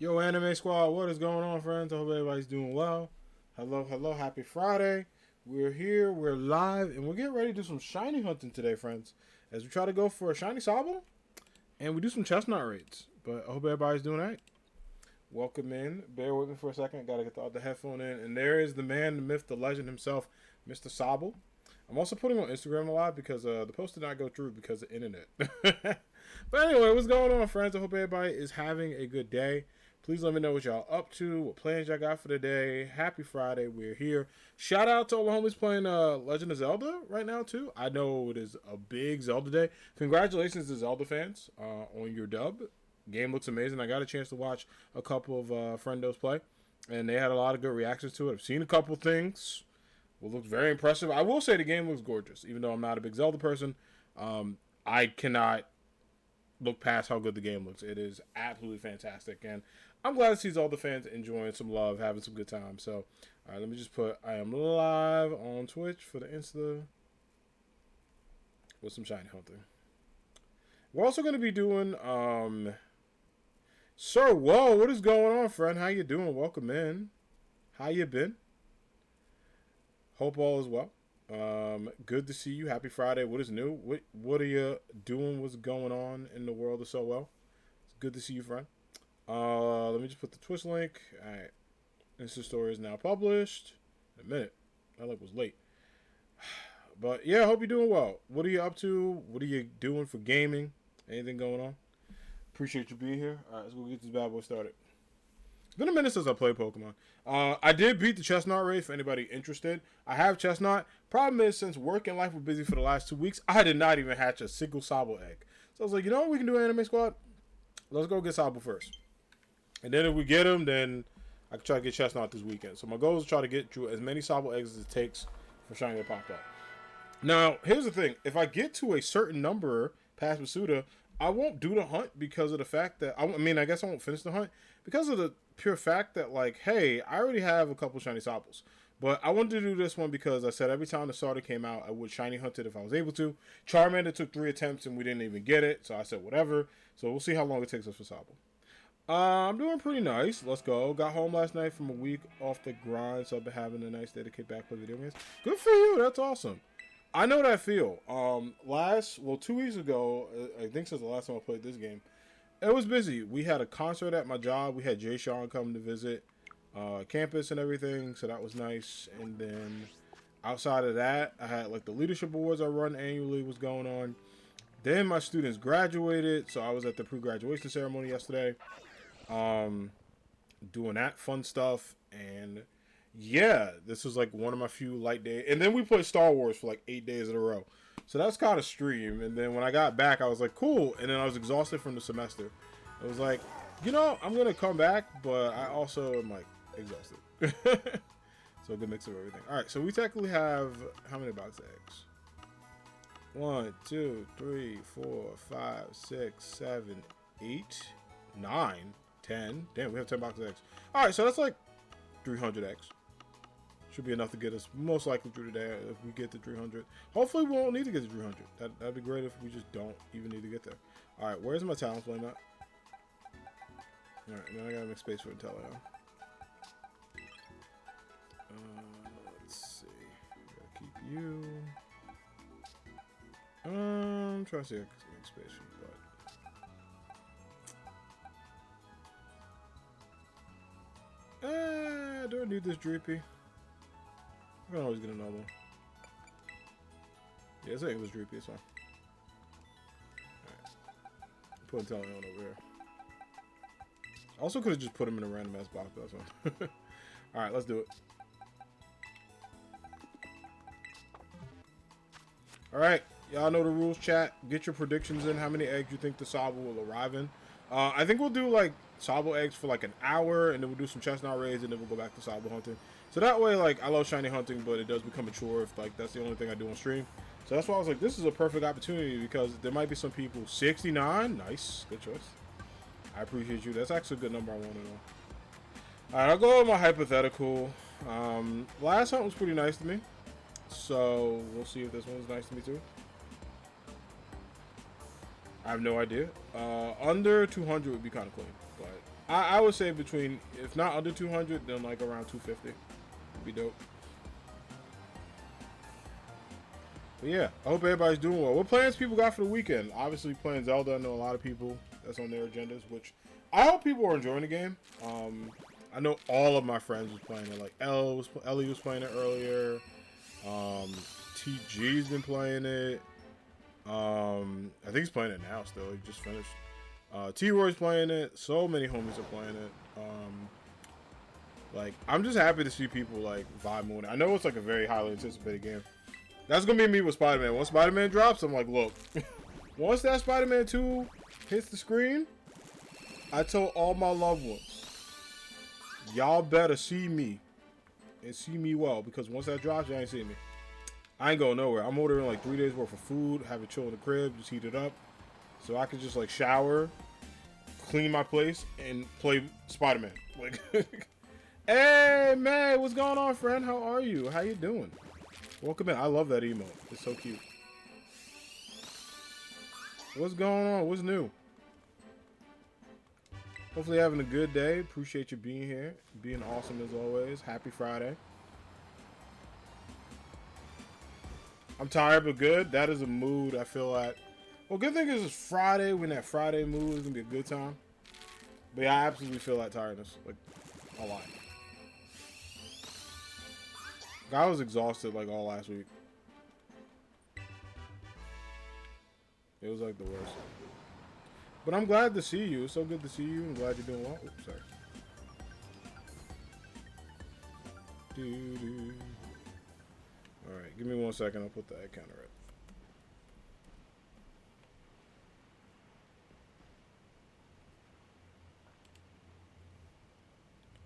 Yo, Anime Squad, what is going on, friends? I hope everybody's doing well. Hello, hello, happy Friday. We're here, we're live, and we're getting ready to do some shiny hunting today, friends. As we try to go for a shiny Sobble, and we do some chestnut raids. But I hope everybody's doing alright. Welcome in. Bear with me for a second. Gotta get the other headphone in. And there is the man, the myth, the legend himself, Mr. Sobble. I'm also putting on Instagram a lot because the post did not go through because of the internet. But anyway, what's going on, friends? I hope everybody is having a good day. Please let me know what y'all up to, what plans y'all got for the day. Happy Friday, we're here. Shout out to all the homies playing Legend of Zelda right now, too. I know it is a big Zelda day. Congratulations to Zelda fans on your dub. Game looks amazing. I got a chance to watch a couple of friendos play, and they had a lot of good reactions to it. I've seen a couple things. It looks very impressive. I will say the game looks gorgeous, even though I'm not a big Zelda person. I cannot look past how good the game looks. It is absolutely fantastic, and I'm glad to see Zelda fans enjoying some love, having some good time. So, all right, let me just put I am live on Twitch for the Insta with some shiny hunting. We're also going to be doing Sir Whoa, what is going on, friend? How you doing? Welcome in. How you been? Hope all is well. Good to see you. Happy Friday. What is new? What are you doing? What's going on in the world of So Well? It's good to see you, friend. Let me just put the Twitch link. All right. Insta story is now published. In a minute. That like was late. But yeah, I hope you're doing well. What are you up to? What are you doing for gaming? Anything going on? Appreciate you being here. All right, let's go get this bad boy started. It's been a minute since I played Pokemon. I did beat the Chestnut raid for anybody interested. I have Chestnut. Problem is, since work and life were busy for the last 2 weeks, I did not even hatch a single Sobble egg. So I was like, you know what we can do, Anime Squad? Let's go get Sobble first. And then if we get him, then I can try to get Chestnut this weekend. So my goal is to try to get through as many Sobble eggs as it takes for shiny to pop up. Now, here's the thing. If I get to a certain number past Masuda, I won't do the hunt because of the fact that, I guess I won't finish the hunt because of the pure fact that, like, hey, I already have a couple shiny Sobbles. But I wanted to do this one because I said every time the starter came out, I would shiny hunt it if I was able to. Charmander took 3 attempts and we didn't even get it. So I said, whatever. So we'll see how long it takes us for Sobble. I'm doing pretty nice. Let's go. Got home last night from a week off the grind, so I've been having a nice day to kick back play video games. Good for you. That's awesome. I know that feel. 2 weeks ago, I think since the last time I played this game, it was busy. We had a concert at my job. We had Jay Sean come to visit campus and everything, so that was nice. And then outside of that, I had like the leadership awards I run annually was going on. Then my students graduated, so I was at the pre-graduation ceremony yesterday, doing that fun stuff. And yeah, this was like one of my few light days. And then we played Star Wars for like 8 days in a row. So that's kind of stream. And then when I got back, I was like, cool. And then I was exhausted from the semester. It was like, you know, I'm going to come back, but I also am like exhausted. So a good mix of everything. All right, so we technically have how many box eggs? 1, 2, 3, 4, 5, 6, 7, 8, 9, 10. Damn, we have 10 box eggs. All right, so that's like 300 eggs. Should be enough to get us most likely through today if we get to 300. Hopefully we won't need to get to 300. That'd be great if we just don't even need to get there. All right, where's my talent flame at? All right, now I gotta make space for Inteleon. Let's see. Gotta keep you. I'm trying to see if I can make space for you, but do I need this Dreepy? I can always get another one. Yeah, it's an English Dreepy, it's fine. Alright. Put Inteleon over here. I also could have just put him in a random ass box, but that's fine. Alright, let's do it. Alright, y'all know the rules, chat. Get your predictions in. How many eggs you think the Sobble will arrive in. I think we'll do like Sobble eggs for like an hour, and then we'll do some chestnut raids, and then we'll go back to Sobble hunting. So that way, like, I love shiny hunting, but it does become a chore if, like, that's the only thing I do on stream. So that's why I was like, this is a perfect opportunity because there might be some people. 69, nice, good choice. I appreciate you. That's actually a good number I want to know. All right, I'll go with my hypothetical. Last hunt was pretty nice to me, so we'll see if this one's nice to me too. I have no idea. Under 200 would be kind of clean, but I would say between, if not under 200, then like around 250. Be dope. But yeah, I hope everybody's doing well. What plans people got for the weekend? Obviously playing Zelda. I know a lot of people that's on their agendas, which I hope people are enjoying the game. I know all of my friends was playing it. Like Ellie was playing it earlier. TG's been playing it. I think he's playing it now still. He just finished. T-Roy's playing it. So many homies are playing it. Like, I'm just happy to see people like vibe on it. I know it's like a very highly anticipated game. That's gonna be me with Spider-Man. Once Spider-Man drops, I'm like, look, once that Spider-Man 2 hits the screen, I told all my loved ones, y'all better see me and see me well, because once that drops, you ain't see me. I ain't going nowhere. I'm ordering like 3 days worth of food, have it chill in the crib, just heat it up, so I can just like shower, clean my place, and play Spider-Man. Like, hey man, what's going on, friend? How are you? How you doing? Welcome in. I love that emote. It's so cute. What's going on? What's new? Hopefully having a good day. Appreciate you being here. Being awesome as always. Happy Friday. I'm tired but good. That is a mood I feel like. Well, good thing is it's Friday. When that Friday mood is going to be a good time. But yeah, I absolutely feel that tiredness. Like, a lot. I was exhausted like all last week. It was like the worst. But I'm glad to see you. It's so good to see you. I'm glad you're doing well. Oops, sorry. Alright, give me 1 second. I'll put the egg counter up.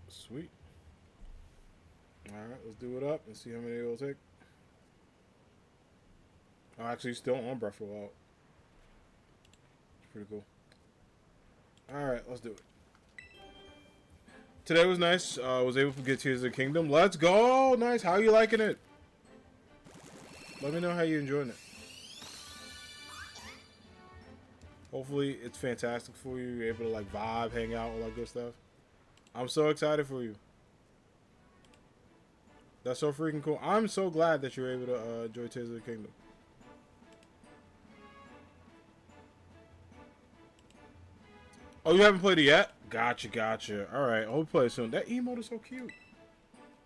Sweet. Alright, let's do it up and see how many it will take. Oh, actually, still on breath for a while. It's pretty cool. Alright, let's do it. Today was nice. Was able to get Tears of the Kingdom. Let's go! Nice. How are you liking it? Let me know how you're enjoying it. Hopefully, it's fantastic for you. You're able to like vibe, hang out, all that good stuff. I'm so excited for you. That's so freaking cool. I'm so glad that you're able to enjoy Tears of the Kingdom. Oh, you haven't played it yet? Gotcha, gotcha. Alright, I'll play it soon. That emote is so cute.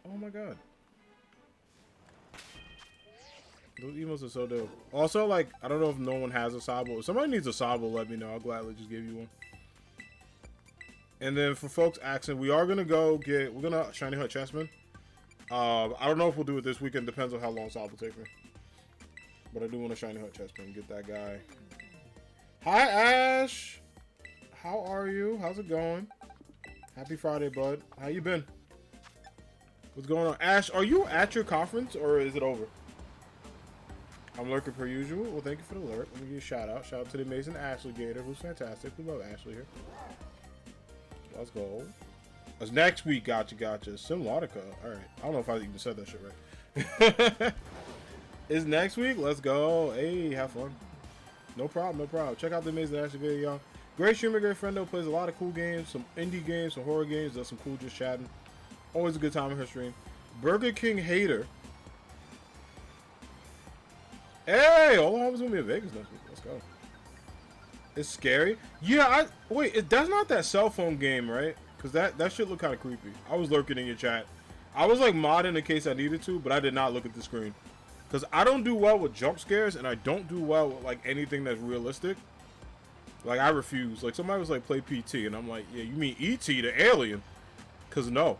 Oh my god. Those emotes are so dope. Also, like, I don't know if no one has a Sobble. If somebody needs a Sobble, let me know. I'll gladly just give you one. And then for folks asking, we are going to go get... We're going to Shiny Hut Chessman. I don't know if we'll do it this weekend. Depends on how long Sobble will take me. But I do want to Shiny Hut Chessman. Get that guy. Hi, Ash! How are you? How's it going? Happy Friday, bud. How you been? What's going on? Ash, are you at your conference or is it over? I'm lurking per usual. Well, thank you for the alert. Let me give you a shout out. Shout out to the amazing Ashley Gator, who's fantastic. We love Ashley here. Let's go. That's next week. Gotcha, gotcha. Simlautica. Alright. I don't know if I even said that shit right. It's next week? Let's go. Hey, have fun. No problem, no problem. Check out the amazing Ashley Gator, y'all. Great streamer, great friend, though. Plays a lot of cool games. Some indie games, some horror games. Does some cool just chatting. Always a good time in her stream. Burger King hater. Hey, all the homies gonna be in Vegas next week. Let's go. It's scary. Yeah, wait. That's not that cell phone game, right? Because that shit look kind of creepy. I was lurking in your chat. I was like modding in case I needed to, but I did not look at the screen. Because I don't do well with jump scares, and I don't do well with like anything that's realistic. Like, I refuse. Like, somebody was like, play PT, and I'm like, yeah, you mean E.T. the alien? Because no.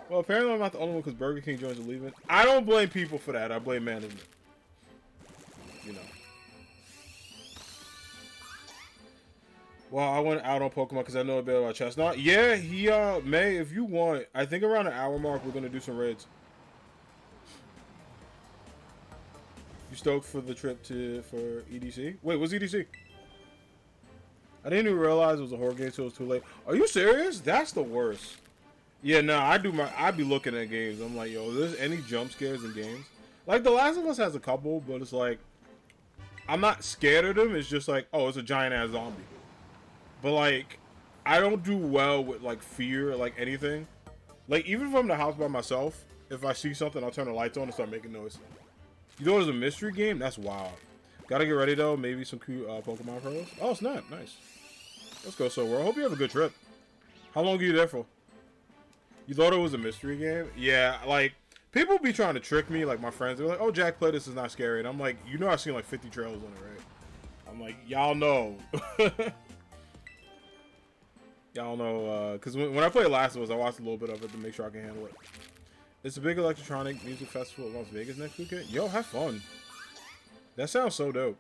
Well, apparently I'm not the only one because Burger King joins are leaving. I don't blame people for that. I blame management. You know. Well, I went out on Pokemon because I know a bit about Chestnut. Yeah, he, May, if you want, I think around an hour mark, we're going to do some raids. You stoked for the trip for EDC? Wait, what's EDC? I didn't even realize it was a horror game until it was too late. Are you serious? That's the worst. Yeah, no, I be looking at games. I'm like, yo, there's any jump scares in games? Like, The Last of Us has a couple, but it's like, I'm not scared of them. It's just like, oh, it's a giant ass zombie. But like, I don't do well with like fear, like anything. Like even if I'm in the house by myself, if I see something, I'll turn the lights on and start making noise. You know, it's a mystery game. That's wild. Gotta get ready though. Maybe some cute Pokemon pros. Oh snap! Nice. Let's go, So World. Hope you have a good trip. How long are you there for? You thought it was a mystery game? Yeah, like people be trying to trick me. Like my friends, they're like, "Oh, Jack, play this is not scary," and I'm like, "You know, I've seen like 50 trailers on it, right?" I'm like, "Y'all know." Y'all know, because when I played Last of Us, I watched a little bit of it to make sure I can handle it. It's a big electronic music festival in Las Vegas next weekend. Yo, have fun. That sounds so dope.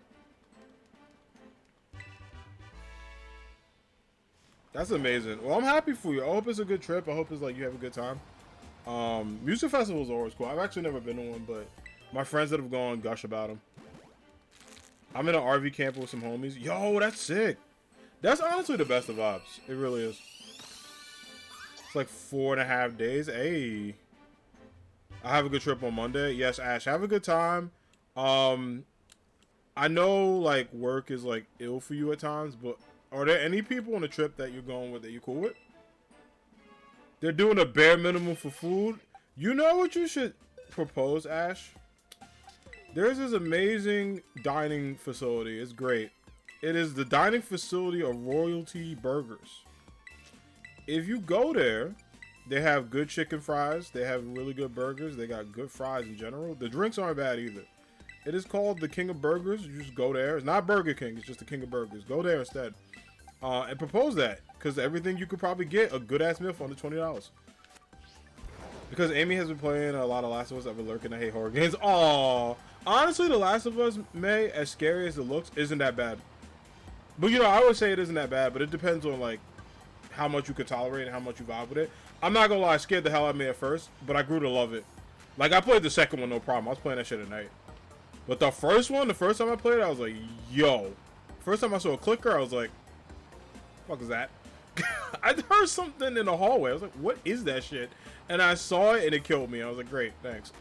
That's amazing. Well, I'm happy for you. I hope it's a good trip. I hope it's like you have a good time. Music festivals are always cool. I've actually never been to one, but my friends that have gone gush about them. I'm in an RV camper with some homies. Yo, that's sick. That's honestly the best of vibes. It really is. It's like 4.5 days. Hey. I have a good trip on Monday. Yes, Ash. Have a good time. I know like work is like ill for you at times, but are there any people on the trip that you're going with that you're cool with? They're doing a bare minimum for food. You know what you should propose, Ash? There's this amazing dining facility. It's great. It is the dining facility of Royalty Burgers. If you go there, they have good chicken fries. They have really good burgers. They got good fries in general. The drinks aren't bad either. It is called the King of Burgers. You just go there. It's not Burger King. It's just the King of Burgers. Go there instead. And propose that. Because everything you could probably get a good-ass meal for under $20. Because Amy has been playing a lot of Last of Us. I've been lurking. I hate horror games. Aww. Honestly, The Last of Us, May, as scary as it looks, isn't that bad. But, you know, I would say it isn't that bad. But it depends on, like, how much you could tolerate and how much you vibe with it. I'm not going to lie. I scared the hell out of me at first. But I grew to love it. Like, I played the second one, no problem. I was playing that shit at night. But the first one, the first time I played it, I was like, yo. First time I saw a clicker, I was like, fuck is that? I heard something in the hallway. I was like, what is that shit? And I saw it and it killed me. I was like, great, thanks.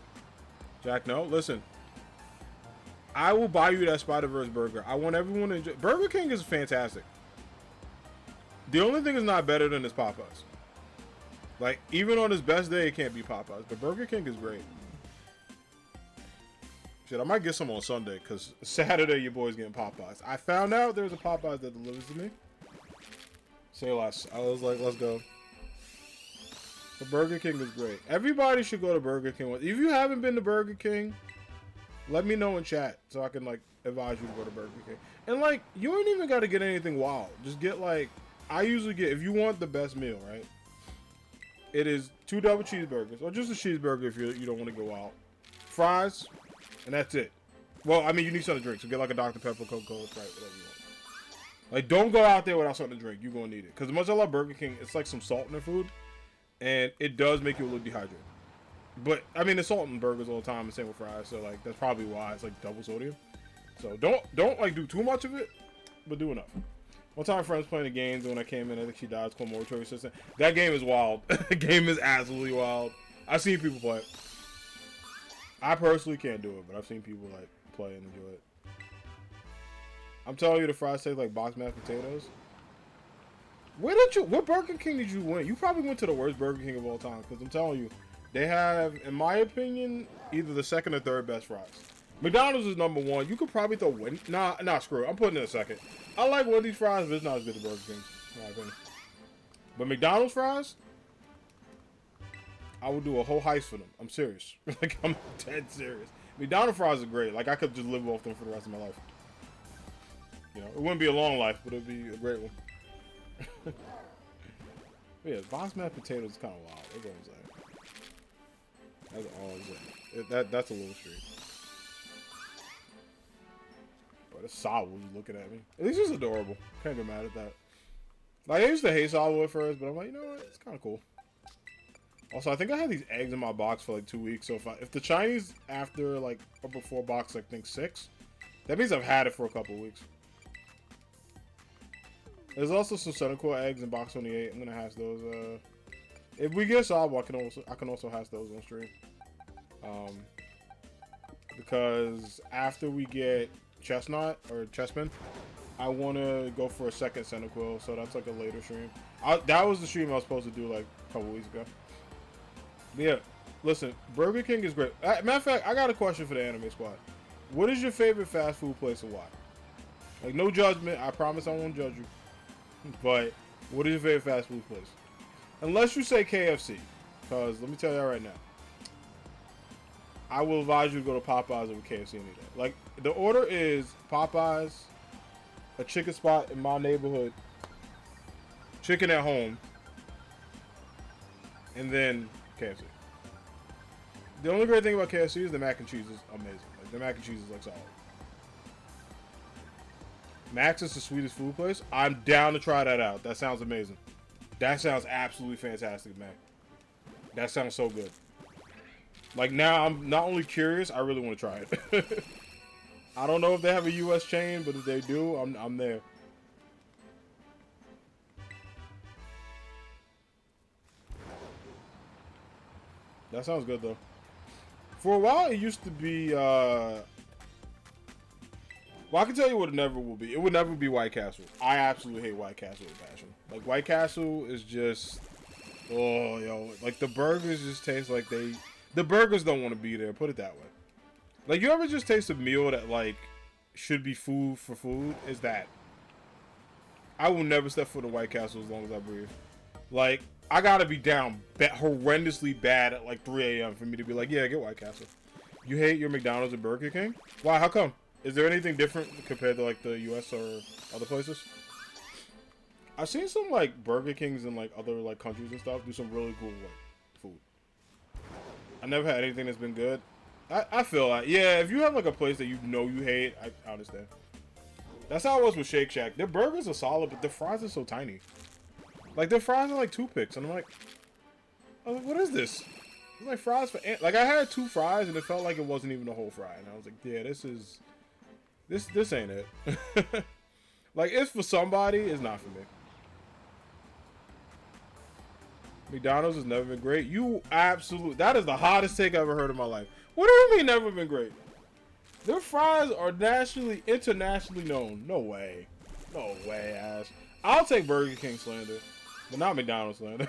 Jack, no, listen. I will buy you that Spider-Verse burger. I want everyone to enjoy. Burger King is fantastic. The only thing is not better than is Popeyes. Like, even on his best day, it can't be Popeyes. But Burger King is great. Shit, I might get some on Sunday, because Saturday your boy's getting Popeyes. I found out there's a Popeyes that delivers to me. Say less. I was like, let's go. But Burger King is great. Everybody should go to Burger King. If you haven't been to Burger King, let me know in chat so I can, like, advise you to go to Burger King. And, like, you ain't even got to get anything wild. Just get, like, I usually get, if you want the best meal, right? It is 2 double cheeseburgers, or just a cheeseburger if you don't want to go out. Fries, and that's it. Well, I mean, you need something to drink, so get, like, a Dr. Pepper, Coca-Cola, Sprite, whatever you want. Like, don't go out there without something to drink. You're going to need it. Because as much as I love Burger King, it's like some salt in their food. And it does make you look dehydrated. But, I mean, there's salt in burgers all the time. And same with fries. So, like, that's probably why it's, like, double sodium. So, don't like, do too much of it. But do enough. One time, friends playing the games. And when I came in, I think she died. It's called Mortuary Assistant. That game is wild. The game is absolutely wild. I've seen people play it. I personally can't do it. But I've seen people, like, play and enjoy it. I'm telling you, the fries taste like boxed mashed potatoes. What Burger King did you win? You probably went to the worst Burger King of all time. Because I'm telling you, they have, in my opinion, either the second or third best fries. McDonald's is number one. You could probably throw Wendy's. Nah, screw it. I'm putting it in second. I like Wendy's fries, but it's not as good as Burger King's, in my opinion. But McDonald's fries, I would do a whole heist for them. I'm serious. Like, I'm dead serious. McDonald's fries are great. Like, I could just live off them for the rest of my life. You know, it wouldn't be a long life, but it'd be a great one. Yeah, boxed mashed potatoes is kind of wild. That's all I'm saying. That's all I'm saying. That's a little street. But it's Sobble just looking at me. It's just adorable. Can't get mad at that. Like, I used to hate Sobble at first, but I'm like, you know what? It's kind of cool. Also, I think I had these eggs in my box for like 2 weeks. So if the Chinese after like or before box, like, I think 6, that means I've had it for a couple weeks. There's also some Senecal eggs in box 28. I'm gonna hash those. If we get Sobble, I can also hash those on stream. Because after we get chestnut or chessman, I want to go for a second Centiquil, so that's like a later stream. That was the stream I was supposed to do like a couple weeks ago. But yeah, listen, Burger King is great. Matter of fact, I got a question for the anime squad. What is your favorite fast food place and why? Like, no judgment. I promise I won't judge you. But what is your favorite fast food place? Unless you say KFC, because let me tell you right now, I will advise you to go to Popeyes over KFC any day. Like, the order is Popeyes, a chicken spot in my neighborhood, chicken at home, and then KFC. The only great thing about KFC is the mac and cheese is amazing. Like, the mac and cheese is like solid. Max is the sweetest food place. I'm down to try that out. That sounds amazing. That sounds absolutely fantastic, man. That sounds so good. Like, now I'm not only curious, I really want to try it. I don't know if they have a US chain, but if they do, I'm there. That sounds good though. For a while, it used to be. Well, I can tell you what it never will be. It would never be White Castle. I absolutely hate White Castle with passion. Like, White Castle is just, oh, yo, like the burgers just taste like the burgers don't want to be there. Put it that way. Like, you ever just taste a meal that like should be food for food? Is that? I will never step foot in White Castle as long as I breathe. Like, I gotta be down horrendously bad at like 3 a.m. for me to be like, yeah, get White Castle. You hate your McDonald's and Burger King? Why? How come? Is there anything different compared to like the US or other places? I've seen some like Burger Kings in like other like countries and stuff do some really cool like food. I never had anything that's been good. I feel like, yeah, if you have like a place that you know you hate, I understand. That's how it was with Shake Shack. Their burgers are solid, but their fries are so tiny. Like, their fries are like toothpicks, and I'm like, what is this? It's like fries for like, I had 2 fries and it felt like it wasn't even a whole fry, and I was like, yeah, this ain't it. Like, it's for somebody, it's not for me. McDonald's has never been great. You absolutely, that is the hottest take I've ever heard in my life. What do you mean never been great? Their fries are internationally known. No way. No way, Ash. I'll take Burger King slander, but not McDonald's slander.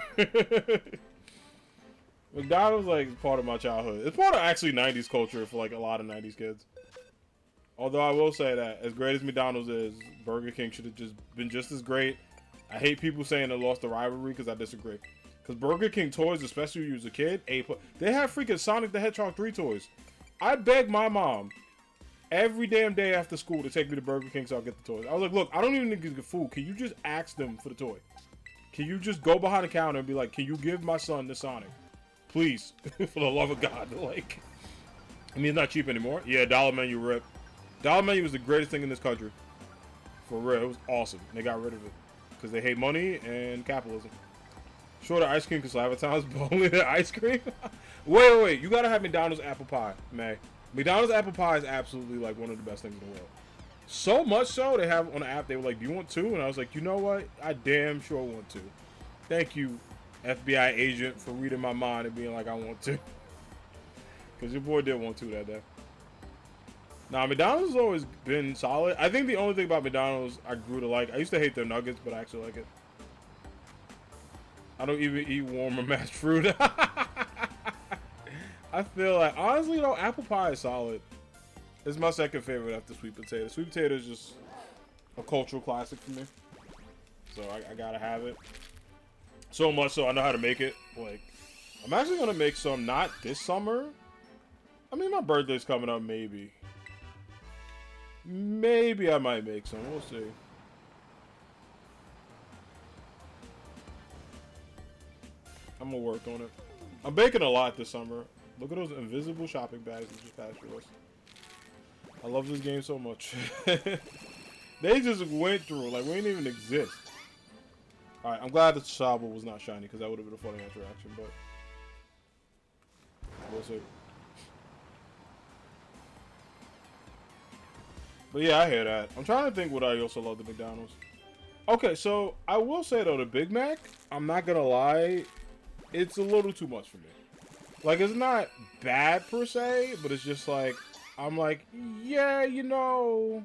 McDonald's, like, part of my childhood. It's part of actually 90s culture for, like, a lot of 90s kids. Although I will say that, as great as McDonald's is, Burger King should have just been just as great. I hate people saying they lost the rivalry because I disagree. Because Burger King toys, especially when you was a kid, they have freaking Sonic the Hedgehog 3 toys. I begged my mom every damn day after school to take me to Burger King so I'll get the toys. I was like, look, I don't even need to get food. Can you just ask them for the toy? Can you just go behind the counter and be like, can you give my son the Sonic? Please. For the love of God. Like, I mean, it's not cheap anymore. Yeah, Dollar Menu rip. Dollar Menu was the greatest thing in this country. For real. It was awesome. They got rid of it. Because they hate money and capitalism. Sure, the ice cream can slap at times, but only the ice cream? Wait. You gotta have McDonald's apple pie, May. McDonald's apple pie is absolutely, like, one of the best things in the world. So much so, they have on the app, they were like, do you want 2? And I was like, you know what? I damn sure want 2. Thank you, FBI agent, for reading my mind and being like, I want 2. Because your boy did want 2 that day. Nah, McDonald's has always been solid. I think the only thing about McDonald's I grew to like, I used to hate their nuggets, but I actually like it. I don't even eat warm or mashed fruit. I feel like, honestly though, apple pie is solid. It's my second favorite after sweet potato. Sweet potato is just a cultural classic for me. So I gotta have it. So much so I know how to make it. Like, I'm actually gonna make some, not this summer. I mean, my birthday's coming up, maybe. Maybe I might make some. We'll see. I'm gonna work on it. I'm baking a lot this summer. Look at those invisible shopping bags that just passed through us. I love this game so much. They just went through, like, we didn't even exist. Alright, I'm glad that Sobble was not shiny, because that would have been a funny interaction, but we'll see. But yeah, I hear that. I'm trying to think what I also love the McDonald's. Okay, so I will say though, the Big Mac, I'm not gonna lie, it's a little too much for me. Like, it's not bad per se, but it's just like, I'm like, yeah, you know,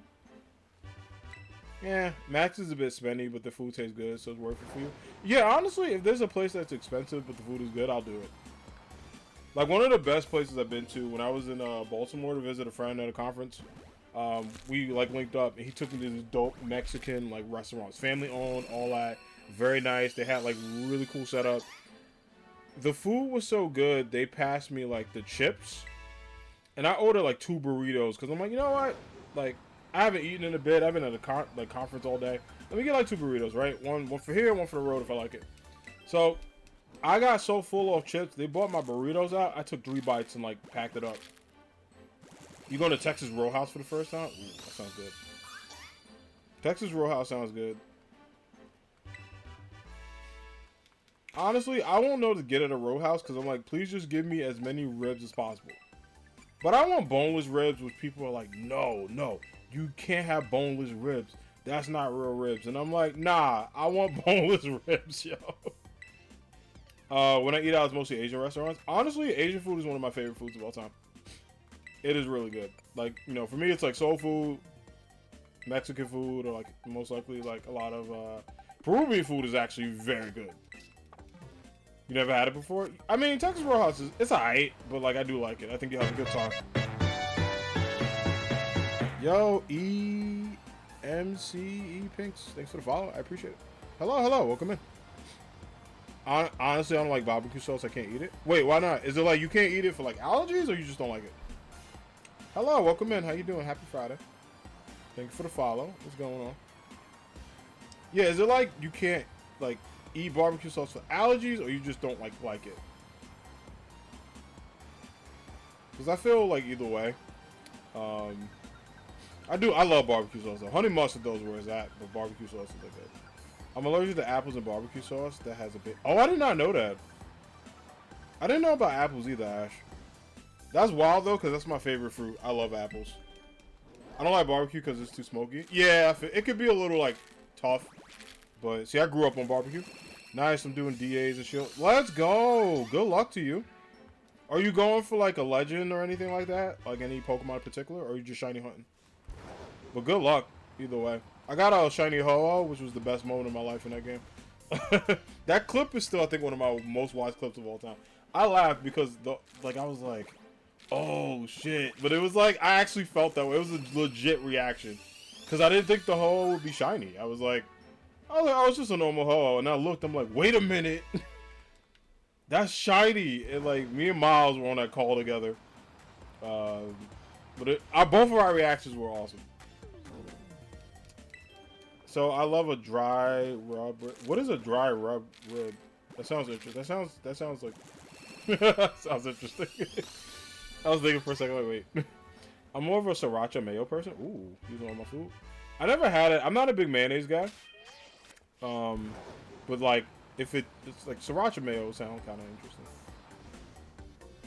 yeah, Max is a bit spendy, but the food tastes good, so it's worth it for you. Yeah, honestly, if there's a place that's expensive but the food is good, I'll do it. Like, one of the best places I've been to when I was in Baltimore to visit a friend at a conference, we like linked up and he took me to this dope Mexican like restaurants, family owned, all that, very nice. They had like really cool setup. The food was so good, they passed me like the chips, and I ordered like 2 burritos because I'm like, you know what, like I haven't eaten in a bit. I've been at a conference all day. Let me get like 2 burritos, right? One for here, one for the road if I like it. So I got so full of chips, they bought my burritos out. I took 3 bites and like packed it up. You going to Texas Roadhouse for the first time? Ooh, that sounds good. Texas Roadhouse sounds good. Honestly, I won't know to get at a Roadhouse because I'm like, please just give me as many ribs as possible. But I want boneless ribs, which people are like, no, no, you can't have boneless ribs. That's not real ribs. And I'm like, nah, I want boneless ribs, yo. When I eat out, it's mostly Asian restaurants. Honestly, Asian food is one of my favorite foods of all time. It is really good. Like, you know, for me, it's like soul food, Mexican food, or like most likely like a lot of Peruvian food is actually very good. You never had it before? I mean, Texas Roadhouse it's alright, but like I do like it. I think you have a good time. Yo, EMCE Pinks, thanks for the follow. I appreciate it. Hello, hello, welcome in. Honestly, I don't like barbecue sauce. I can't eat it. Wait, why not? Is it like you can't eat it for like allergies, or you just don't like it? Hello, welcome in. How you doing? Happy Friday. Thank you for the follow. What's going on? Yeah, is it like you can't like eat barbecue sauce for allergies, or you just don't like it? Because I feel like either way. I love barbecue sauce though. Honey mustard though is where it's at, but barbecue sauce is like that. I'm allergic to apples and barbecue sauce that has a bit. Oh, I did not know that. I didn't know about apples either, Ash. That's wild though, because that's my favorite fruit. I love apples. I don't like barbecue because it's too smoky. Yeah, it could be a little like tough. But see, I grew up on barbecue. Nice, I'm doing DAs and shit. Let's go. Good luck to you. Are you going for like a legend or anything like that? Like any Pokemon in particular? Or are you just shiny hunting? But good luck either way. I got a shiny Ho-Oh, which was the best moment of my life in that game. That clip is still, I think, one of my most watched clips of all time. I laughed because I was like, oh shit. But it was like, I actually felt that way. It was a legit reaction. Because I didn't think the Ho-Oh would be shiny. I was like, oh, it's just a normal Ho-Oh. And I looked, I'm like, wait a minute. That's shiny. And like, me and Miles were on that call together. But both of our reactions were awesome. So I love a dry rub. What is a dry rub rib? That sounds interesting. That sounds like sounds interesting. I was thinking for a second. Wait. I'm more of a sriracha mayo person. Ooh, using all my food. I never had it. I'm not a big mayonnaise guy. But like if it's like sriracha mayo sounds kind of interesting.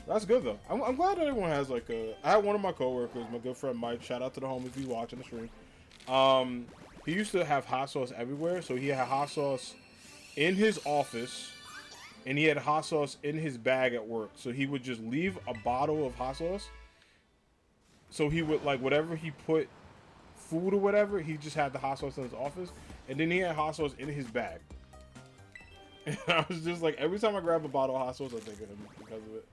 That's good though. I'm glad that everyone has like a. I had one of my coworkers, my good friend Mike. Shout out to the home if you watching the stream. He used to have hot sauce everywhere, so he had hot sauce in his office, and he had hot sauce in his bag at work. So he would just leave a bottle of hot sauce. So he would, like, whatever he put, food or whatever, he just had the hot sauce in his office, and then he had hot sauce in his bag. And I was just like, every time I grab a bottle of hot sauce, I think of him because of it.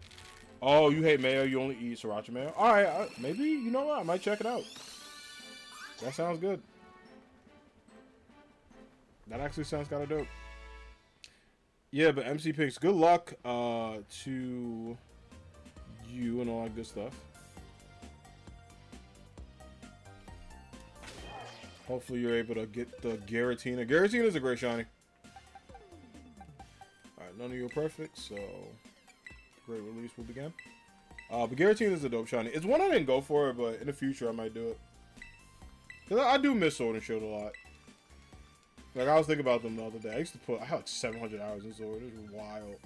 Oh, you hate mayo, you only eat sriracha mayo? Alright, maybe, you know what, I might check it out. That sounds good. That actually sounds kind of dope. Yeah, but MC Picks, good luck to you and all that good stuff. Hopefully you're able to get the Giratina. Giratina is a great shiny. Alright, none of you are perfect, so great release will begin. But Giratina is a dope shiny. It's one I didn't go for, but in the future I might do it. Because I do miss Sword and Shield a lot. Like, I was thinking about them the other day. I had like 700 hours in Sword. It was wild.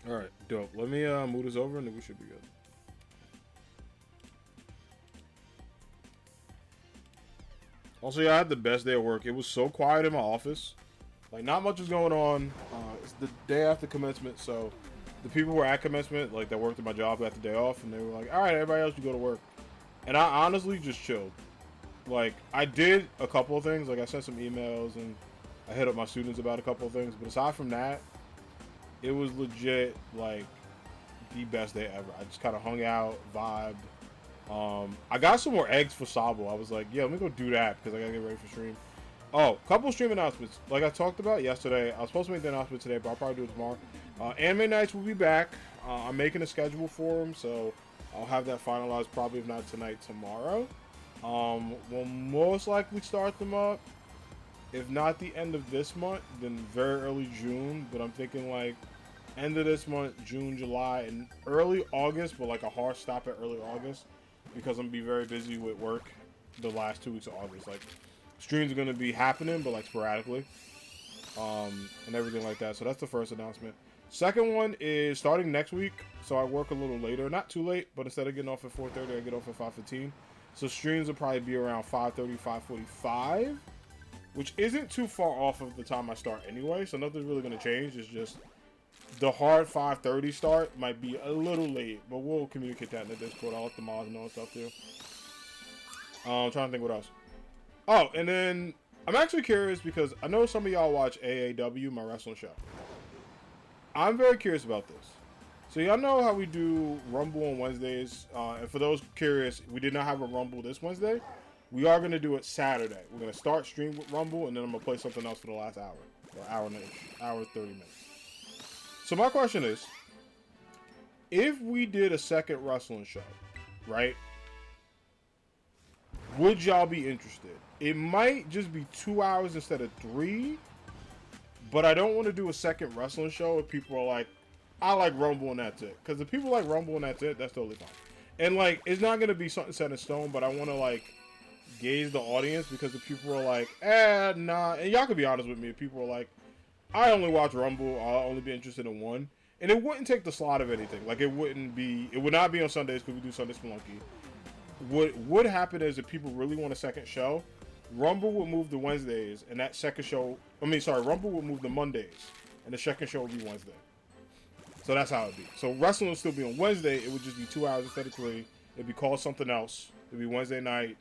Alright, dope. Let me move this over and then we should be good. Also, yeah, I had the best day at work. It was so quiet in my office. Like, not much was going on. It's the day after commencement, so the people who were at commencement, like, that worked at my job, got the day off, and they were like, all right, everybody else, you go to work. And I honestly just chilled. Like, I did a couple of things. Like, I sent some emails, and I hit up my students about a couple of things. But aside from that, it was legit, like, the best day ever. I just kind of hung out, vibed. I got some more eggs for Sobble. I was like, yeah, let me go do that because I gotta get ready for stream. Oh, couple stream announcements. Like I talked about yesterday, I was supposed to make the announcement today, but I'll probably do it tomorrow. Anime nights will be back. I'm making a schedule for them, so I'll have that finalized probably, if not tonight, tomorrow. We'll most likely start them up, if not the end of this month, then very early June. But I'm thinking like end of this month, June, July, and early August, but like a hard stop at early August because I'm gonna be very busy with work the last 2 weeks of August. Like streams are gonna be happening, but like sporadically, and everything like that. So that's the first announcement. Second one is starting next week, so I work a little later, not too late, but instead of getting off at 4:30, I get off at 5:15. So streams will probably be around 5:30, 5:45, which isn't too far off of the time I start anyway. So nothing's really gonna change. It's just the hard 5:30 start might be a little late, but we'll communicate that in the Discord. I'll let the mods know and stuff too. I'm trying to think what else. Oh, and then I'm actually curious because I know some of y'all watch AAW, my wrestling show. I'm very curious about this. So y'all know how we do Rumble on Wednesdays. And for those curious, we did not have a Rumble this Wednesday. We are going to do it Saturday. We're going to start stream with Rumble, and then I'm going to play something else for the last hour. Or hour 30 minutes. So my question is, if we did a second wrestling show, right? Would y'all be interested? It might just be 2 hours instead of 3. But I don't want to do a second wrestling show if people are like, I like Rumble and that's it. Because if people like Rumble and that's it, that's totally fine. And like, it's not going to be something set in stone, but I want to like gauge the audience because if people are like, nah. And y'all can be honest with me. If people are like, I only watch Rumble, I'll only be interested in one. And it wouldn't take the slot of anything. Like, it would not be on Sundays because we do Sunday Spelunky. What would happen is if people really want a second show, Rumble would move to Wednesdays, and that second show, Rumble would move to Mondays, and the second show would be Wednesday. So that's how it'd be. So wrestling would still be on Wednesday, it would just be 2 hours instead of 3. It'd be called something else. It'd be Wednesday night.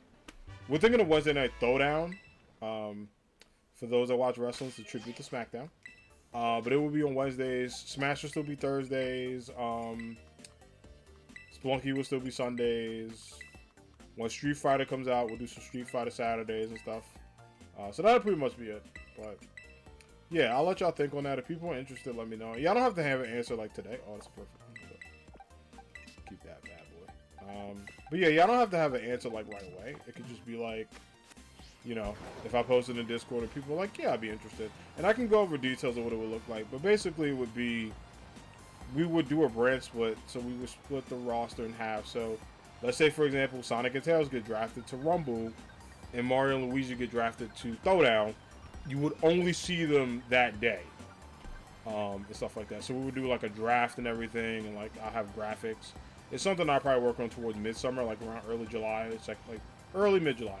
We're thinking of Wednesday night Throwdown. For those that watch wrestling, it's a tribute to SmackDown. But it will be on Wednesdays. Smash will still be Thursdays. Spelunky will still be Sundays. When Street Fighter comes out, we'll do some Street Fighter Saturdays and stuff. So that'll pretty much be it. But yeah, I'll let y'all think on that. If people are interested, let me know. Y'all don't have to have an answer like today. Oh, that's perfect. Keep that bad boy. But yeah, y'all don't have to have an answer like right away. It could just be like, you know, if I post it in Discord and people are like, yeah, I'd be interested. And I can go over details of what it would look like. But basically it would be, we would do a brand split. So we would split the roster in half. So let's say, for example, Sonic and Tails get drafted to Rumble and Mario and Luigi get drafted to Throwdown. You would only see them that day. And stuff like that. So we would do like a draft and everything, and like I'll have graphics. It's something I'll probably work on towards midsummer, like around early July. It's like early mid-July.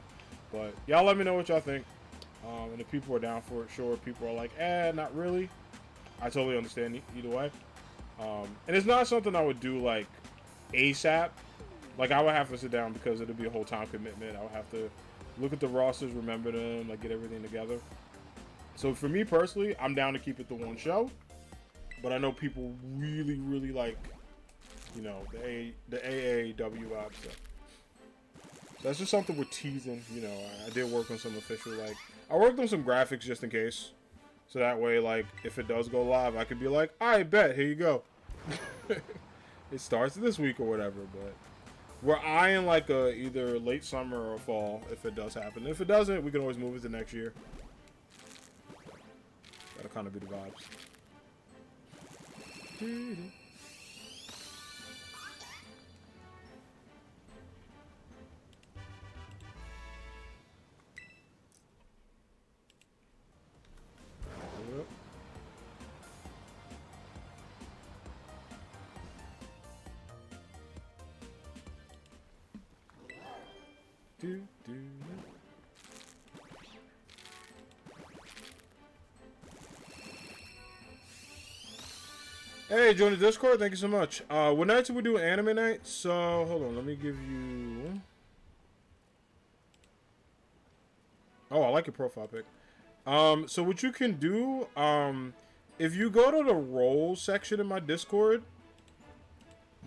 But y'all let me know what y'all think. And if people are down for it, sure. People are like, not really. I totally understand either way. And it's not something I would do like ASAP. Like, I would have to sit down because it'd be a whole time commitment. I would have to look at the rosters, remember them, like, get everything together. So, for me personally, I'm down to keep it to one show. But I know people really, really like, you know, the AAW vibe stuff. So that's just something we're teasing, you know. I did work on some official, like, I worked on some graphics just in case. So that way, like, if it does go live, I could be like, I bet, here you go. It starts this week or whatever, but we're eyeing like a either late summer or fall if it does happen. If it doesn't, we can always move it to next year. That'll kind of be the vibes. Hey, join the Discord. Thank you so much. What nights are we doing anime night? So, hold on. Let me give you... Oh, I like your profile pic. So what you can do, if you go to the roles section in my Discord,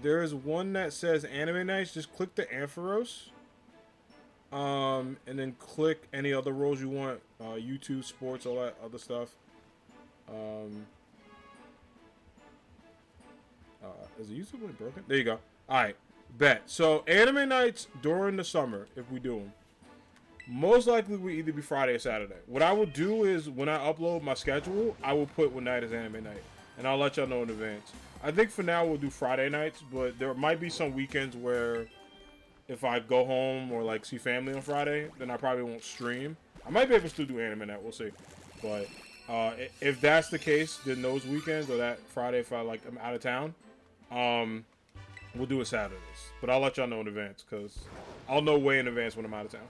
there is one that says anime nights. Just click the Ampharos. And then click any other roles you want. YouTube, sports, all that other stuff. Is the YouTube link broken? There you go. Alright, bet. So, anime nights during the summer, if we do them, most likely we either be Friday or Saturday. What I will do is, when I upload my schedule, I will put what night is anime night. And I'll let y'all know in advance. I think for now we'll do Friday nights, but there might be some weekends where if I go home or like see family on Friday, then I probably won't stream. I might be able to still do anime night, we'll see. But if that's the case, then those weekends or that Friday if I'm out of town, we'll do it Saturdays. But I'll let y'all know in advance because I'll know way in advance when I'm out of town.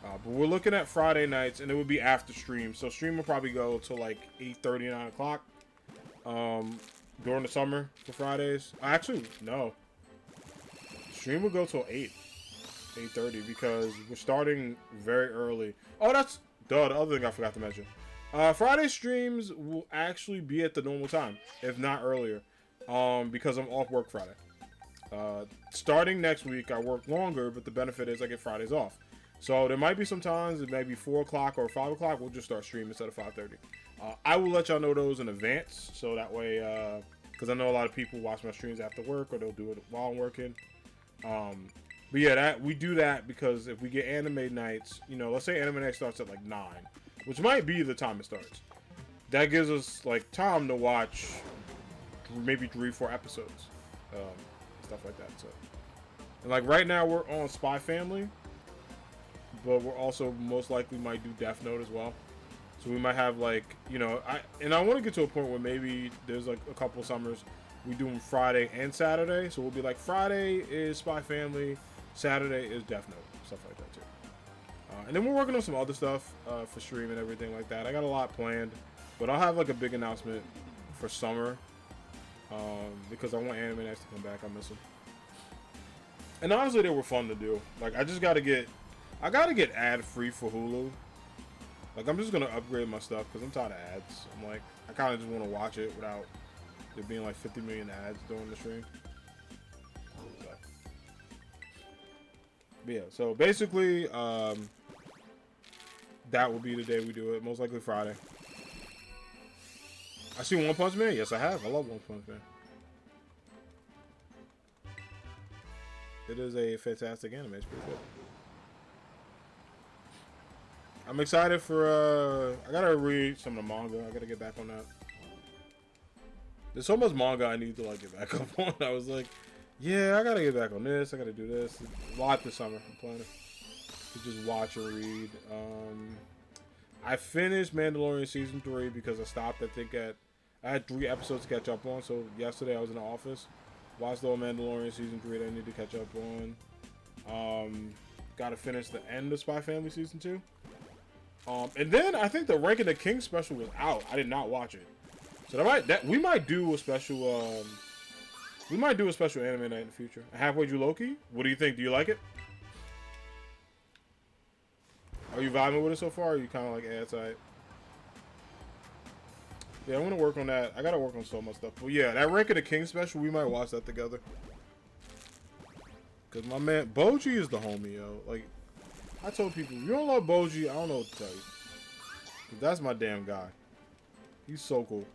But we're looking at Friday nights, and it would be after stream. So stream will probably go till like 8:30, 9 o'clock during the summer for Fridays. Actually, no. Stream will go till 8:30 because we're starting very early. Oh, that's the other thing I forgot to mention. Friday streams will actually be at the normal time, if not earlier, because I'm off work Friday. Starting next week, I work longer, but the benefit is I get Fridays off. So there might be some times it may be 4 o'clock or 5 o'clock. We'll just start streaming instead of 5:30. I will let y'all know those in advance, so that way, because I know a lot of people watch my streams after work or they'll do it while I'm working. But yeah, we do that because if we get anime nights, let's say anime night starts at like 9, which might be the time it starts. That gives us like time to watch maybe 3-4 episodes, stuff like that. So, and like right now we're on Spy Family. But we're also most likely might do Death Note as well. So we might have I want to get to a point where maybe there's like a couple summers we do them Friday and Saturday. So we'll be like Friday is Spy Family, Saturday is Death Note, stuff like that too. And then we're working on some other stuff for stream and everything like that. I got a lot planned, but I'll have like a big announcement for summer because I want anime nights to come back. I miss them. And honestly, they were fun to do. Like I gotta get ad free for Hulu. Like I'm just gonna upgrade my stuff because I'm tired of ads. I'm like I kind of just want to watch it without there being like 50 million ads during the stream. So. But yeah, so basically that will be the day we do it. Most likely Friday. I see One Punch Man. Yes, I have. I love One Punch Man. It is a fantastic anime. It's pretty good. I'm excited for, I gotta read some of the manga. I gotta get back on that. There's so much manga I need to, get back up on. I was like, yeah, I gotta get back on this. I gotta do this. A lot this summer. I'm planning to just watch and read. I finished Mandalorian Season 3 because I stopped, I had 3 episodes to catch up on. So, yesterday I was in the office. Watched all Mandalorian Season 3 that I need to catch up on. Gotta finish the end of Spy Family Season 2. And then I think the Ranking the King special was out. I did not watch it, so we might do a special anime night in the future. Halfway Through Loki. What do you think? Do you like it? Are you vibing with it so far? Or are you kind of like it's Yeah, I'm gonna work on that. I gotta work on so much stuff. But yeah, that Ranking the King special, we might watch that together. Cause my man Boji is the homie, yo. Like. I told people, if you don't love Boji, I don't know what to tell you. That's my damn guy. He's so cool.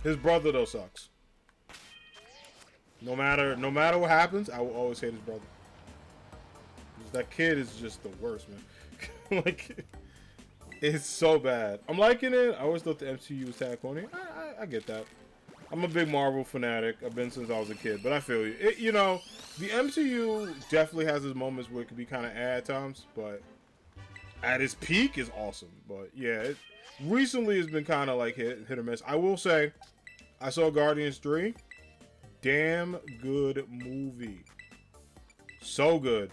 His brother, though, sucks. No matter what happens, I will always hate his brother. That kid is just the worst, man. It's so bad. I'm liking it. I always thought the MCU was tag corny. I get that. I'm a big Marvel fanatic. I've been since I was a kid, but I feel you. The MCU definitely has its moments where it can be kind of at times, but at its peak is awesome. But yeah, recently it's been kind of like hit or miss. I will say, I saw Guardians 3. Damn good movie. So good.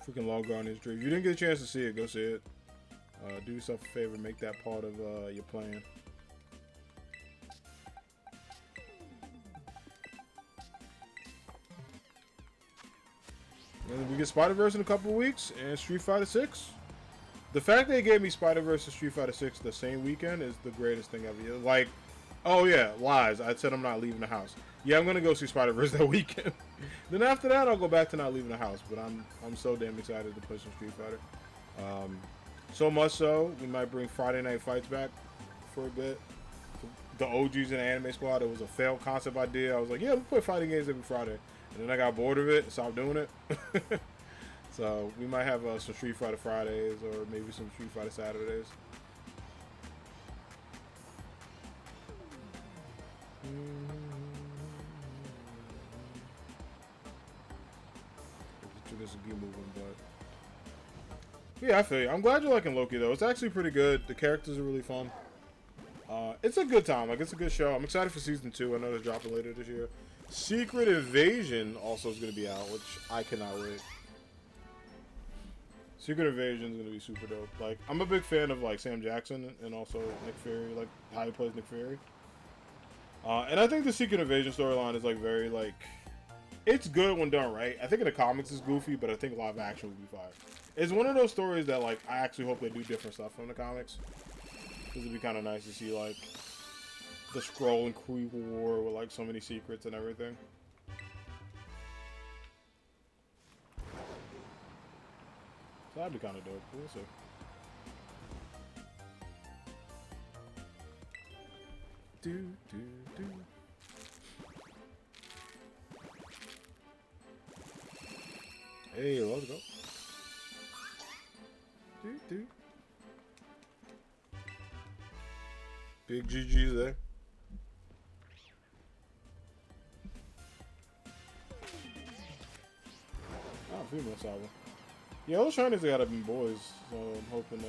Freaking love Guardians 3. If you didn't get a chance to see it, go see it. Do yourself a favor, make that part of your plan. And we get Spider-Verse in a couple of weeks, and Street Fighter 6. The fact they gave me Spider-Verse and Street Fighter 6 the same weekend is the greatest thing ever. Like, oh yeah, lies. I said I'm not leaving the house. Yeah, I'm gonna go see Spider-Verse that weekend. Then after that, I'll go back to not leaving the house. But I'm so damn excited to play some Street Fighter. So much so, we might bring Friday Night Fights back for a bit. The OGs in the anime squad. It was a failed concept idea. I was like, yeah, we'll play fighting games every Friday. And then I got bored of it and stopped doing it. So we might have some Street Fighter Fridays or maybe some Street Fighter Saturdays. This will be moving, but yeah, I feel you. I'm glad you're liking Loki though. It's actually pretty good. The characters are really fun. It's a good time. Like, it's a good show. I'm excited for season 2. I know they're dropping later this year. Secret Invasion also is going to be out, which I cannot wait. Secret Invasion is going to be super dope. Like, I'm a big fan of like Sam Jackson and also Nick Fury, like how he plays Nick Fury. And I think the Secret Invasion storyline is like very like, it's good when done right. I think in the comics it's goofy, but I think live action would be fire. It's one of those stories that like I actually hope they do different stuff from the comics. Because it'd be kind of nice to see like the Skrull and Kree War with like so many secrets and everything. So that'd be kind of dope. We'll see. Hey, let's go. Big GG's there. Oh, female Sobble. Yeah, those shinies gotta be boys, so I'm hoping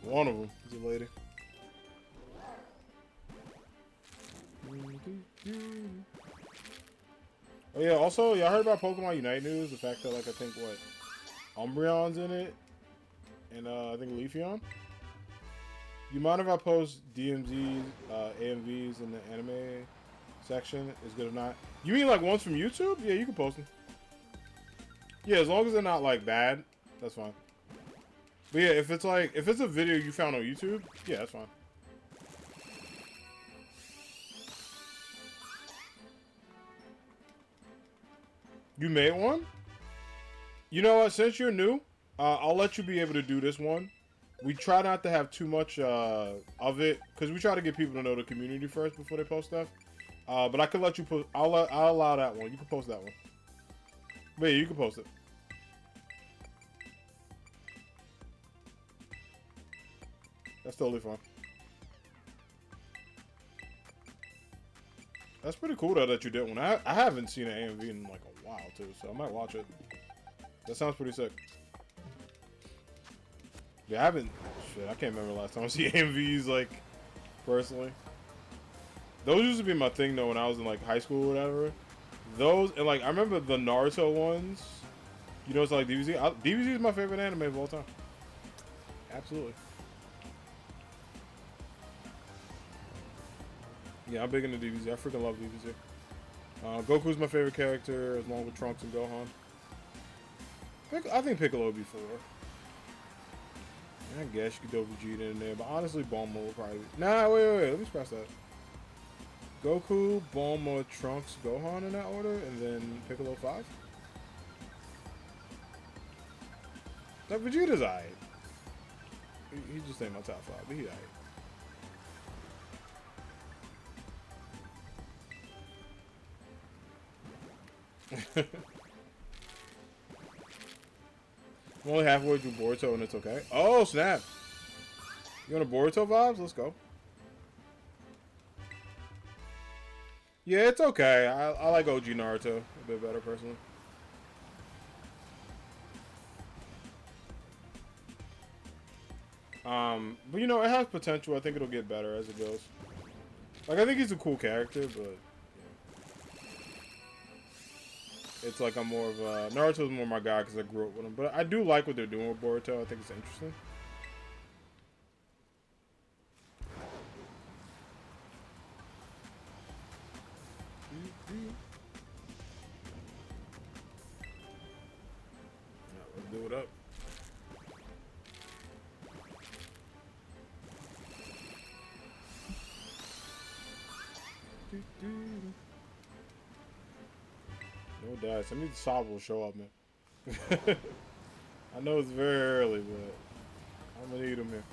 one of them is a lady. Oh yeah, also, y'all heard about Pokemon Unite news? The fact that, like, I think, what, Umbreon's in it? And, I think Leafeon? You mind if I post DMZs, AMVs in the anime section? Is good or not? You mean, like, ones from YouTube? Yeah, you can post them. Yeah, as long as they're not, like, bad, that's fine. But yeah, if it's, like, if it's a video you found on YouTube, yeah, that's fine. You made one? You know what? Since you're new, I'll let you be able to do this one. We try not to have too much of it because we try to get people to know the community first before they post stuff. But I can let you post. I'll allow that one. You can post that one. But yeah, you can post it. That's totally fine. That's pretty cool though that you did one. I haven't seen an AMV in like a while too, so I might watch it. That sounds pretty sick. Yeah, I haven't. Shit, I can't remember last time I see AMVs like personally. Those used to be my thing though when I was in like high school or whatever. Those and like I remember the Naruto ones. You know, it's like DBZ. DBZ is my favorite anime of all time. Absolutely. Yeah, I'm big into DBZ. I freaking love DBZ. Goku's my favorite character, along with Trunks and Gohan. I think Piccolo would be 4. I guess you could throw Vegeta in there, but honestly, Bulma will probably be... Nah, wait. Let me scratch that. Goku, Bulma, Trunks, Gohan in that order, and then Piccolo 5. Now, Vegeta's alright. He just ain't my top 5, but he alright. I'm only halfway through Boruto and it's okay. Oh, snap. You want a Boruto vibes? Let's go. Yeah, it's okay. I like OG Naruto a bit better, personally. But you know, it has potential. I think it'll get better as it goes. Like, I think he's a cool character, but... It's like I'm more of a... Naruto's more my guy because I grew up with him. But I do like what they're doing with Boruto. I think it's interesting. What up? No dice. I need the Sobble to show up, man. I know it's very early, but I'm gonna need him here.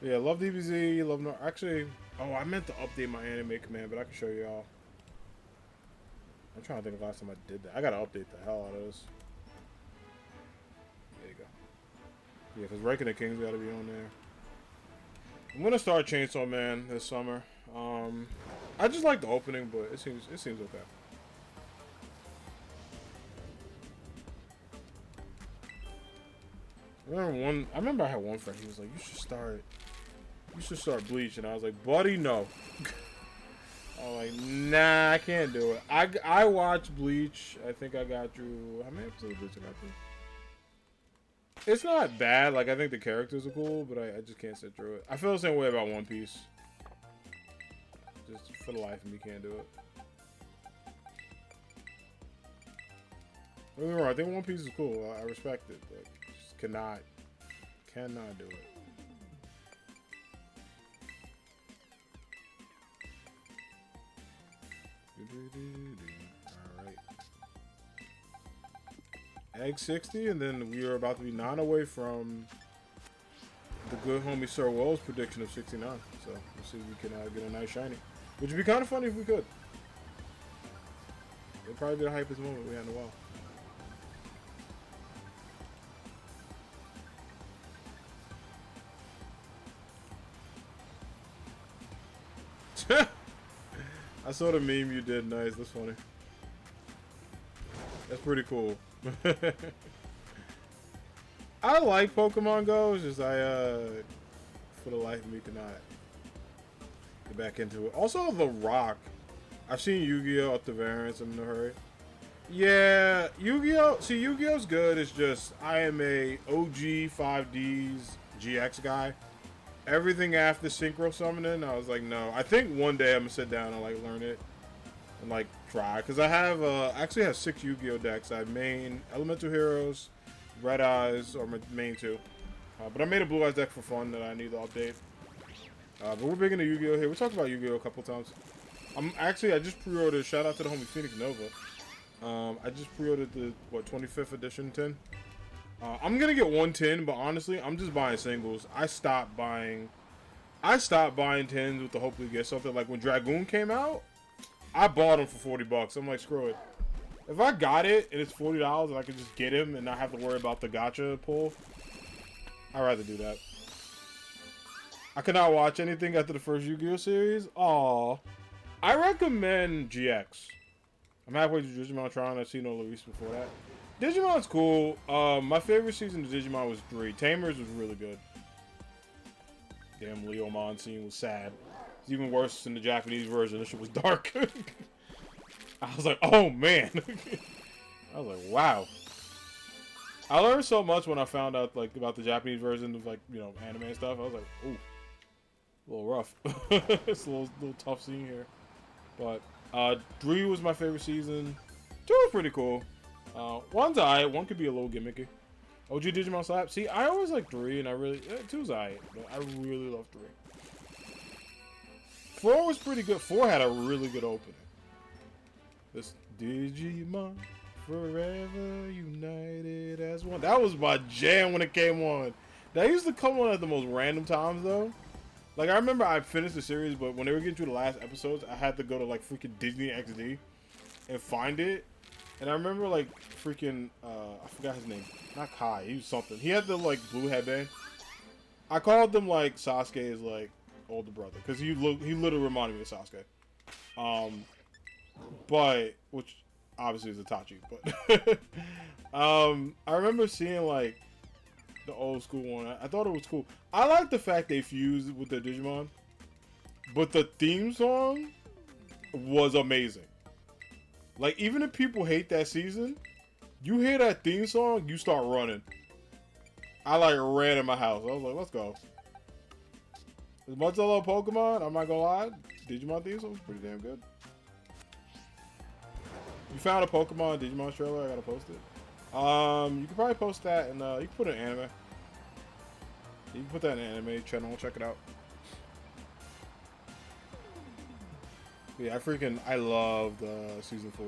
Yeah, love DBZ, love no. Actually, oh, I meant to update my anime command, but I can show y'all. I'm trying to think of the last time I did that. I gotta update the hell out of this. There you go. Yeah, because Ranking the Kings gotta be on there. I'm gonna start Chainsaw Man this summer. I just like the opening, but it seems okay. I remember I had one friend. He was like, "You should start Bleach," and I was like, "Buddy, no." I'm like, "Nah, I can't do it." I watched Bleach. I think I got through. How many episodes of Bleach I got through? It's not bad. Like, I think the characters are cool, but I just can't sit through it. I feel the same way about One Piece. Just for the life of me, can't do it. Don't get me wrong, I think One Piece is cool. I respect it, but just cannot do it. Alright. Egg 60, and then we are about to be 9 away from the good homie Sir Woe's prediction of 69. So we'll see if we can get a nice shiny. Which would be kind of funny if we could. It'd probably be the hypest moment we had in a while. I saw the meme you did. Nice. That's funny. That's pretty cool. I like Pokemon Go. It's just for the life of me, cannot get back into it. Also, The Rock. I've seen Yu-Gi-Oh! Up the variants. I'm in a hurry. Yeah, Yu-Gi-Oh! See, Yu-Gi-Oh's good. It's just I am a OG 5Ds GX guy. Everything after Synchro Summoning, I was like, no. I think one day I'm gonna sit down and like learn it and like try, because I have actually have 6 Yu-Gi-Oh decks. I have main Elemental Heroes, Red Eyes, or my main 2. But I made a Blue Eyes deck for fun that I need to update. But we're big into Yu-Gi-Oh here. We talked about Yu-Gi-Oh a couple times. I just pre-ordered. Shout out to the homie Phoenix Nova. I just pre-ordered the 25th edition 10. I'm gonna get 110, but honestly, I'm just buying singles. I stopped buying 10s with the hope to get something. Like when Dragoon came out, I bought them for $40. I'm like, screw it. If I got it and it's $40 and I can just get him and not have to worry about the gacha pull, I'd rather do that. I cannot watch anything after the first Yu-Gi-Oh series. Aw, I recommend GX. I'm halfway through Digimon Tron. I've seen no Luis before that. Digimon's cool. My favorite season of Digimon was 3. Tamers was really good. Damn, Leomon scene was sad. It's even worse in the Japanese version. This shit was dark. I was like, oh man. I was like, wow. I learned so much when I found out like about the Japanese version of like, you know, anime and stuff. I was like, ooh, a little rough. It's a little tough scene here. But 3 was my favorite season. 2 was pretty cool. One's alright. One could be a little gimmicky. OG Digimon Slap. See, I always like 3, and I really 2's alright, but I really love 3. 4 was pretty good. 4 had a really good opening. This Digimon Forever United as One. That was my jam when it came on. That used to come on at the most random times though. Like I remember I finished the series, but when they were getting through the last episodes, I had to go to like freaking Disney XD and find it. And I remember like freaking I forgot his name. Not Kai, he was something. He had the like blue headband. I called him like Sasuke's like older brother because he literally reminded me of Sasuke. But which obviously is Itachi, but I remember seeing like the old school one. I thought it was cool. I like the fact they fused with the Digimon, but the theme song was amazing. Like even if people hate that season, you hear that theme song, you start running. I like ran in my house. I was like, let's go. As much as I love Pokemon, I'm not gonna lie, Digimon Thieves was pretty damn good. You found a Pokemon Digimon trailer? I gotta post it. You can probably post that and you can put it in anime. You can put that in an anime channel. Check it out. Yeah, I loved season 4.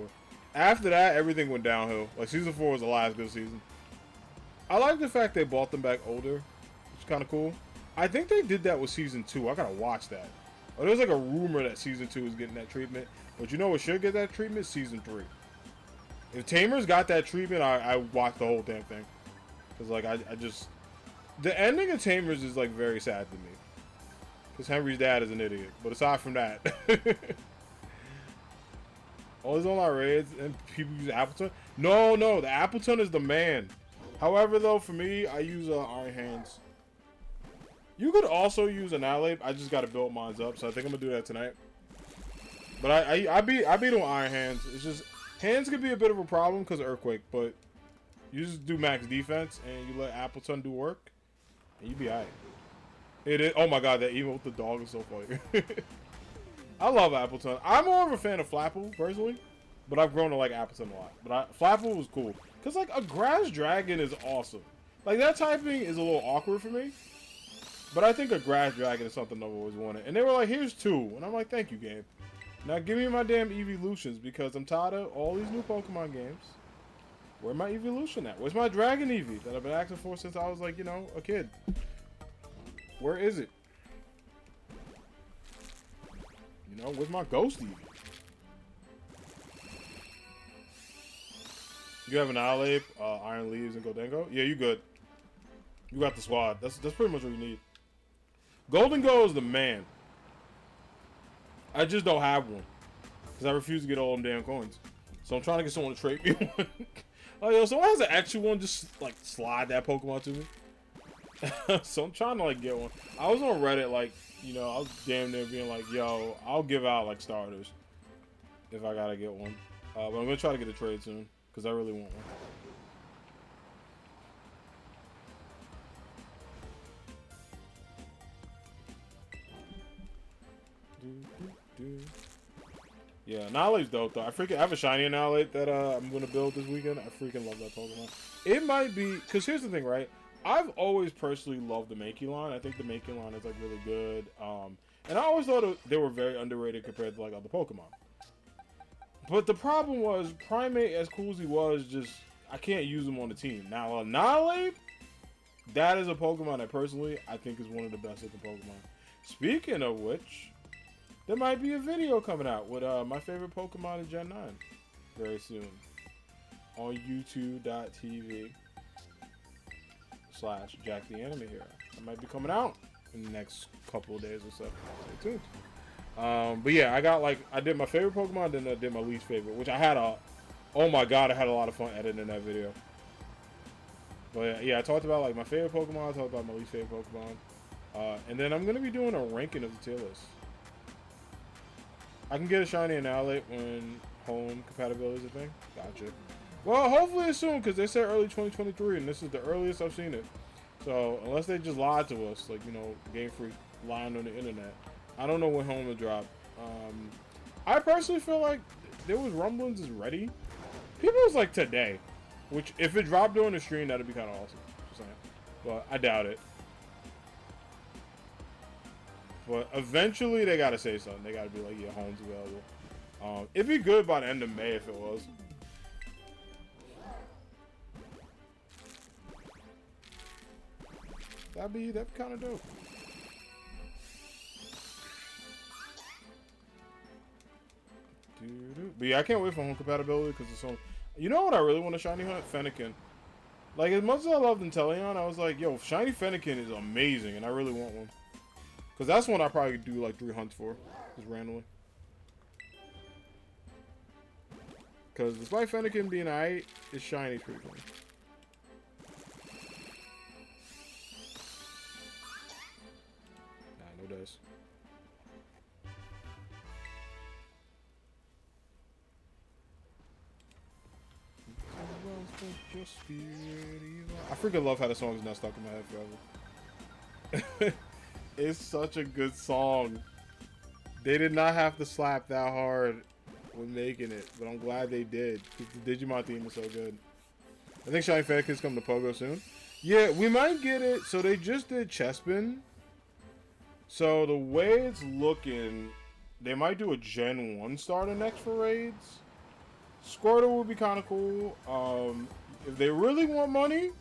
After that, everything went downhill. Like season 4 was the last good season. I like the fact they brought them back older, which is kind of cool. I think they did that with season 2. I gotta watch that. Oh, there's like a rumor that season 2 is getting that treatment, but you know what should get that treatment? Season 3. If Tamers got that treatment, I watched the whole damn thing. Cause like I just the ending of Tamers is like very sad to me. Cause Henry's dad is an idiot. But aside from that, always on our raids and people use Appleton. No, the Appleton is the man. However, though, for me, I use Iron Hands. You could also use Annihilate. I just got to build mine up, so I think I'm gonna do that tonight. But I beat on Iron Hands. It's just Hands could be a bit of a problem because of Earthquake, but you just do max defense and you let Appleton do work, and you be alright. It is. Oh my god, that even with the dog is so funny. I love Appleton. I'm more of a fan of Flapple personally, but I've grown to like Appleton a lot. But Flapple was cool because like a Grass Dragon is awesome. Like that typing is a little awkward for me, but I think a Grass Dragon is something I've always wanted. And they were like, "Here's 2," and I'm like, "Thank you, game. Now give me my damn evolutions because I'm tired of all these new Pokemon games. Where's my evolution at? Where's my Dragon Eevee that I've been asking for since I was like, you know, a kid? Where is it? You know, where's my Ghost Eevee? You have Annihilate, Iron Leaves, and Goldengo? Yeah, you good. You got the squad. That's pretty much what you need. Golden Go is the man. I just don't have one. Because I refuse to get all them damn coins. So I'm trying to get someone to trade me one. Oh, yo, someone has an actual one, just, like, slide that Pokemon to me. So I'm trying to, like, get one. I was on Reddit, like, you know, I was damn near being like, yo, I'll give out, like, starters. If I gotta get one. But I'm gonna try to get a trade soon. Because I really want one. Yeah, Annihilate's dope though. I have a shiny Annihilate that I'm gonna build this weekend. I freaking love that Pokemon. It might be because here's the thing, right? I've always personally loved the Mankey line. I think the Mankey line is like really good. And I always thought they were very underrated compared to like other Pokemon. But the problem was Primate, as cool as he was, just I can't use him on the team. Now Annihilate, that is a Pokemon that personally I think is one of the best looking Pokemon. Speaking of which, there might be a video coming out with my favorite Pokemon in Gen 9 very soon on youtube.tv/JackTheAnimeHero. It might be coming out in the next couple of days or so. Stay tuned. But yeah, I did my favorite Pokemon, then I did my least favorite, which I had oh my god, I had a lot of fun editing that video. But yeah, I talked about like my favorite Pokemon, I talked about my least favorite Pokemon. And then I'm going to be doing a ranking of the tier list. I can get a shiny Annihilate when home compatibility is a thing. Gotcha. Well, hopefully it's soon, because they said early 2023, and this is the earliest I've seen it. So, unless they just lied to us, like, you know, Game Freak lying on the internet, I don't know when home will drop. I personally feel like there was rumblings is ready. People was like today, which if it dropped during the stream, that'd be kind of awesome. Just saying. But I doubt it. But eventually they gotta say something. They gotta be like, yeah, home's available. It'd be good by the end of May if it was. That'd be kind of dope. But yeah, I can't wait for home compatibility because it's on. You know what I really want to shiny hunt? Fennekin. Like, as much as I loved Inteleon, I was like, yo, shiny Fennekin is amazing, and I really want one. Because that's one I probably do like 3 hunts for, just randomly. Because despite Fennekin being alright, it's shiny pretty cool. Nah, no dice. Your spirit I freaking love how the song is now stuck in my head forever. It's such a good song. They did not have to slap that hard when making it, but I'm glad they did because the Digimon theme is so good. I think Shiny Fanatic's coming to Pogo soon. Yeah, we might get it. So they just did Chespin. So the way it's looking, they might do a Gen 1 starter next for raids. Squirtle would be kind of cool. If they really want money,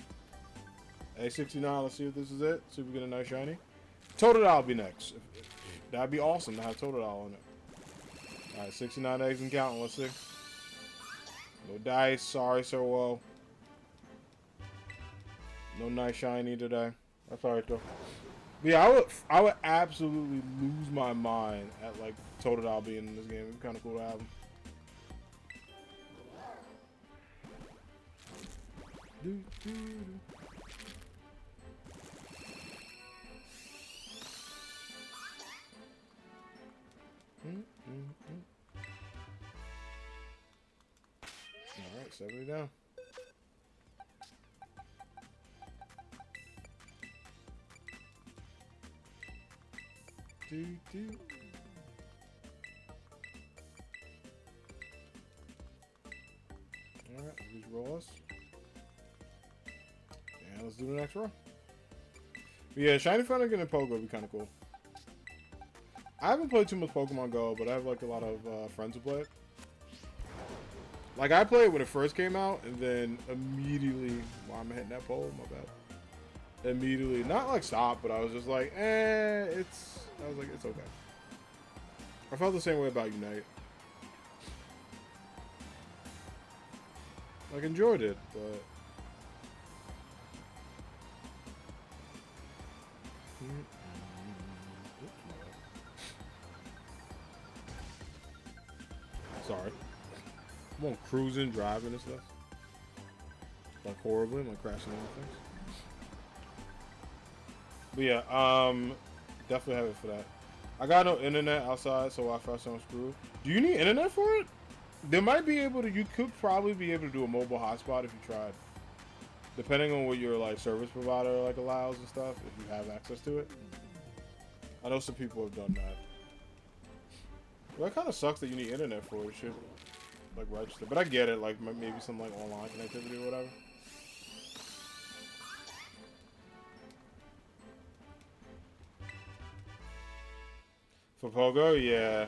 A69, let's see if this is it. See if we get a nice shiny. Totodile will be next. That'd be awesome to have Totodile on it. Alright, 69 eggs and counting. Let's see. No dice. Sorry, Sir Woe. No nice shiny today. That's alright though. But yeah, I would absolutely lose my mind at like Totodile being in this game. It'd be kind of cool to have him. Alright, 70 down. Alright, these roll us. And let's do the next row. But yeah, Shiny Fennekin and Pogo would be kind of cool. I haven't played too much Pokemon Go, but I have like a lot of friends who play it. Like I played it when it first came out, and then immediately, while I'm hitting that pole, my bad. Immediately, not like stop, but I was just like, I was like, it's okay. I felt the same way about Unite. Like enjoyed it, but. Sorry. I'm on cruising, driving and stuff. Like horribly, I'm like crashing into things. But yeah, definitely have it for that. I got no internet outside, so Wi-Fi sounds screwed. Do you need internet for it? They might be able to, you could probably be able to do a mobile hotspot if you tried. Depending on what your like service provider like allows and stuff, if you have access to it. I know some people have done that. Well, it kind of sucks that you need internet for it. Should like register, but I get it. Like maybe some like online connectivity or whatever. For Pogo, yeah.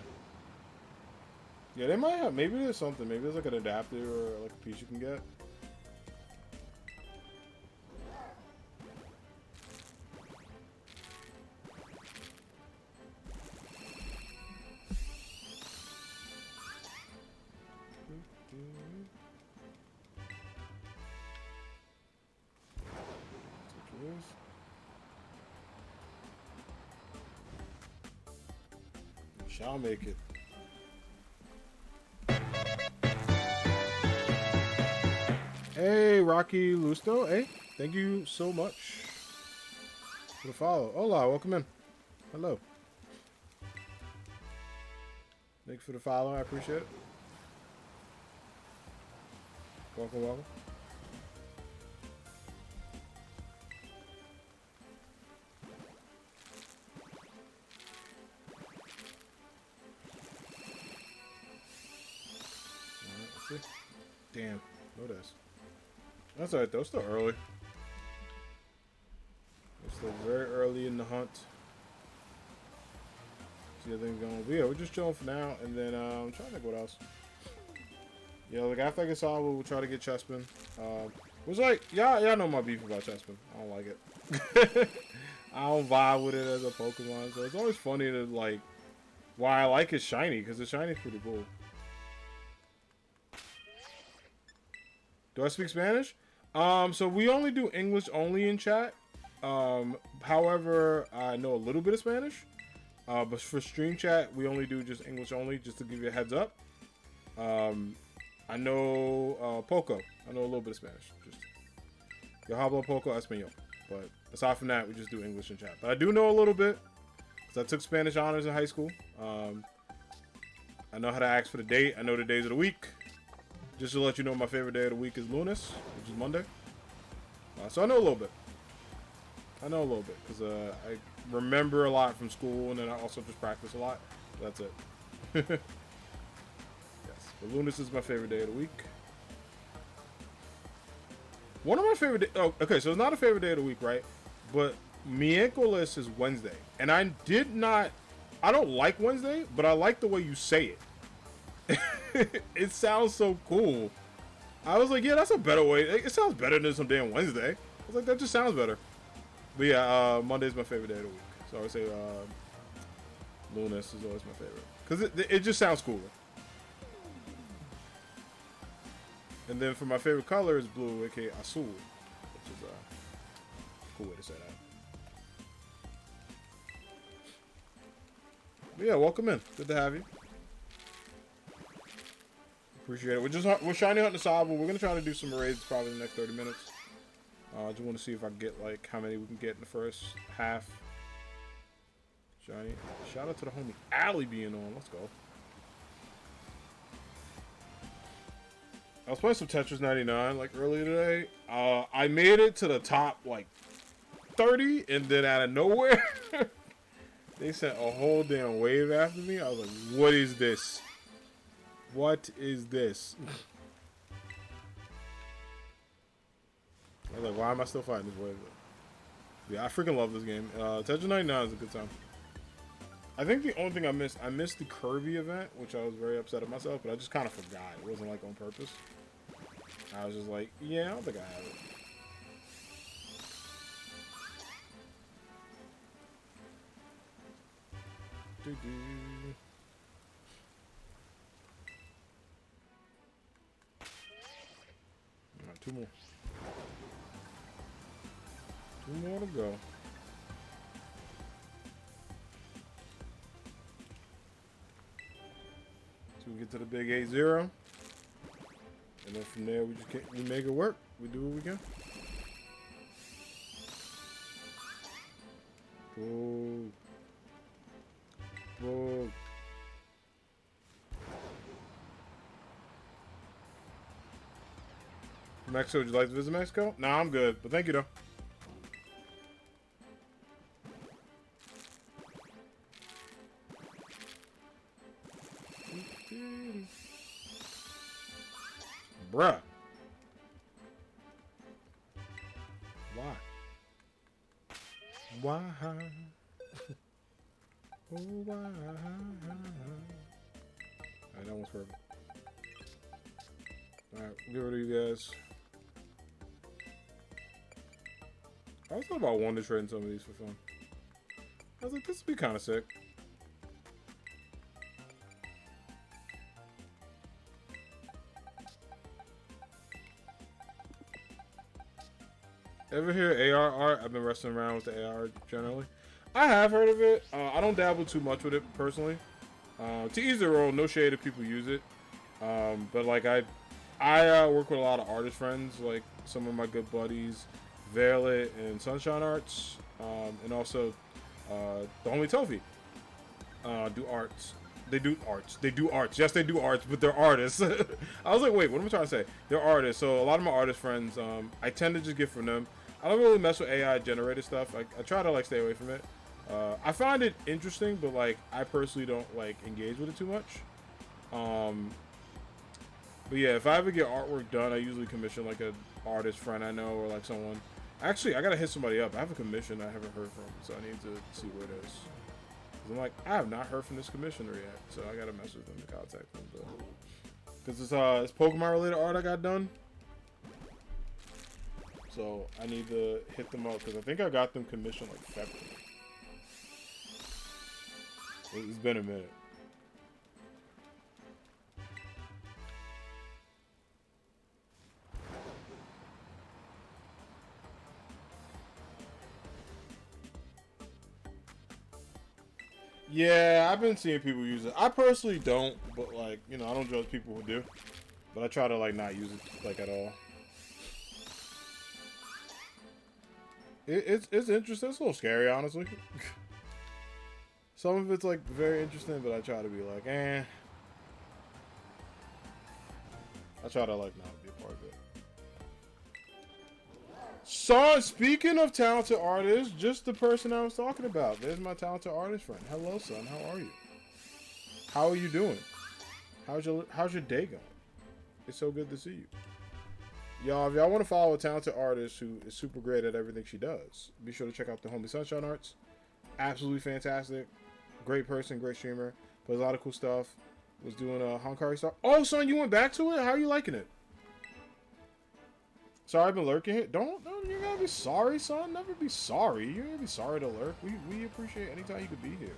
Yeah, they might have. Maybe there's something. Maybe there's like an adapter or like a piece you can get. Shall make it. Hey, Rocky Lusto. Hey, thank you so much for the follow. Hola, welcome in. Hello. Thank you for the follow. I appreciate it. Welcome, welcome. Damn, no dice. That's alright though, it's still early. It's still very early in the hunt. See how things going. But yeah, we're just chilling for now, and then I'm trying to think what else. Yeah, like after I get Sobble, we'll try to get Chespin. Was like, y'all know my beef about Chespin. I don't like it. I don't vibe with it as a Pokemon, so it's always funny to like why I like his shiny, because the shiny's pretty cool. Do I speak Spanish? So we only do English only in chat. However, I know a little bit of Spanish. But for stream chat, we only do just English only, just to give you a heads up. I know Poco. I know a little bit of Spanish. Just Yo hablo poco español. But aside from that, we just do English in chat. But I do know a little bit, because I took Spanish honors in high school. I know how to ask for the date. I know the days of the week. Just to let you know, my favorite day of the week is lunes, which is Monday. So I know a little bit. I know a little bit because I remember a lot from school, and then I also just practice a lot. That's it. Yes, but Lunas is my favorite day of the week. One of my favorite. Oh, okay. So it's not a favorite day of the week, right? But miércoles is Wednesday, and I did not. I don't like Wednesday, but I like the way you say it. It sounds so cool. I was like, yeah, that's a better way. It sounds better than some damn Wednesday. I was like, that just sounds better. But yeah, Monday's my favorite day of the week. So I would say Lunas is always my favorite because it just sounds cooler. And then for my favorite color is blue, aka azul, which is a cool way to say that. But yeah, welcome in. Good to have you. Appreciate it. We're shiny hunting Sobble. We're gonna try to do some raids probably in the next 30 minutes. I just want to see if I can get like how many we can get in the first half. Shiny. Shout out to the homie Allie being on. Let's go. I was playing some Tetris 99 like earlier today. I made it to the top like 30, and then out of nowhere, they sent a whole damn wave after me. I was like, "What is this? What is this?" I was like, "Why am I still fighting this wave?" Yeah, I freaking love this game. Tetris 99 is a good time. I think the only thing I missed the Kirby event, which I was very upset at myself, but I just kind of forgot. It wasn't like on purpose. I was just like, yeah, I don't think I have it. Alright, two more. Two more to go. So we get to the big 8-0. And then from there, we make it work. We do what we can. Whoa. Whoa. Mexico, would you like to visit Mexico? Nah, I'm good. But thank you, though. Bruh. Why? Why? Oh, why? Alright, that one's perfect. Alright, we'll get rid of you guys. I was thinking about Wonder trading some of these for fun. I was like, this would be kind of sick. Ever hear AR art? I've been wrestling around with the AR generally. I have heard of it. I don't dabble too much with it personally. To ease their own, no shade if people use it. But like I work with a lot of artist friends, like some of my good buddies, Violet and Sunshine Arts, and also the homie Tofi do arts. They do arts. They do arts. Yes, they do arts, but they're artists. I was like, wait, what am I trying to say? They're artists. So a lot of my artist friends, I tend to just get from them. I don't really mess with AI generated stuff. I try to like stay away from it. I find it interesting, but like I personally don't like engage with it too much. But yeah, if I ever get artwork done, I usually commission like an artist friend I know or like someone. Actually, I gotta hit somebody up. I have a commission I haven't heard from, so I need to see where it is. I'm like, I have not heard from this commissioner yet, so I gotta message them to contact them. Because it's Pokemon related art I got done. So I need to hit them up because I think I got them commissioned like February. It's been a minute. Yeah, I've been seeing people use it. I personally don't, but like, you know, I don't judge people who do. But I try to like not use it like at all. It's interesting. It's a little scary, honestly. Some of it's like very interesting, but I try to be like, eh. I try to like not be a part of it. So, speaking of talented artists, just the person I was talking about. There's my talented artist friend. Hello, son. How are you? How are you doing? How's your day going? It's so good to see you. Y'all, if y'all want to follow a talented artist who is super great at everything she does, be sure to check out the homie Sunshine Arts. Absolutely fantastic. Great person, great streamer. Plays a lot of cool stuff. Was doing a Hankari stuff. Oh, son, you went back to it? How are you liking it? Sorry, I've been lurking here. Don't you gotta be sorry, son. Never be sorry. You gotta be sorry to lurk. We appreciate anytime you could be here.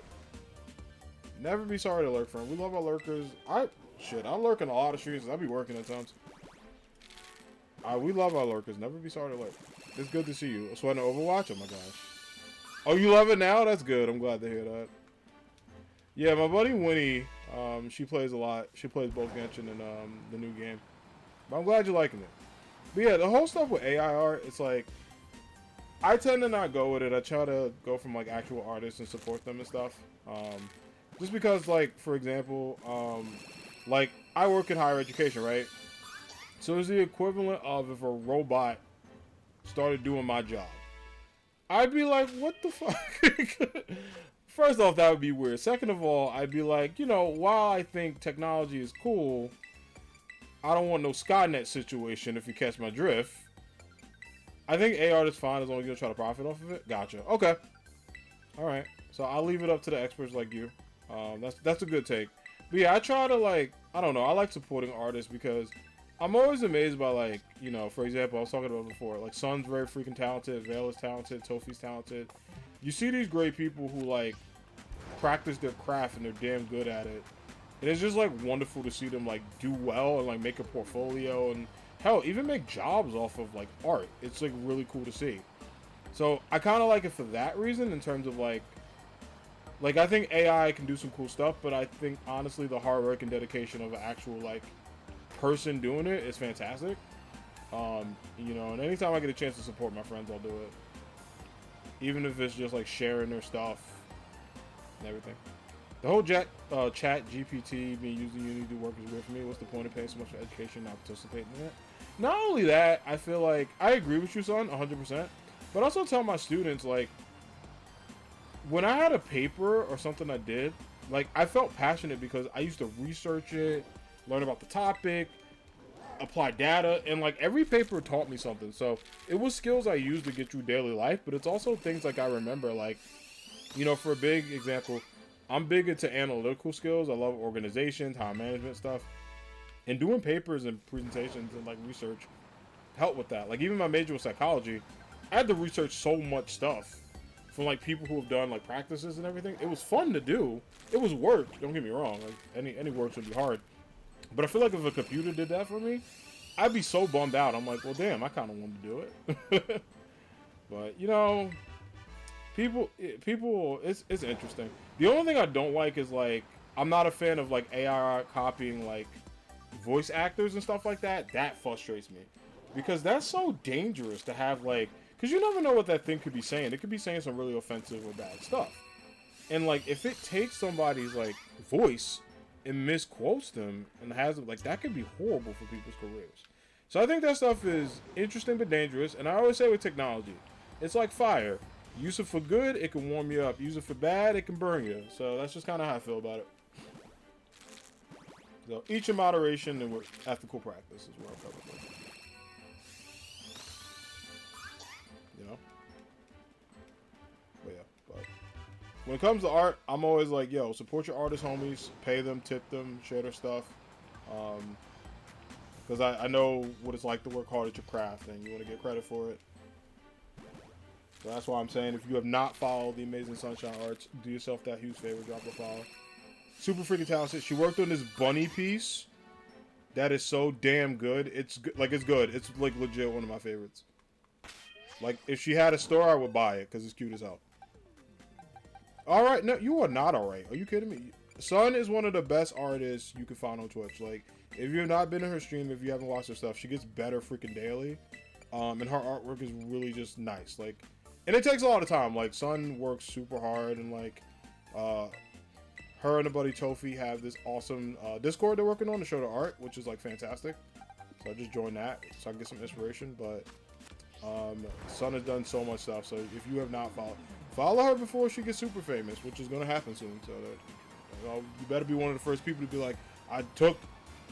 Never be sorry to lurk, friend. We love our lurkers. I lurk in a lot of streams. I be working at times. We love our lurkers. Never be sorry to lurk. It's good to see you. Sweating Overwatch? Oh my gosh. Oh, you love it now? That's good. I'm glad to hear that. Yeah, my buddy Winnie, she plays a lot. She plays both Genshin and the new game. But I'm glad you're liking it. But yeah, the whole stuff with AI art, it's like, I tend to not go with it. I try to go from like actual artists and support them and stuff. Just because, like, for example, like, I work in higher education, right? So it's the equivalent of if a robot started doing my job. I'd be like, what the fuck? First off, that would be weird. Second of all, I'd be like, you know, while I think technology is cool, I don't want no Skynet situation, if you catch my drift. I think AR is fine as long as you don't try to profit off of it. Gotcha. Okay. Alright. So I'll leave it up to the experts like you. That's a good take. But yeah, I try to, like, I don't know, I like supporting artists because I'm always amazed by, like, you know, for example, I was talking about before, like, Sun's very freaking talented, Vale is talented, Tofi's talented. You see these great people who, like, practice their craft and they're damn good at it. And it's just, like, wonderful to see them, like, do well and, like, make a portfolio and, hell, even make jobs off of, like, art. It's, like, really cool to see. So, I kind of like it for that reason in terms of, like, I think AI can do some cool stuff, but I think, honestly, the hard work and dedication of an actual, like, person doing it is fantastic. You know, and anytime I get a chance to support my friends, I'll do it. Even if it's just, like, sharing their stuff and everything. The whole chat GPT being used in Unity to work is weird for me. What's the point of paying so much for education, not participating in it? Not only that, I feel like, I agree with you, son, 100%. But I also tell my students, like, when I had a paper or something I did, like, I felt passionate because I used to research it, learn about the topic, apply data, and, like, every paper taught me something. So it was skills I used to get through daily life, but it's also things like I remember, like, you know, for a big example, I'm big into analytical skills. I love organization, time management stuff, and doing papers and presentations and, like, research helped with that. Like, even my major was psychology. I had to research so much stuff from, like, people who have done, like, practices and everything. It was fun to do. It was work. Don't get me wrong. Like, any work would be hard. But I feel like if a computer did that for me, I'd be so bummed out. I'm like, well, damn, I kind of want to do it. But, you know, people, it's interesting. The only thing I don't like is, like, I'm not a fan of, like, AI copying, like, voice actors and stuff like that. That frustrates me. Because that's so dangerous to have, like, because you never know what that thing could be saying. It could be saying some really offensive or bad stuff. And, like, if it takes somebody's, like, voice and misquotes them and has it, like, that could be horrible for people's careers. So I think that stuff is interesting but dangerous. And I always say with technology, it's like fire. Use it for good, it can warm you up. Use it for bad, it can burn you. So that's just kind of how I feel about it. So each in moderation and with ethical practice is where I'm coming from. You know? But yeah, but when it comes to art, I'm always like, yo, support your artist homies, pay them, tip them, share their stuff. Because I know what it's like to work hard at your craft and you want to get credit for it. So that's why I'm saying, if you have not followed the Amazing Sunshine Arts, do yourself that huge favor, drop a follow. Super freaking talented. She worked on this bunny piece that is so damn good. It's like, it's good. It's like legit one of my favorites. Like, if she had a store, I would buy it because it's cute as hell. Alright, no, you are not alright. Are you kidding me? Sun is one of the best artists you can find on Twitch. Like, if you have not been to her stream, if you haven't watched her stuff, she gets better freaking daily. And her artwork is really just nice. Like, and it takes a lot of time. Like, Sun works super hard, and, like, her and the buddy Tofi have this awesome Discord they're working on to show the art, which is, like, fantastic. So I just joined that so I can get some inspiration. But Sun has done so much stuff. So if you have not follow her before she gets super famous, which is gonna happen soon. So that, you better be one of the first people to be like, I took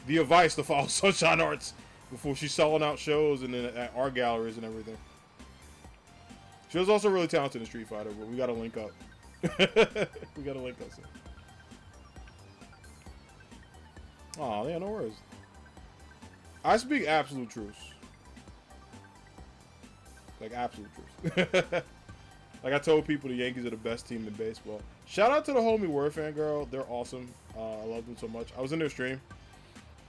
the advice to follow Sunshine Arts before she's selling out shows and then at art galleries and everything. She was also really talented in Street Fighter, but we gotta link up. We gotta link up soon. Oh, yeah, no worries. I speak absolute truth. Like, absolute truth. Like I told people, the Yankees are the best team in baseball. Shout out to the homie Word Fan Girl. They're awesome. I love them so much. I was in their stream,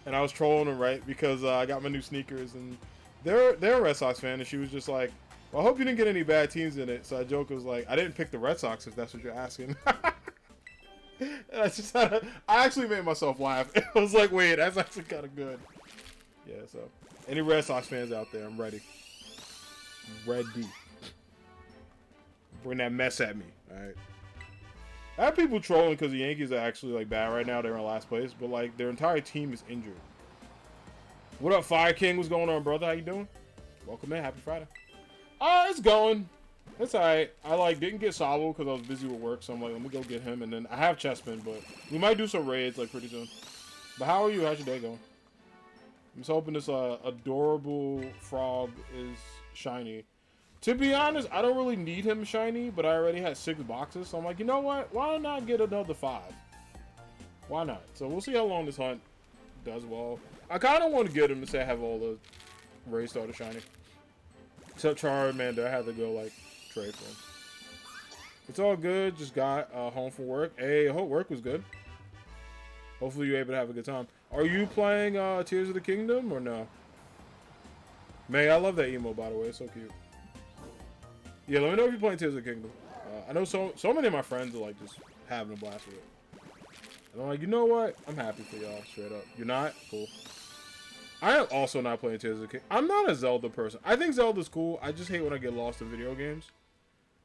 and I was trolling them, right? Because I got my new sneakers, and they're a Red Sox fan, and she was just like, well, I hope you didn't get any bad teams in it. So I joked, was like, I didn't pick the Red Sox, if that's what you're asking. And I actually made myself laugh. I was like, wait, that's actually kind of good. Yeah, so any Red Sox fans out there, I'm ready. Ready. Bring that mess at me. Alright. I have people trolling because the Yankees are actually like bad right now. They're in last place, but like their entire team is injured. What up, Fire King? What's going on, brother? How you doing? Welcome in. Happy Friday. It's going. It's alright. I like didn't get Sobble because I was busy with work, so I'm like, let me go get him. And then I have Chessman, but we might do some raids like pretty soon. But how are you? How's your day going? I'm just hoping this adorable frog is shiny. To be honest, I don't really need him shiny, but I already had 6 boxes, so I'm like, you know what? Why not get another 5? Why not? So we'll see how long this hunt does well. I kind of want to get him to say I have all the Ray starter shiny. Except Charmander, I had to go like trade for him. It's all good. Just got home from work. Hey, I hope work was good. Hopefully you're able to have a good time. Are you playing Tears of the Kingdom or no? Man, I love that emo, by the way. It's so cute. Yeah, let me know if you're playing Tears of the Kingdom. I know so many of my friends are like just having a blast with it. And I'm like, you know what? I'm happy for y'all, straight up. You're not? Cool. I am also not playing Tears of the Kingdom. I'm not a Zelda person. I think Zelda's cool. I just hate when I get lost in video games.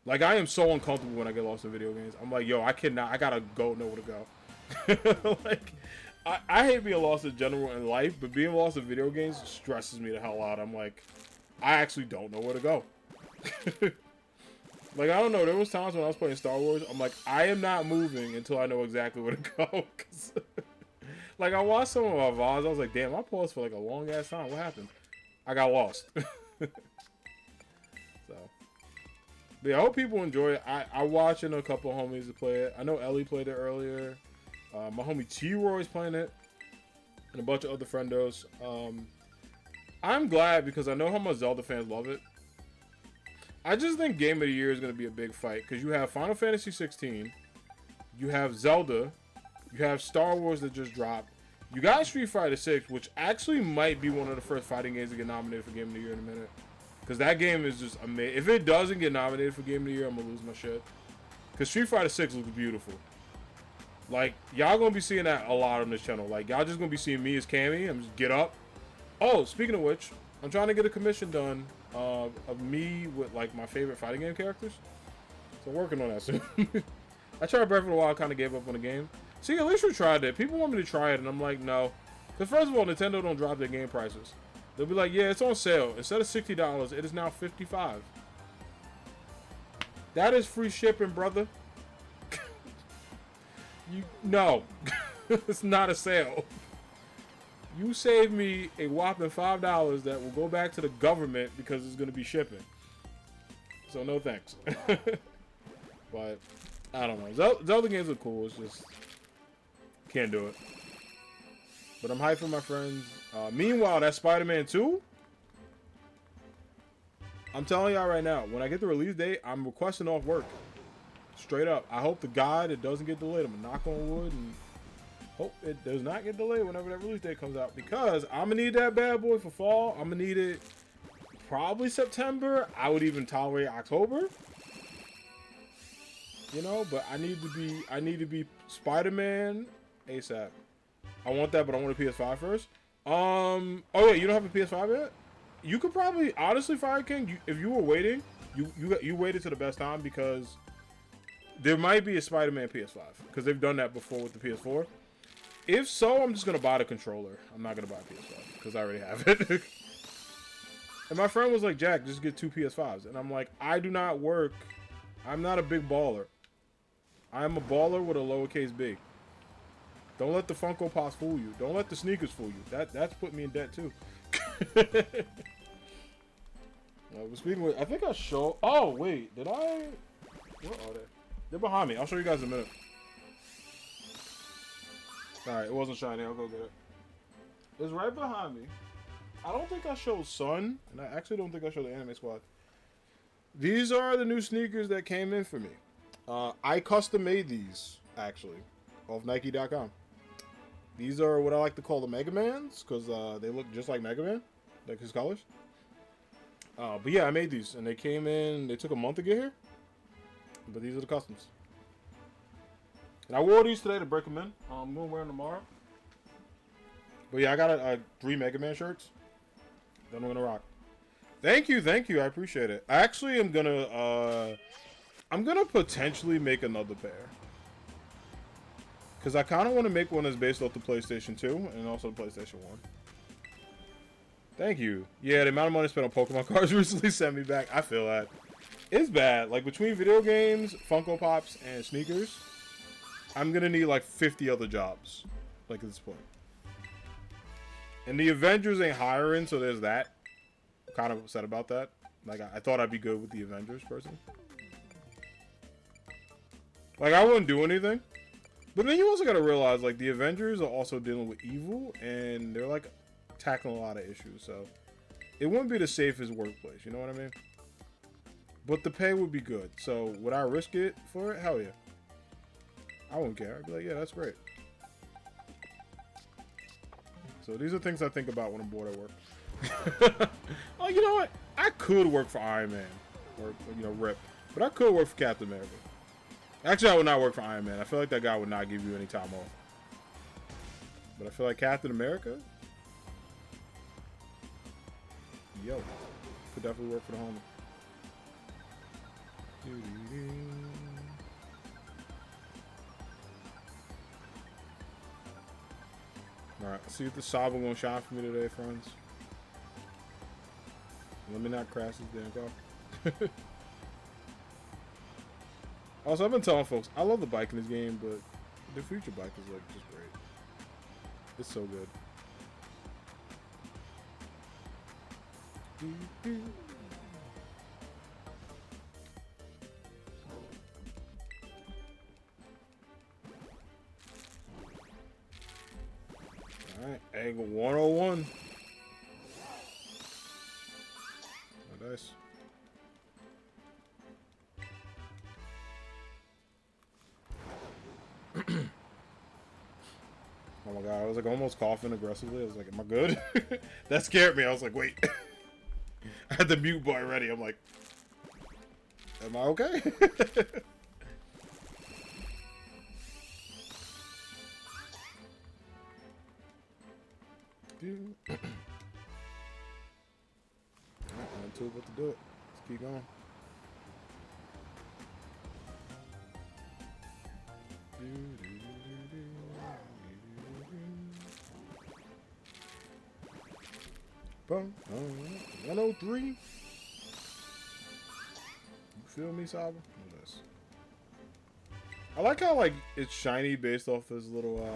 Like, I am so uncomfortable when I get lost in video games. I'm like, yo, I cannot. I gotta go know where to go. Like, I hate being lost in general in life, but being lost in video games stresses me the hell out. I'm like, I actually don't know where to go. Like, I don't know. There was times when I was playing Star Wars. I'm like, I am not moving until I know exactly where to go. Like, I watched some of my VODs. I was like, damn, I paused for like a long ass time. What happened? I got lost. So, but yeah, I hope people enjoy it. I watching a couple homies to play it. I know Ellie played it earlier. My homie T-Roy's playing it. And a bunch of other friendos. I'm glad because I know how much Zelda fans love it. I just think Game of the Year is going to be a big fight. Because you have Final Fantasy 16. You have Zelda. You have Star Wars that just dropped. You got Street Fighter 6, which actually might be one of the first fighting games to get nominated for Game of the Year in a minute. Because that game is just amazing. If it doesn't get nominated for Game of the Year, I'm going to lose my shit. Because Street Fighter 6 looks beautiful. Like, y'all going to be seeing that a lot on this channel. Like, y'all just going to be seeing me as Cammy. I'm just get up. Oh, speaking of which, I'm trying to get a commission done of me with, like, my favorite fighting game characters. So I'm working on that soon. I tried Breath of the Wild, kind of gave up on the game. See, at least you tried it. People want me to try it, and I'm like, no. Because first of all, Nintendo don't drop their game prices. They'll be like, yeah, it's on sale. Instead of $60, it is now $55. That is free shipping, brother. No. It's not a sale. You save me a whopping $5 that will go back to the government because it's going to be shipping. So no thanks. But I don't know. Zelda games are cool. It's just can't do it. But I'm hyped for my friends. Meanwhile, that Spider-Man 2. I'm telling y'all right now, when I get the release date, I'm requesting off work. Straight up. I hope to God it doesn't get delayed. I'm gonna knock on wood and hope it does not get delayed whenever that release date comes out. Because I'm gonna need that bad boy for fall. I'm gonna need it probably September. I would even tolerate October. You know, but I need to be Spider-Man ASAP. I want that, but I want a PS5 first. Oh yeah, you don't have a PS5 yet? You could probably, honestly, Fire King, if you were waiting, you waited to the best time because there might be a Spider-Man PS5 because they've done that before with the PS4. If so, I'm just gonna buy the controller. I'm not gonna buy a PS5 because I already have it. And my friend was like, Jack, just get 2 PS5s. And I'm like, I do not work. I'm not a big baller. I'm a baller with a lowercase b. Don't let the Funko Pops fool you. Don't let the sneakers fool you. That's put me in debt too. Speaking with, I think I showed. Oh wait, did I? Where are they? They're behind me. I'll show you guys in a minute. All right, it wasn't shiny. I'll go get it. It's right behind me. I don't think I showed Sun, and I actually don't think I showed the Anime Squad. These are the new sneakers that came in for me. I custom made these actually off Nike.com. These are what I like to call the Mega Mans because they look just like Mega Man, like his colors. But yeah, I made these and they came in. They took a month to get here, but these are the customs. And I wore these today to break them in. I'm gonna wear them tomorrow. But yeah, I got 3 Mega Man shirts. Then I'm gonna rock. Thank you. I appreciate it. I actually am gonna potentially make another pair. Because I kind of want to make one that's based off the PlayStation 2 and also the PlayStation 1. Thank you. Yeah, the amount of money spent on Pokemon cards recently sent me back. I feel that. It's bad. Like, between video games, Funko Pops, and sneakers, I'm going to need, like, 50 other jobs. Like, at this point. And the Avengers ain't hiring, so there's that. I'm kind of upset about that. Like, I thought I'd be good with the Avengers, personally. Like, I wouldn't do anything. But then you also got to realize, like, the Avengers are also dealing with evil, and they're, like, tackling a lot of issues, so it wouldn't be the safest workplace, you know what I mean? But the pay would be good, so would I risk it for it? Hell yeah. I wouldn't care. I'd be like, yeah, that's great. So these are things I think about when I'm bored at work. Oh, you know what? I could work for Iron Man, or, you know, RIP, but I could work for Captain America. Actually, I would not work for Iron Man. I feel like that guy would not give you any time off. But I feel like Captain America, yo, could definitely work for the homie. Alright, let's see if the Sobble gonna shine for me today, friends. Let me not crash this damn car. Also, I've been telling folks, I love the bike in this game, but the future bike is like just great. It's so good. Alright, angle 101. Oh, nice. Oh my god, I was like almost coughing aggressively. I was like, am I good? That scared me. I was like, wait. I had the mute button ready. I'm like, am I okay? I'm too about to do it. Let's keep going. Boom. 103. You feel me, Sobble? Look at this. I like how, like, it's shiny based off this little,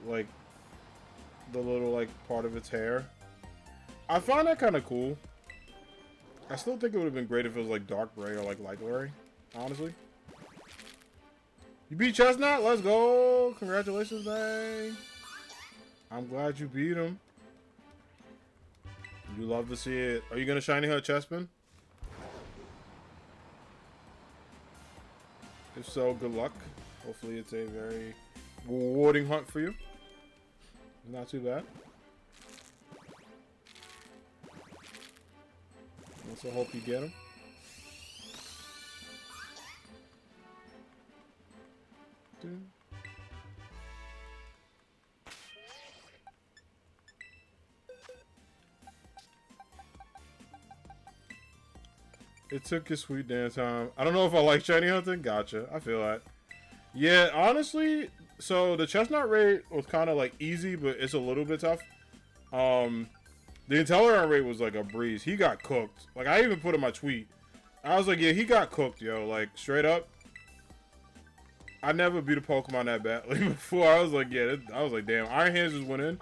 like, the little, like, part of its hair. I find that kind of cool. I still think it would have been great if it was, like, dark gray or, like, light gray, honestly. You beat Chestnut? Let's go! Congratulations, man. I'm glad you beat him. You love to see it. Are you gonna shiny her Chespin? If so, good luck. Hopefully it's a very rewarding hunt for you. Not too bad. Also hope you get him. It took a sweet damn time. I don't know if I like shiny hunting. Gotcha. I feel that. Yeah, honestly, so the chestnut raid was kind of like easy, but it's a little bit tough. The intelligence rate was like a breeze. He got cooked. Like, I even put in my tweet. I was like, yeah, he got cooked, yo. Like, straight up. I never beat a Pokemon that badly before. I was like, yeah, I was like, damn. Iron Hands just went in.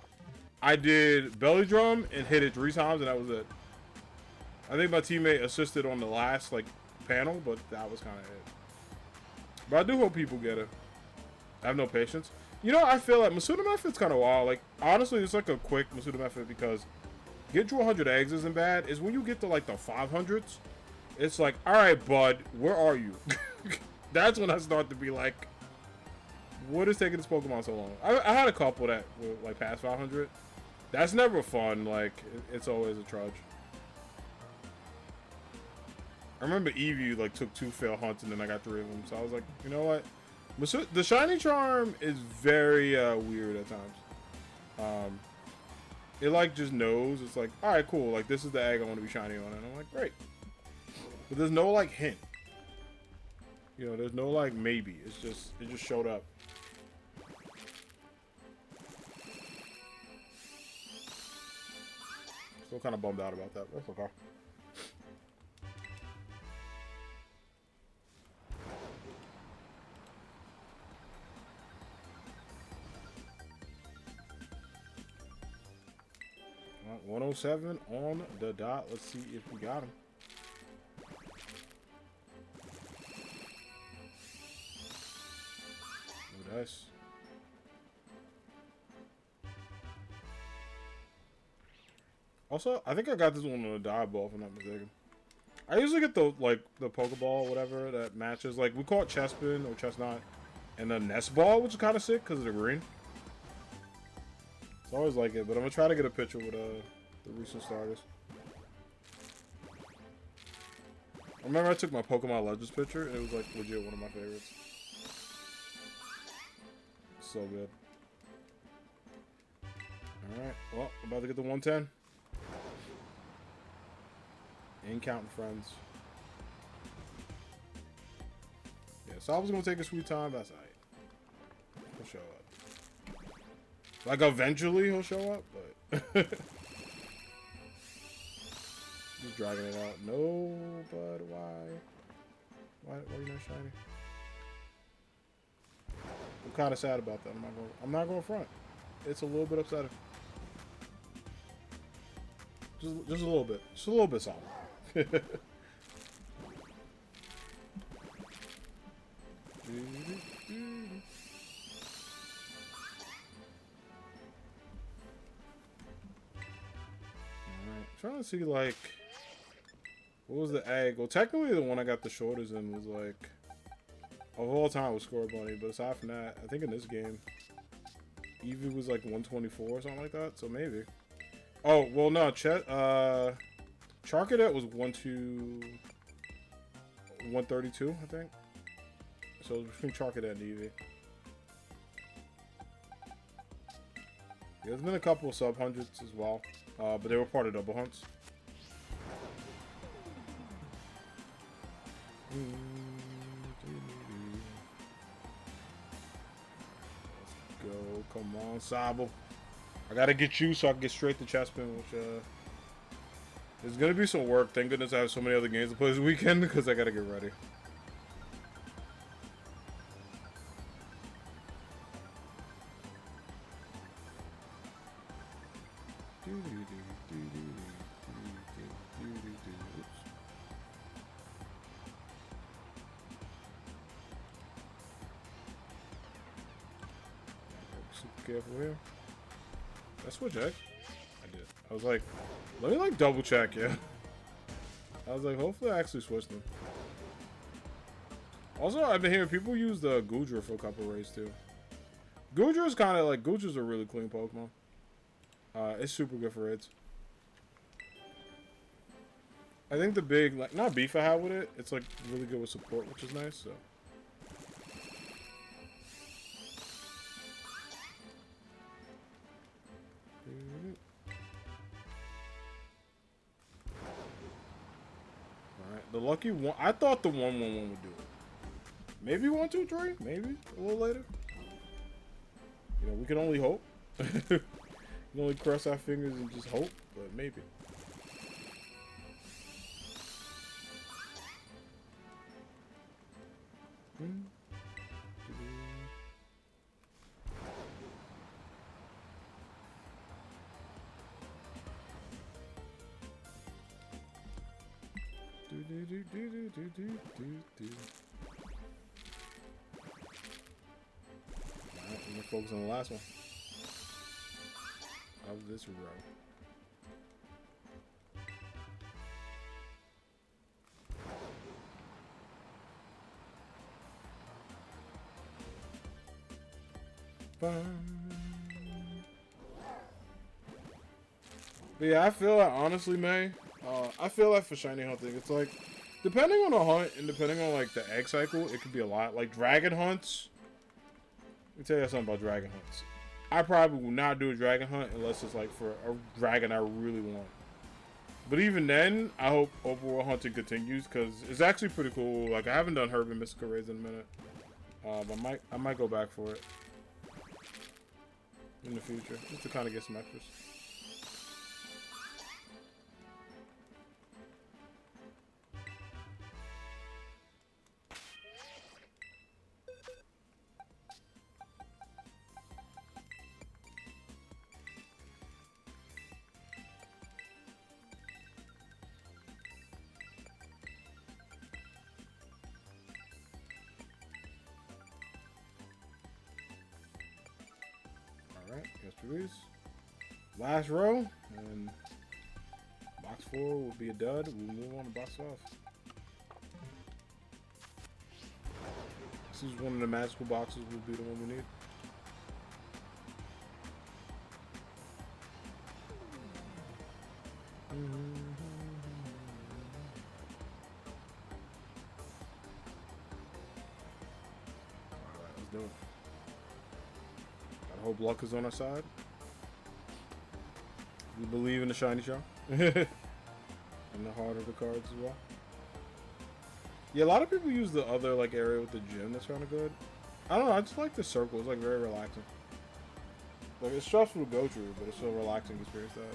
I did Belly Drum and hit it 3 times, and that was it. I think my teammate assisted on the last, like, panel, but that was kind of it. But I do hope people get it. I have no patience. You know, I feel like Masuda Method's kind of wild. Like, honestly, it's like a quick Masuda Method because get you 100 eggs isn't bad. It's when you get to, like, the 500s, it's like, all right, bud, where are you? That's when I start to be like, what is taking this Pokemon so long? I had a couple that were, like, past 500. That's never fun. Like, it's always a trudge. I remember Eevee, like, took 2 failed hunts, and then I got 3 of them. So I was like, you know what? The Shiny Charm is very weird at times. It, like, just knows. It's like, all right, cool. Like, this is the egg I want to be shiny on. And I'm like, great. But there's no, like, hint. You know, there's no, like, maybe. It's just, it just showed up. Still kind of bummed out about that. That's okay. All right, 107 on the dot. Let's see if we got him. Oh, nice. Also, I think I got this one on a dive ball, if I'm not mistaken. I usually get the, like, the Pokeball or whatever that matches. Like, we call it Chespin or Chestnut. And the Nest Ball, which is kind of sick because of the green. It's always like it, but I'm going to try to get a picture with the recent starters. I remember I took my Pokemon Legends picture, and it was, like, legit one of my favorites. So good. Alright, well, about to get the 110. Ain't counting friends. Yeah, Sobble's gonna take a sweet time. That's alright. He'll show up. Like, eventually he'll show up, but... Just dragging it out. No, but why? Why are you not shiny? I'm kind of sad about that. I'm not going front. It's a little bit upsetting. Just a little bit. Just a little bit solid. Alright, trying to see, like, what was the egg? Well, technically the one I got the shortest in was, like, of all time was Score Bunny, but aside from that, I think in this game, Eevee was like 124 or something like that, so maybe. Oh, well, no, Charcadet was 132, I think. So it was between Charcadet and Eevee. Yeah, there's been a couple of sub-hundreds as well, but they were part of double hunts. Let's go. Come on, Sobble. I gotta get you so I can get straight to Chespin, which, there's gonna be some work. Thank goodness I have so many other games to play this weekend because I gotta get ready. Super careful here. Did I switch egg? I did. I was like, let me like double check, yeah. I was like, hopefully I actually switched them. Also, I've been hearing people use the Goodra for a couple raids too. Goodra's kind of like, Goodra's a really clean Pokemon. It's super good for raids. I think the big, like, not beef I have with it, it's like really good with support, which is nice, so. Alright, the lucky one, I thought the 1-1-1 would do it. Maybe 1, 2, 3, maybe a little later. You know, we can only hope. We can only cross our fingers and just hope. but maybe. Alright, I'm gonna focus on the last one of this row. But yeah, I feel that honestly, May. I feel like for shiny hunting, it's like depending on the hunt and depending on like the egg cycle, it could be a lot. Like dragon hunts. Let me tell you something about dragon hunts. I probably will not do a dragon hunt unless it's like for a dragon I really want. But even then, I hope overworld hunting continues because it's actually pretty cool. Like I haven't done Herb and Mystical Raids in a minute. But I might go back for it in the future just to kind of get some extras. Alright, guess release. Last row, and box 4 will be a dud. We'll move on to box 5. This is one of the magical boxes, will be the one we need. Alright, let's do it. Hope luck is on our side. We believe in the shiny charm. And the heart of the cards as well. Yeah, a lot of people use the other like area with the gym that's kind of good. I don't know, I just like the circle. It's like very relaxing. Like it's stressful to go through, but it's so relaxing experience to have.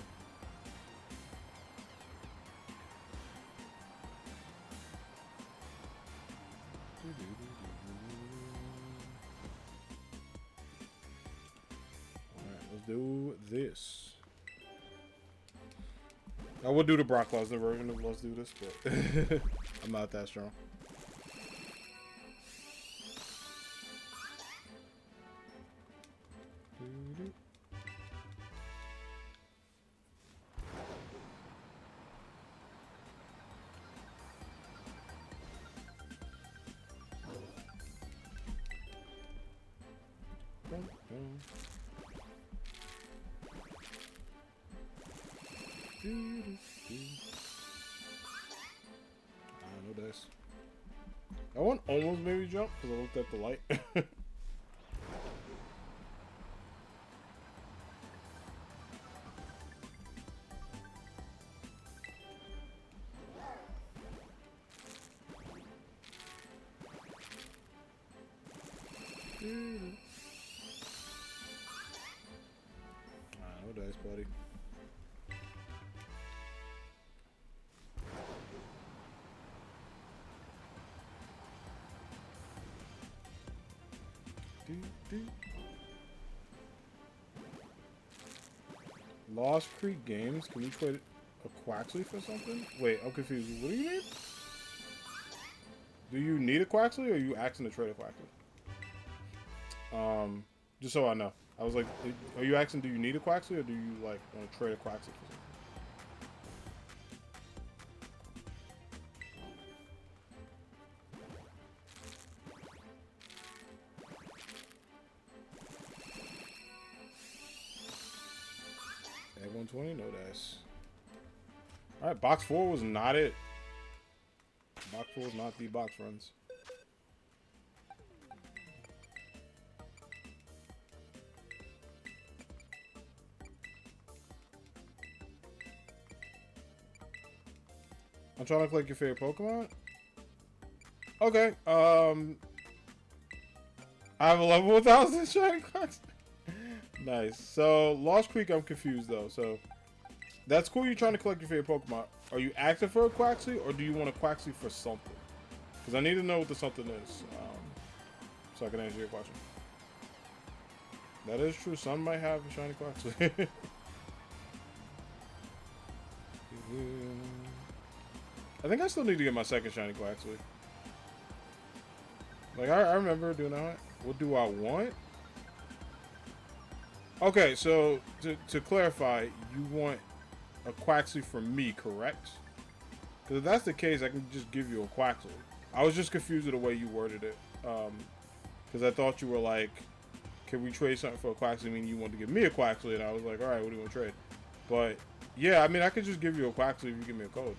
Do this. I would do the Brock Lesnar version of Let's Do This, but I'm not that strong. No dice. That one almost made me jump because I looked at the light. No dice, buddy. Lost Creek Games. Can we trade a Quaxley for something? Wait, I'm confused. What do you need? Do you need a Quaxley or are you asking to trade a Quaxley? Just so I know. I was like, are you asking do you need a Quaxley or do you like want to trade a Quaxley for something? Egg 120, no dice. Alright, box 4 was not it. Box 4 was not the box, friends. I'm trying to collect your favorite Pokemon. Okay, I have 11,000 shiny cards. Nice. So Lost Creek, I'm confused though. So That's cool. You're trying to collect your favorite Pokemon. Are you active for a Quaxly, or do you want a Quaxly for something? Because I need to know what the something is, so I can answer your question. That is true. Some might have a shiny Quaxly. I think I still need to get my second shiny Quaxly. Like, I remember doing that. What do I want? Okay, so to clarify, you want a Quaxly from me, correct? Because if that's the case, I can just give you a Quaxly. I was just confused with the way you worded it. Because I thought you were like, can we trade something for a Quaxly? Meaning you wanted to give me a Quaxly, and I was like, alright, what do you want to trade? But, yeah, I mean, I could just give you a Quaxly if you give me a code.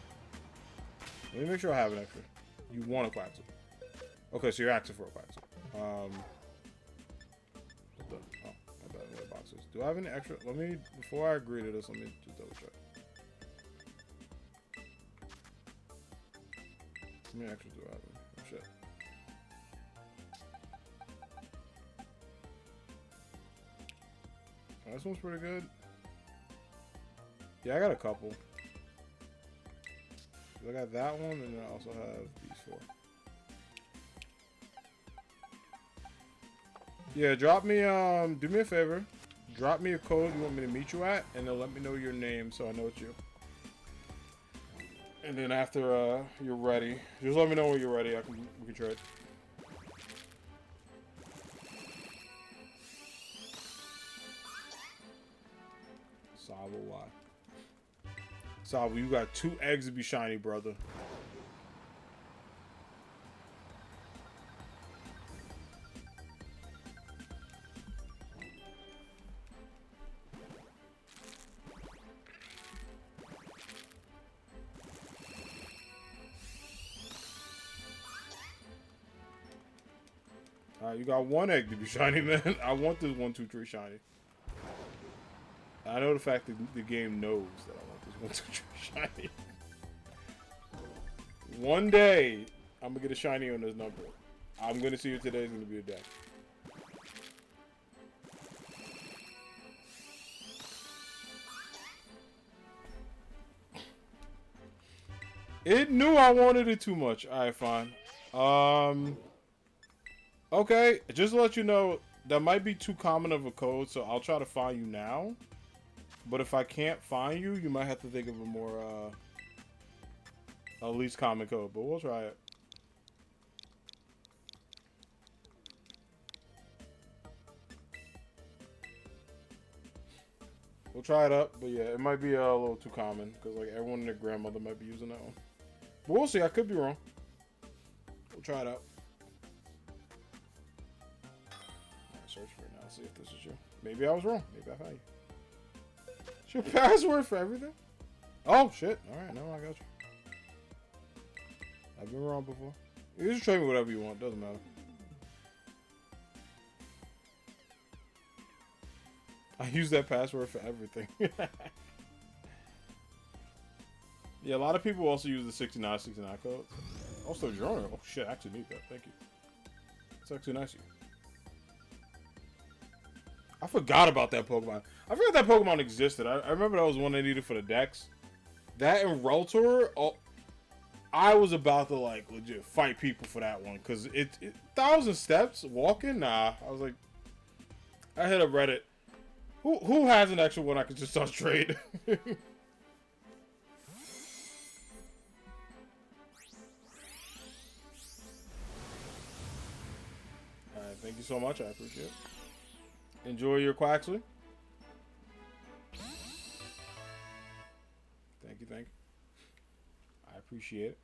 Let me make sure I have an extra. You want a Quaxly. Okay, so you're active for a Quaxly. What the? Oh, I bet in the boxes. Do I have any extra? Let me, before I agree to this, let me just double check. How many extras do I have? Oh, shit. Oh, this one's pretty good. Yeah, I got a couple. I got that one, and then I also have these 4. Yeah, drop me, do me a favor. Drop me a code you want me to meet you at, and then let me know your name so I know it's you. And then after you're ready, just let me know when you're ready. We can trade. Sobble, why? Sobble, you got 2 eggs to be shiny, brother. Alright, you got 1 egg to be shiny, man. I want this 1, 2, 3 shiny. I know the fact that the game knows that I want this 1, 2, 3 shiny. One day, I'm gonna get a shiny on this number. I'm gonna see if today's gonna be a day. It knew I wanted it too much. Alright, fine. Okay, just to let you know, that might be too common of a code, so I'll try to find you now. But if I can't find you, you might have to think of a more, a least common code. But we'll try it. We'll try it up, but yeah, it might be a little too common, because like everyone and their grandmother might be using that one. But we'll see, I could be wrong. We'll try it out. Search for it now, see if this is you. Maybe I was wrong. Maybe I found you. It's your password for everything? Oh, shit. Alright, no, I got you. I've been wrong before. You just trade me whatever you want. Doesn't matter. I use that password for everything. Yeah, a lot of people also use the 6969 code. Also, journal. Oh, shit. I actually need that. Thank you. It's actually nice of you. I forgot about that Pokemon. I forgot that Pokemon existed. I remember that was one they needed for the decks. That and Rotor, oh, I was about to, like, legit fight people for that one. Because it 1,000 steps walking? Nah. I was like, I hit up Reddit. Who has an extra one I could just start trade? Alright, thank you so much. I appreciate it. Enjoy your Quaxly. Thank you, thank you. I appreciate it.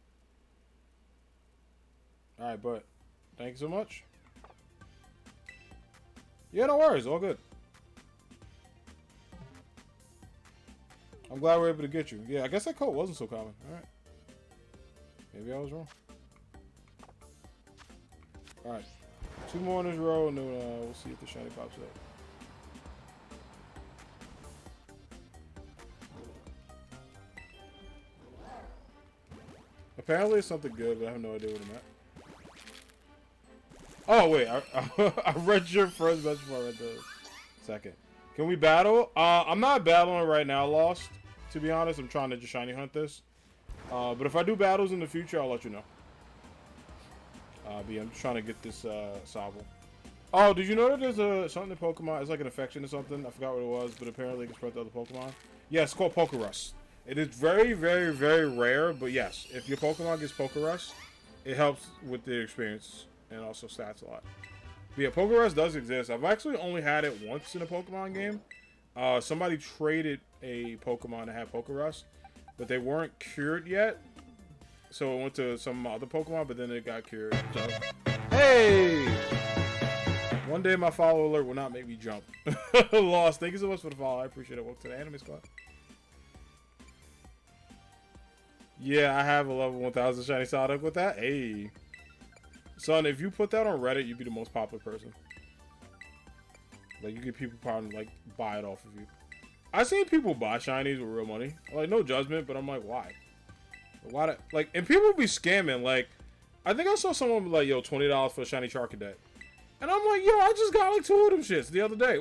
Alright, but thank you so much. Yeah, no worries. All good. I'm glad we're able to get you. Yeah, I guess that code wasn't so common. Alright. Maybe I was wrong. Alright. 2 more in this row, and then we'll see if the shiny pops up. Apparently it's something good, but I have no idea what I'm at. Oh, wait. I read your first message before I read the second. Can we battle? I'm not battling right now, Lost. to be honest. I'm trying to just shiny hunt this. But if I do battles in the future, I'll let you know. But yeah, I'm just trying to get this Sobble. Oh, did you know that there's something in Pokemon? It's like an infection or something. I forgot what it was, but apparently it can spread to other Pokemon. Yeah, it's called Pokerus. It is very, very, very rare, but yes, if your Pokemon gets Pokerus, it helps with the experience and also stats a lot. But yeah, Pokerus does exist. I've actually only had it once in a Pokemon game. Somebody traded a Pokemon that had Pokerus, but they weren't cured yet. So it went to some other Pokemon, but then it got cured. So, hey! One day my follow alert will not make me jump. Lost. Thank you so much for the follow. I appreciate it. Welcome to the Anime Squad. Yeah, I have a level 1000 shiny Psyduck with that. Hey. Son, if you put that on Reddit, you'd be the most popular person. Like, you get people probably, like, buy it off of you. I've seen people buy shinies with real money. Like, no judgment, but I'm like, why? Why? Like, and people be scamming. Like, I think I saw someone be like, yo, $20 for a shiny Charcadet. And I'm like, yo, I just got like 2 of them shits the other day.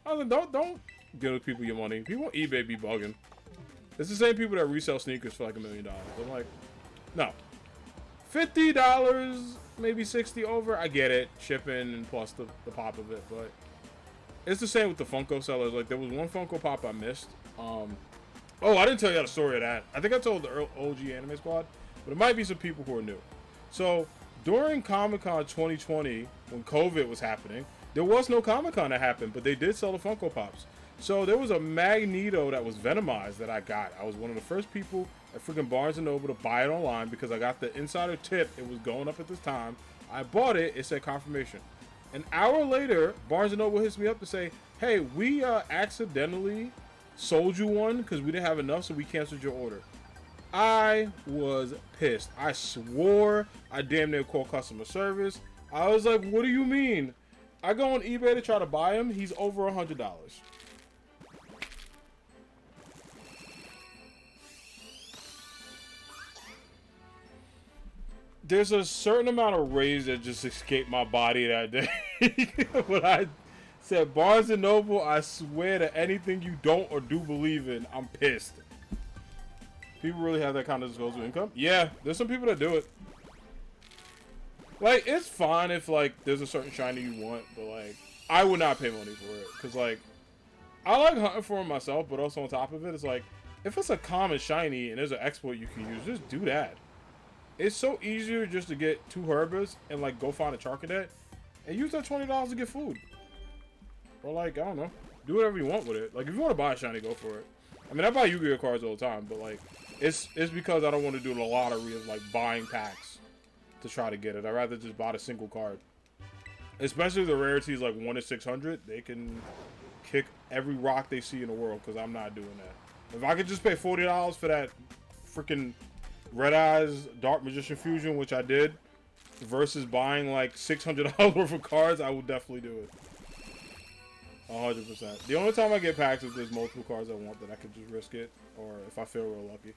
I was like, don't give people your money. People on eBay be bugging. It's the same people that resell sneakers for like $1 million. I'm like, no. $50, maybe 60 over. I get it, shipping and plus the pop of it, but it's the same with the Funko sellers. Like, there was one Funko Pop I missed. Oh, I didn't tell you the story of that. I think I told the OG Anime Squad, but it might be some people who are new. So during Comic-Con 2020, when COVID was happening, there was no Comic-Con that happened, but they did sell the Funko Pops. So there was a Magneto that was Venomized that I got. I was one of the first people at freaking Barnes & Noble to buy it online because I got the insider tip. It was going up at this time. I bought it. It said confirmation. An hour later, Barnes & Noble hits me up to say, hey, we accidentally sold you one because we didn't have enough, so we canceled your order. I was pissed. I swore. I damn near called customer service. I was like, what do you mean? I go on eBay to try to buy him. He's over $100. There's a certain amount of rage that just escaped my body that day. When I said, Barnes & Noble, I swear to anything you don't or do believe in, I'm pissed. People really have that kind of disposable income? Yeah, there's some people that do it. Like, it's fine if, like, there's a certain shiny you want, but, like, I would not pay money for it. Because, like, I like hunting for them myself, but also on top of it, it's like, if it's a common shiny and there's an exploit you can use, just do that. It's so easier just to get 2 Herbers and, like, go find a Charcadet and use that $20 to get food. Or, like, I don't know. Do whatever you want with it. Like, if you want to buy a shiny, go for it. I mean, I buy Yu-Gi-Oh cards all the time, but, like, it's because I don't want to do the lottery of, like, buying packs to try to get it. I'd rather just buy a single card. Especially the rarities, like, 1 in 600. They can kick every rock they see in the world, because I'm not doing that. If I could just pay $40 for that freaking Red Eyes Dark Magician Fusion, which I did, versus buying like $600 worth of cards, I would definitely do it. 100%. The only time I get packs is there's multiple cards I want that I could just risk it, or if I feel real lucky.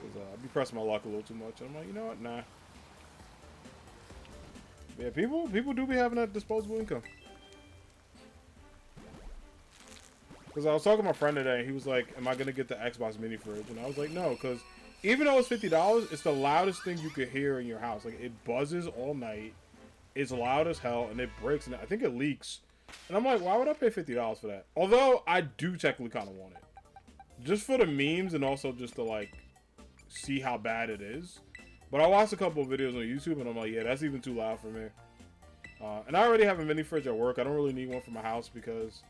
Because I be pressing my luck a little too much, and I'm like, you know what? Nah. Yeah, people do be having that disposable income. Because I was talking to my friend today, and he was like, am I going to get the Xbox mini fridge? And I was like, no, because even though it's $50, it's the loudest thing you could hear in your house. Like, it buzzes all night. It's loud as hell, and it breaks, and I think it leaks. And I'm like, why would I pay $50 for that? Although, I do technically kind of want it. Just for the memes, and also just to, like, see how bad it is. But I watched a couple of videos on YouTube, and I'm like, yeah, that's even too loud for me. And I already have a mini fridge at work. I don't really need one for my house, because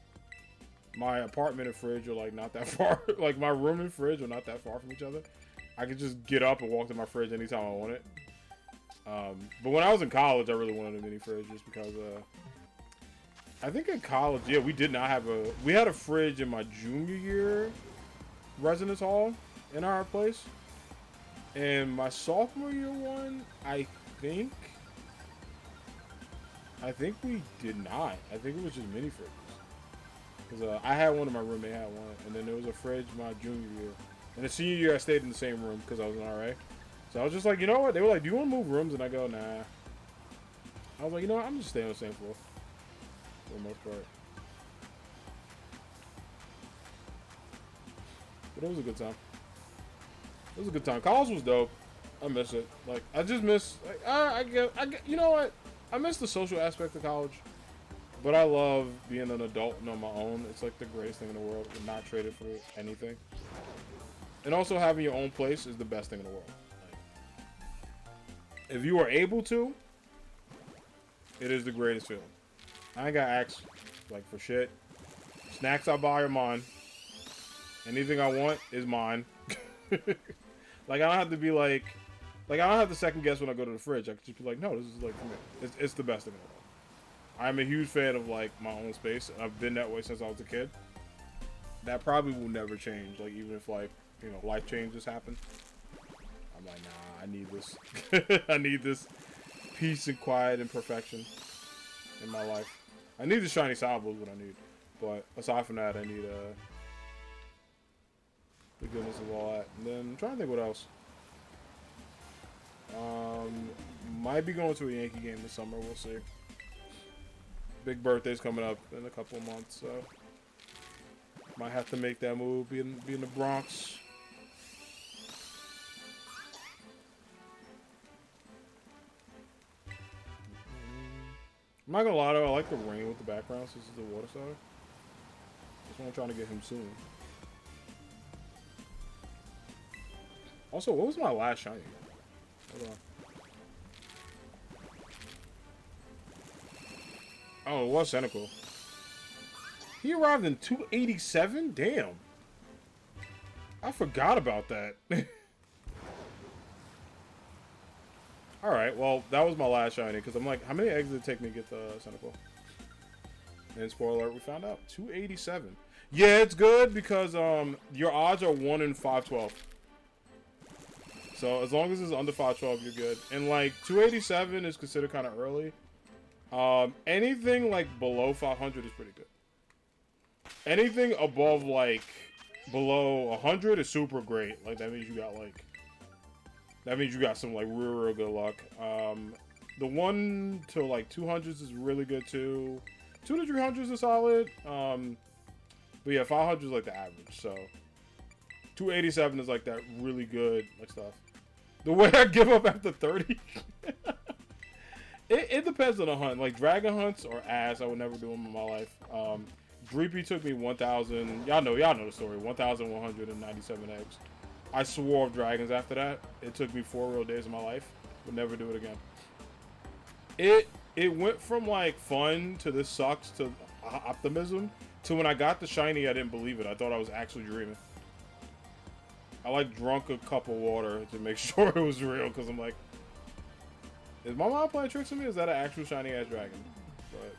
my apartment and fridge are, like, not that far. Like, my room and fridge are not that far from each other. I could just get up and walk to my fridge anytime I want it. But when I was in college, I really wanted a mini fridge just because, I think in college, yeah, we did not have we had a fridge in my junior year residence hall in our place. And my sophomore year one, I think we did not. I think it was just mini fridges. Because I had one and my roommate had one. And then there was a fridge my junior year. And the senior year, I stayed in the same room because I was in RA. So I was just like, you know what? They were like, do you want to move rooms? And I go, nah. I was like, you know what? I'm just staying on the same floor. For the most part. But it was a good time. It was a good time. College was dope. I miss it. Like, I just miss, like, I get, you know what? I miss the social aspect of college. But I love being an adult and on my own. It's like the greatest thing in the world. We're not traded for anything. And also having your own place is the best thing in the world. Like, if you are able to, it is the greatest feeling. I ain't got asked, like, for shit. Snacks I buy are mine. Anything I want is mine. Like, I don't have to be like I don't have to second guess when I go to the fridge. I can just be like, no, this is like for me. It's the best thing in the world. I'm a huge fan of like my own space. I've been that way since I was a kid. That probably will never change. Like, even if, like, you know, life changes happen, I'm like, nah, I need this. I need this peace and quiet and perfection in my life. I need the shiny Sobble is what I need. But aside from that, I need the goodness of all that. And then I'm trying to think what else. Might be going to a Yankee game this summer. We'll see. Big birthday's coming up in a couple of months, so might have to make that move. Be in the Bronx. I'm not gonna lie though, I like the rain with the background since it's the water side. That's why I'm trying to get him soon. Also, what was my last shiny? Hold on. Oh, it was Cynical. He arrived in 287? Damn. I forgot about that. Alright, well, that was my last shiny, because I'm like, how many eggs did it take me to get the Cynical? And spoiler alert, we found out. 287. Yeah, it's good, because your odds are 1 in 512. So, as long as it's under 512, you're good. And, like, 287 is considered kind of early. Anything, like, below 500 is pretty good. Anything above, like, below 100 is super great. Like, that means you got, like, that means you got some, like, real good luck. The 1 to, like, 200s is really good, too. 2 to 300s is solid. But, yeah, 500 is, like, the average, so. 287 is, like, that really good, like, stuff. The way I give up after 30. It depends on the hunt. Like, dragon hunts are ass. I would never do them in my life. Dreepy took me 1,000. Y'all know the story. 1,197 eggs. I swore off dragons after that. It took me 4 real days of my life. Would never do it again. It went from, like, fun to this sucks to optimism to when I got the shiny, I didn't believe it. I thought I was actually dreaming. I, like, drunk a cup of water to make sure it was real, because I'm like, is my mom playing tricks on me? Or is that an actual shiny ass dragon? But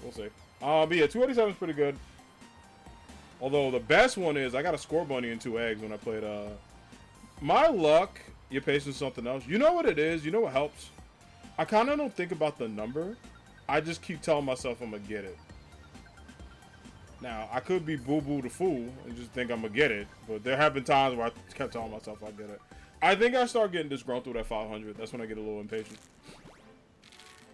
we'll see. But yeah, 287 is pretty good. Although the best one is I got a score bunny and 2 eggs when I played. My luck, your patience, something else. You know what it is? You know what helps? I kind of don't think about the number. I just keep telling myself I'm gonna get it. Now I could be boo boo the fool and just think I'm gonna get it, but there have been times where I kept telling myself I get it. I think I start getting disgruntled at 500. That's when I get a little impatient.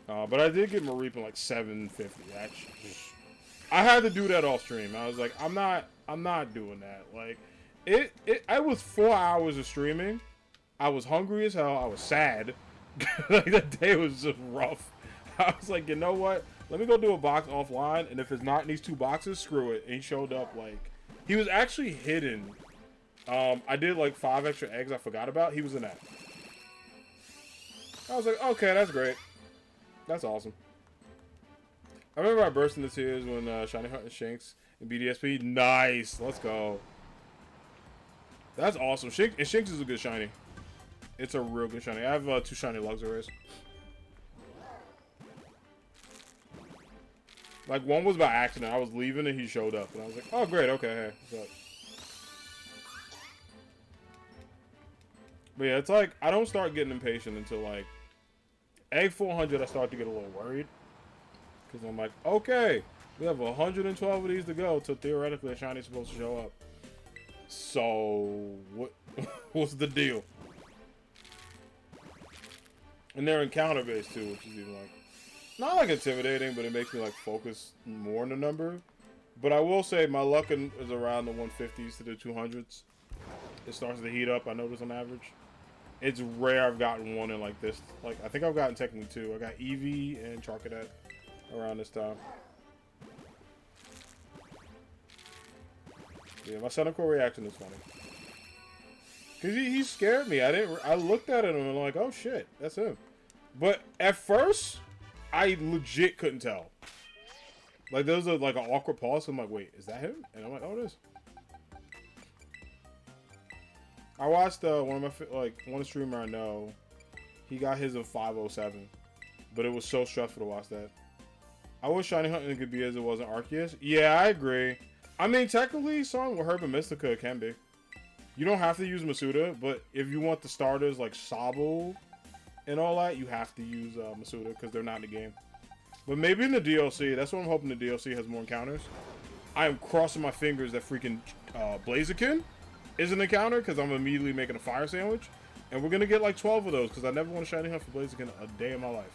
But I did get Mareep in like 750. Actually, I had to do that off stream. I was like, I'm not doing that. Like, I was 4 hours of streaming. I was hungry as hell. I was sad. Like, that day was just rough. I was like, you know what? Let me go do a box offline, and if it's not in these 2 boxes, screw it. And he showed up like, he was actually hidden. I did like 5 extra eggs I forgot about. He was in that. I was like, okay, that's great. That's awesome. I remember I burst into tears when Shiny Hunt and Shinx and BDSP. Nice. Let's go. That's awesome. Shinx is a good shiny. It's a real good shiny. I have 2 shiny Luxrays. Like, one was by accident. I was leaving and he showed up. And I was like, oh, great. Okay, hey, what's up? But yeah, it's like, I don't start getting impatient until, like, egg 400, I start to get a little worried. Because I'm like, okay, we have 112 of these to go till theoretically a shiny's supposed to show up. So, what's the deal? And they're encounter based too, which is even like, not like intimidating, but it makes me like focus more on the number. But I will say my luck is around the 150s to the 200s. It starts to heat up, I notice, on average. It's rare I've gotten one in like this. Like, I think I've gotten technically two. I got Eevee and Charcadet around this time. Yeah, my Sennecore reaction is funny. Cause he scared me. I looked at him and I'm like, oh shit, that's him. But at first, I legit couldn't tell. Like there was like an awkward pause. I'm like, wait, is that him? And I'm like, oh, it is. I watched one streamer I know. He got his in 507, but it was so stressful to watch that. I wish Shiny Hunting could be as it was in Arceus. Yeah, I agree. I mean, technically, something with Herb and Mystica it can be. You don't have to use Masuda, but if you want the starters like Sobble and all that, you have to use Masuda because they're not in the game. But maybe in the DLC, that's what I'm hoping the DLC has more encounters. I am crossing my fingers that freaking Blaziken is an encounter because I'm immediately making a fire sandwich. And we're going to get like 12 of those because I never want to shiny hunt for Blaziken a day in my life.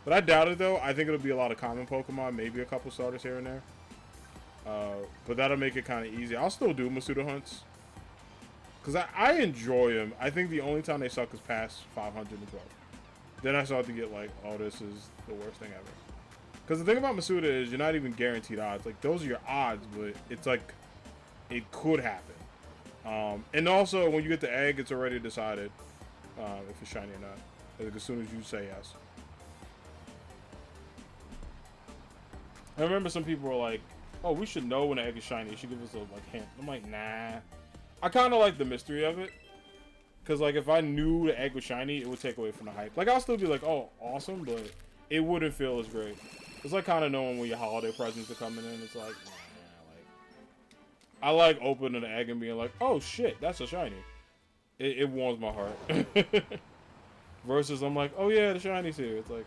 But I doubt it though. I think it'll be a lot of common Pokemon, maybe a couple starters here and there. But that'll make it kind of easy. I'll still do Masuda hunts. Because I enjoy them. I think the only time they suck is past 512. Then I start to get like, oh, this is the worst thing ever. Because the thing about Masuda is you're not even guaranteed odds. Like, those are your odds, but it's like, it could happen. And also, when you get the egg, it's already decided if it's shiny or not. Like, as soon as you say yes. I remember some people were like, oh, we should know when the egg is shiny. You should give us a like hint. I'm like, nah. I kind of like the mystery of it. Because, like, if I knew the egg was shiny, it would take away from the hype. Like, I'll still be like, oh, awesome, but it wouldn't feel as great. It's like kind of knowing when your holiday presents are coming in. It's like, nah, like, I like opening the egg and being like, oh, shit, that's a shiny. It warms my heart. Versus I'm like, oh, yeah, the shiny's here. It's like,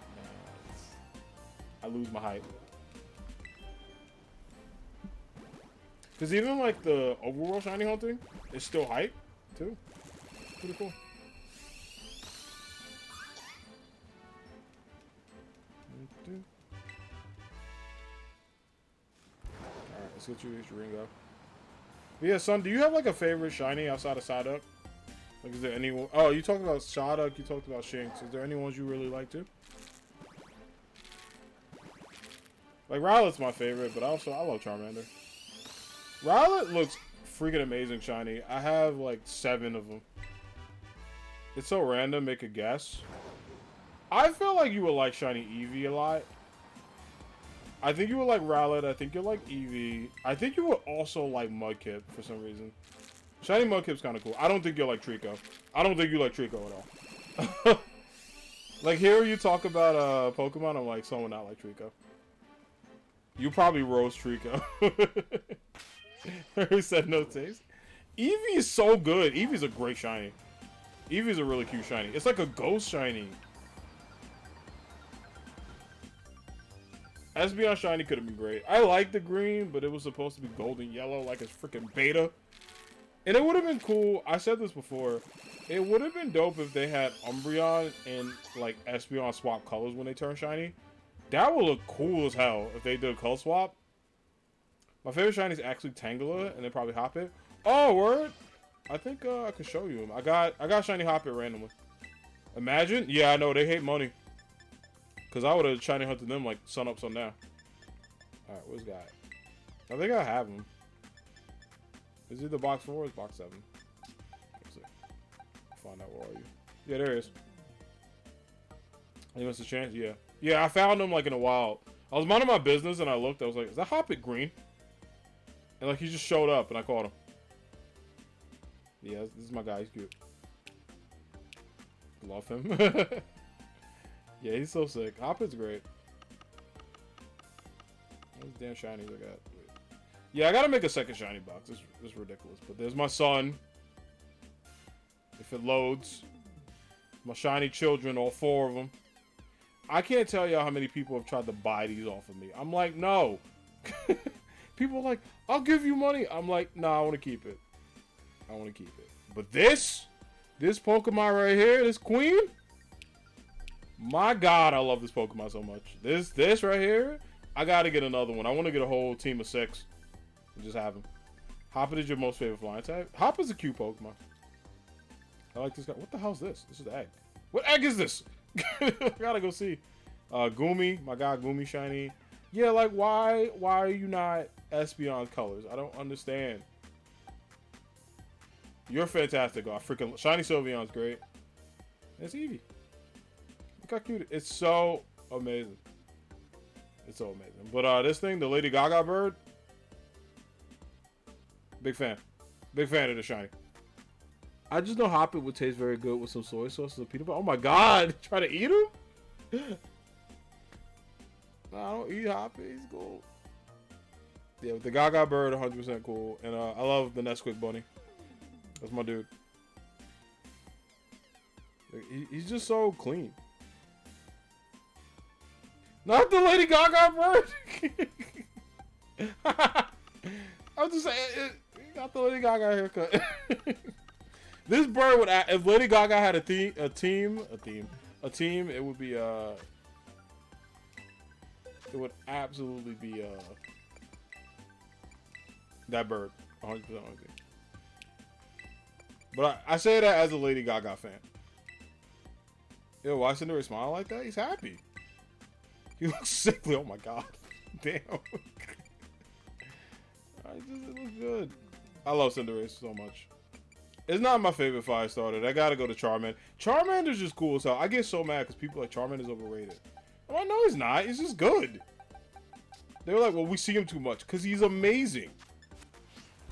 nah, I lose my hype. Because even, like, the overworld shiny hunting is still hype, too. Pretty cool. Alright, let's get you this Ringo. But yeah, son, do you have, like, a favorite shiny outside of Psyduck? Like, is there anyone... Oh, you talked about Psyduck, you talked about Shinx. Is there any ones you really like, too? Like, Rowlet's my favorite, but I love Charmander. Rowlet looks freaking amazing shiny. I have like 7 of them. It's so random, make a guess. I feel like you would like shiny Eevee a lot. I think you would like Rowlet. I think you'll like Eevee. I think you would also like Mudkip for some reason. Shiny Mudkip's kind of cool. I don't think you'll like Trico. I don't think you like Trico at all. Like, here you talk about Pokemon, I'm like, someone not like Trico. You probably roast Trico. Who said no taste? Eevee is so good. Eevee's a great shiny. Eevee's a really cute shiny. It's like a ghost shiny. Espeon shiny could have been great. I like the green, but it was supposed to be golden yellow like it's freaking beta. And it would have been cool. I said this before. It would have been dope if they had Umbreon and like Espeon swap colors when they turn shiny. That would look cool as hell if they did a color swap. My favorite shiny is actually Tangela, and then probably Hoppip. Oh, word! I think I could show you him. I got shiny Hoppip randomly. Imagine? Yeah, I know they hate money. Cause I would have shiny hunted them like sun up, sun down. All right, where's guy? I think I have him. Is it the box 4 or is box 7? Let's see. Find out where are you? Yeah, there he is. He wants a chance. Yeah. Yeah, I found him like in a wild. I was minding my business and I looked. I was like, is that Hoppip green? And like he just showed up and I caught him. Yeah, this is my guy. He's cute. Love him. Yeah, he's so sick. Hoppip's great. Those damn shinies I got. Wait. Yeah, I gotta make a second shiny box. It's ridiculous. But there's my son. If it loads. My shiny children, all 4 of them. I can't tell y'all how many people have tried to buy these off of me. I'm like, no. People are like, I'll give you money. I'm like, no, I want to keep it. I want to keep it. But this Pokemon right here, this queen. My God, I love this Pokemon so much. This right here, I got to get another one. I want to get a whole team of 6. You just have him. Hoppin is your most favorite flying type. Hop is a cute Pokemon. I like this guy. What the hell is this? This is the egg. What egg is this? I gotta go see. Goomy, my guy Goomy shiny. Yeah, like why are you not Espeon colors? I don't understand. You're fantastic. Oh, freaking shiny Sylveon's great. It's Eevee. Look how cute. It's so amazing. It's so amazing. But this thing, the Lady Gaga bird. Big fan. Big fan of the shiny. I just know Hoppin would taste very good with some soy sauce and peanut butter. Oh my god! Try to eat him? Nah, I don't eat Hoppin. He's cool. Yeah, with the Gaga bird, 100% cool. And I love the Nesquik bunny. That's my dude. He's just so clean. Not the Lady Gaga bird! I'm just saying, he got the Lady Gaga haircut. This bird would, if Lady Gaga had a team, it would be it would absolutely be that bird, 100%. But I say that as a Lady Gaga fan. Yo, why Cinderace smile like that? He's happy. He looks sickly. Oh my god, damn. It looks good. I love Cinderace so much. It's not my favorite 5-starter. I gotta go to Charmander. Charmander's just cool as hell. I get so mad because people are like Charmander's overrated. I'm like, no, he's not. He's just good. They were like, well, we see him too much because he's amazing.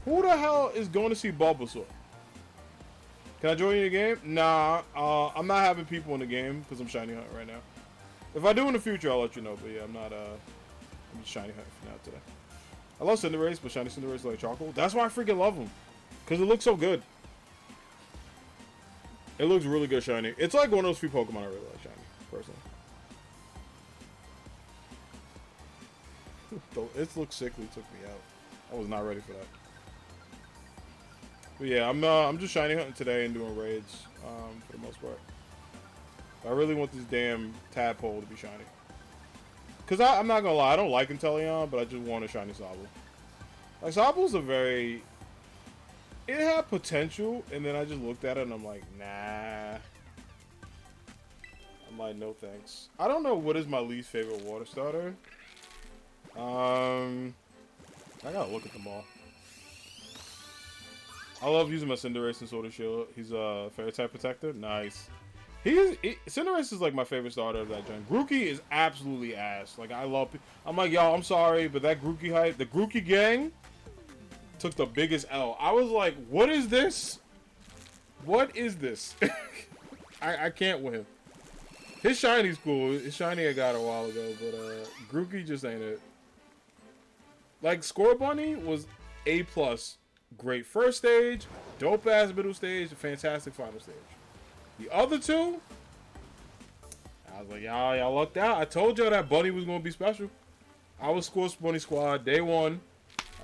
Who the hell is going to see Bulbasaur? Can I join you in the game? Nah, I'm not having people in the game because I'm shiny hunting right now. If I do in the future, I'll let you know. But yeah, I'm not. I'm just shiny hunting for now today. I love Cinderace, but shiny Cinderace like charcoal. That's why I freaking love him, because it looks so good. It looks really good shiny. It's like one of those few Pokemon I really like shiny, personally. It looks sickly. Took me out. I was not ready for that. But yeah, I'm just shiny hunting today and doing raids for the most part. I really want this damn Tadpole to be shiny. Cause I'm not gonna lie, I don't like Inteleon, but I just want a shiny Sobble. Like Sobble's a very, it had potential, and then I just looked at it and I'm like, nah. I'm like, no thanks. I don't know what is my least favorite water starter. I gotta look at them all. I love using my Cinderace and Sword and Shield. He's a Fairy type protector. Nice. Cinderace is like my favorite starter of that gen. Grookey is absolutely ass. Like I'm like, y'all, I'm sorry, but that Grookey hype, the Grookey gang took the biggest L. I was like, what is this? What is this? I can't win. His shiny's cool. His shiny I got a while ago, but Grookey just ain't it. Like Scorbunny was A+. Great first stage, dope ass middle stage, fantastic final stage. The other two, I was like, y'all lucked out. I told y'all that Bunny was gonna be special. I was Score Bunny Squad day one.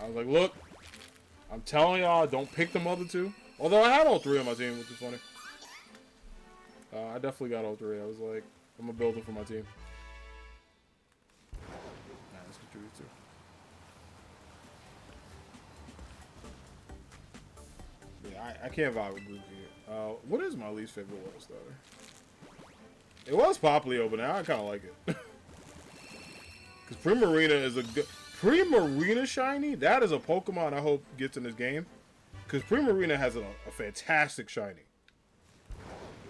I was like, look, I'm telling y'all, don't pick them other two. Although I had all three on my team, which is funny. I definitely got all three. I was like, I'm gonna build it for my team. Nah, let's get through too. Yeah, I can't vibe with Grookey. What is my least favorite water starter? It was Popplio, but now I kind of like it. Because Primarina is a good... Primarina shiny? That is a Pokemon I hope gets in this game. Because Primarina has a fantastic shiny.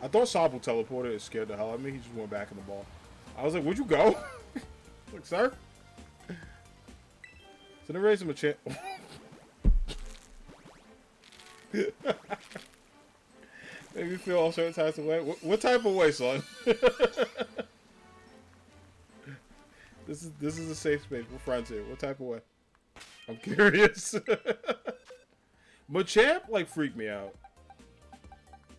I thought Sobble teleported. It scared the hell out of me. He just went back in the ball. I was like, where'd you go? Like, sir? So they raised him a chance. Make me feel all certain types of way. What type of way, son? This is a safe space. We're friends here. What type of way? I'm curious. Machamp like freaked me out.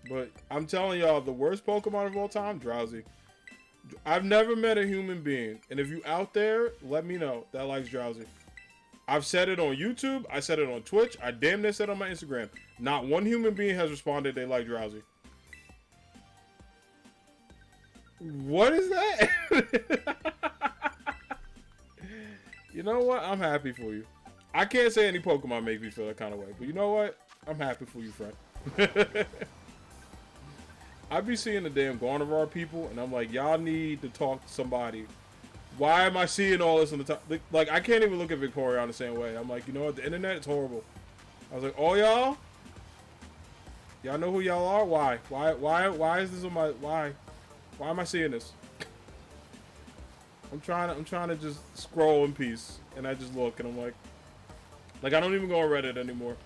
But I'm telling y'all, the worst Pokemon of all time, Drowsy. I've never met a human being, and if you out there, let me know, that likes Drowsy. I've said it on YouTube. I said it on Twitch. I damn near said it on my Instagram. Not one human being has responded they like Drowsy. What is that? You know what? I'm happy for you. I can't say any Pokemon make me feel that kind of way. But you know what? I'm happy for you, friend. I be seeing the damn Gardevoir people, and I'm like, y'all need to talk to somebody. Why am I seeing all this on the top? Like, I can't even look at Victoria the same way. I'm like, you know what? The internet is horrible. I was like, oh, y'all? Y'all know who y'all are? Why? Why is this on my... Why am I seeing this? I'm trying to just scroll in peace, and I just look, and I'm like, I don't even go on Reddit anymore,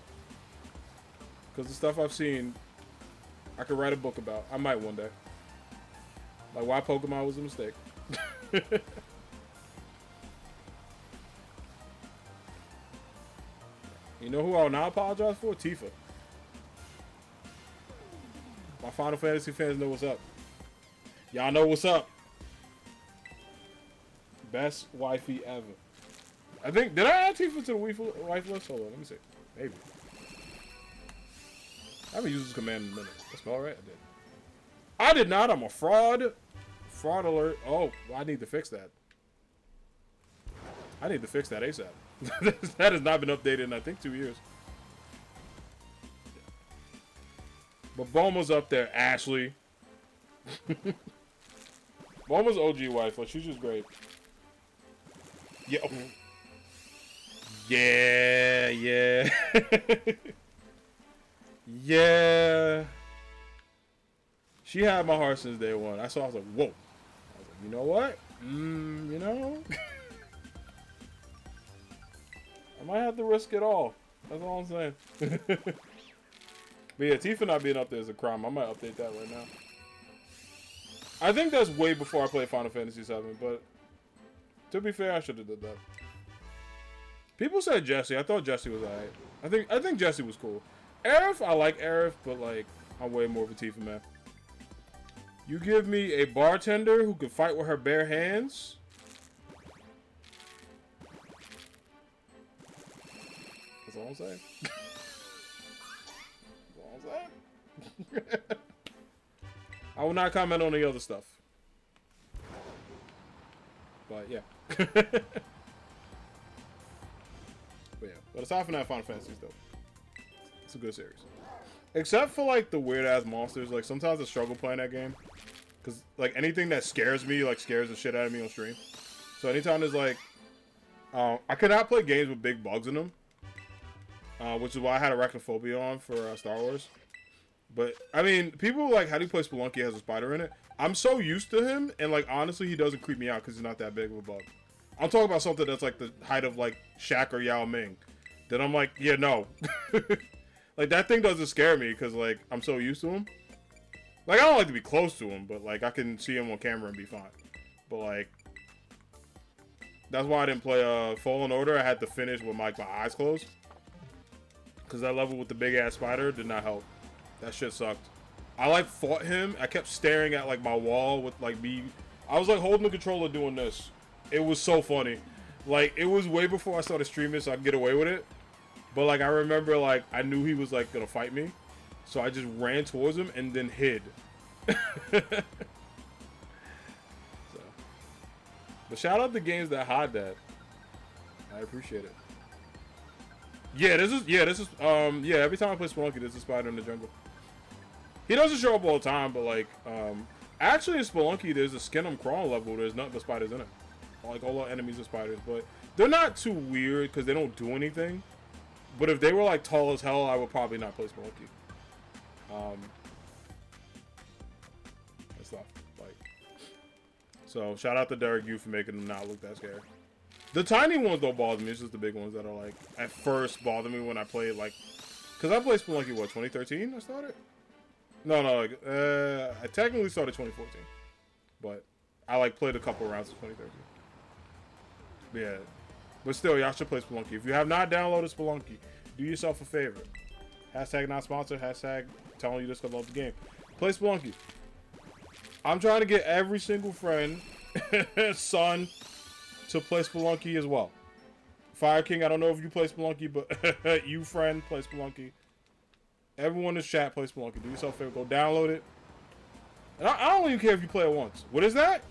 because the stuff I've seen, I could write a book about. I might one day. Like why Pokemon was a mistake. You know who I'll not apologize for? Tifa. My Final Fantasy fans know what's up. Y'all know what's up. Best wifey ever. I think, did I add Tifa to the wife list? Hold on, let me see. Maybe. I haven't used this command in a minute. That's all right. I did. I did not. I'm a fraud. Fraud alert. Oh, I need to fix that. I need to fix that ASAP. That has not been updated in, I think, 2 years. But Bulma's up there. Ashley. Bulma's OG wife. Like, she's just great. Yeah. Yeah. Yeah. Yeah. She had my heart since day one. I was like, whoa. I was like, you know what? You know? I might have to risk it all. That's all I'm saying. But yeah, Tifa not being up there is a crime. I might update that right now. I think that's way before I played Final Fantasy VII, but to be fair, I should have did that. People said Jessie. I thought Jessie was alright. I think Jessie was cool. Aerith, I like Aerith, but like, I'm way more of a Tifa man. You give me a bartender who can fight with her bare hands. That's all I'm saying. That's all I'm saying. I will not comment on the other stuff. But yeah. But yeah. But aside from that, Final Fantasy is dope. It's a good series. Except for like the weird ass monsters. Like sometimes I struggle playing that game. Cause like anything that scares me, like scares the shit out of me on stream. So anytime there's like, I cannot play games with big bugs in them. Which is why I had arachnophobia on for Star Wars. But I mean, people like, how do you play Spelunky has a spider in it? I'm so used to him, and like honestly, he doesn't creep me out because he's not that big of a bug. I'm talking about something that's like the height of like Shaq or Yao Ming. Then I'm like, yeah, no. Like that thing doesn't scare me because like I'm so used to him. Like I don't like to be close to him, but like I can see him on camera and be fine. But like that's why I didn't play Fallen Order. I had to finish with my eyes closed because that level with the big ass spider did not help. That shit sucked. I like fought him. I kept staring at like my wall with like me. I was like holding the controller doing this. It was so funny. Like it was way before I started streaming, so I could get away with it. But like I remember, like I knew he was like gonna fight me, so I just ran towards him and then hid. So. But shout out to games that hide that. I appreciate it. Yeah, this is every time I play Spelunky, there's a spider in the jungle. He doesn't show up all the time, but like actually in Spelunky there's a skin 'em crawl level, there's nothing but spiders in it. Like all our enemies are spiders, but they're not too weird because they don't do anything. But if they were like tall as hell, I would probably not play Spelunky. And stuff like. So shout out to Derek Yu for making them not look that scary. The tiny ones don't bother me. It's just the big ones that are like at first bother me when I played like, cause I played Spelunky what 2013 I started. No, like I technically started 2014, but I like played a couple rounds of 2013. But yeah. But still, y'all should play Spelunky. If you have not downloaded Spelunky, do yourself a favor. Hashtag not sponsored. Hashtag telling you this because I love the game. Play Spelunky. I'm trying to get every single friend, son, to play Spelunky as well. Fire King, I don't know if you play Spelunky, but you friend, play Spelunky. Everyone in this chat, play Spelunky. Do yourself a favor. Go download it. And I don't even care if you play it once. What is that?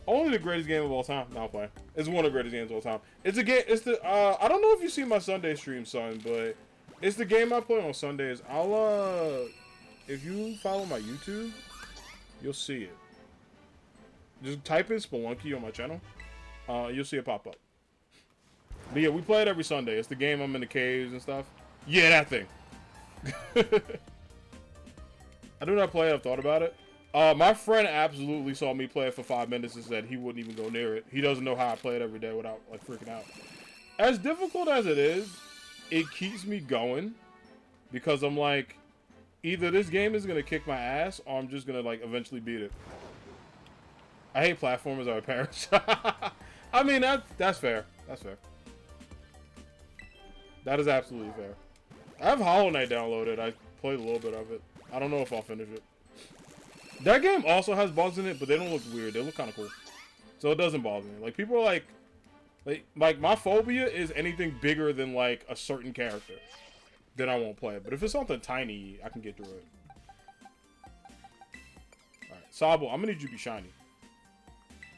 Only the greatest game of all time. No, I'm playing. It's one of the greatest games of all time. It's a game. It's the. I don't know if you see my Sunday stream, son, but it's the game I play on Sundays. If you follow my YouTube, you'll see it. Just type in Spelunky on my channel. You'll see it pop up. But yeah, we play it every Sunday. It's the game I'm in the caves and stuff. Yeah, that thing. I do not play it. I've thought about it. My friend absolutely saw me play it for 5 minutes and said he wouldn't even go near it. He doesn't know how I play it every day without like freaking out. As difficult as it is, it keeps me going because I'm like, either this game is gonna kick my ass or I'm just gonna like eventually beat it. I hate platformers or parents. I mean that's fair. That's fair. That is absolutely fair. I have Hollow Knight downloaded. I played a little bit of it. I don't know if I'll finish it. That game also has bugs in it, but they don't look weird. They look kind of cool. So it doesn't bother me. Like, people are like my phobia is anything bigger than, like, a certain character. Then I won't play it. But if it's something tiny, I can get through it. Alright, Sobble, I'm gonna need you to be shiny.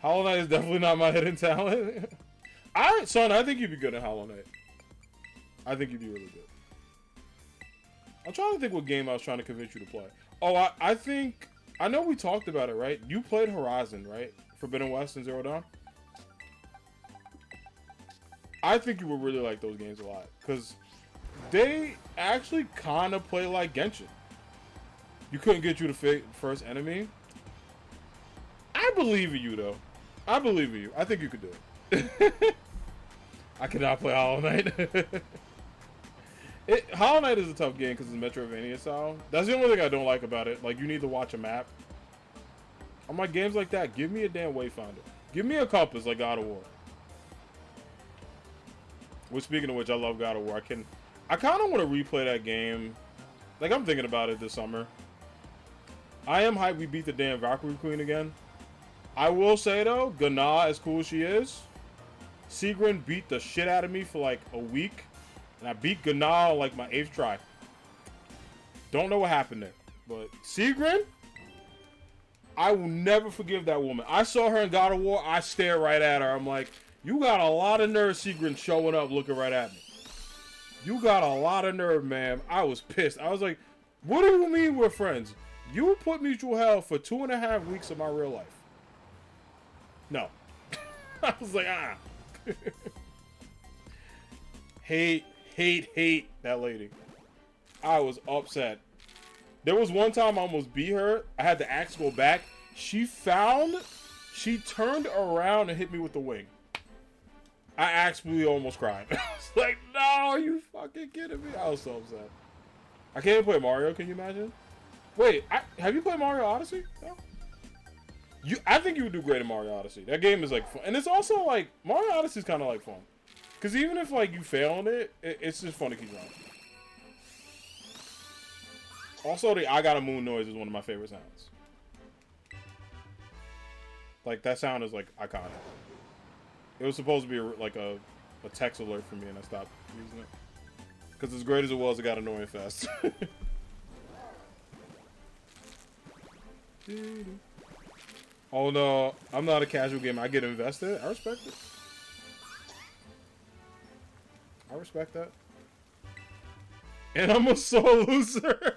Hollow Knight is definitely not my hidden talent. Son, I think you'd be good at Hollow Knight. I think you'd be really good. I'm trying to think what game I was trying to convince you to play. Oh, I think... I know we talked about it, right? You played Horizon, right? Forbidden West and Zero Dawn? I think you would really like those games a lot. Because they actually kind of play like Genshin. You couldn't get you the first enemy. I believe in you, though. I believe in you. I think you could do it. I cannot play Hollow Knight. Hollow Knight is a tough game because it's Metroidvania style. That's the only thing I don't like about it. Like, you need to watch a map. On my games like that, give me a damn wayfinder. Give me a compass like God of War. Which, speaking of which, I love God of War. I kind of want to replay that game. Like, I'm thinking about it this summer. I am hyped we beat the damn Valkyrie Queen again. I will say, though, Gana, as cool as she is, Sigrun beat the shit out of me for like a week. And I beat Gana on like my 8th try. Don't know what happened there. But Sigrun, I will never forgive that woman. I saw her in God of War. I stared right at her. I'm like, you got a lot of nerve, Sigrun, showing up looking right at me. You got a lot of nerve, man. I was pissed. I was like, what do you mean we're friends? You put me through hell for 2.5 weeks of my real life. No. I was like, hate that lady. I was upset. There was one time I almost beat her. I had the axe go back. She turned around and hit me with the wing. I actually almost cried. I was like, no, are you fucking kidding me? I was so upset. I can't even play Mario, can you imagine? Wait, have you played Mario Odyssey? No? I think you would do great in Mario Odyssey. That game is like fun. And it's also like, Mario Odyssey is kind of like fun. Because even if like you fail on it, it's just fun to keep going. Also, the I Got a Moon noise is one of my favorite sounds. Like, that sound is like iconic. It was supposed to be like a text alert for me and I stopped using it. Because as great as it was, it got annoying fast. Oh no, I'm not a casual gamer. I get invested. I respect it. I respect that. And I'm a sore loser.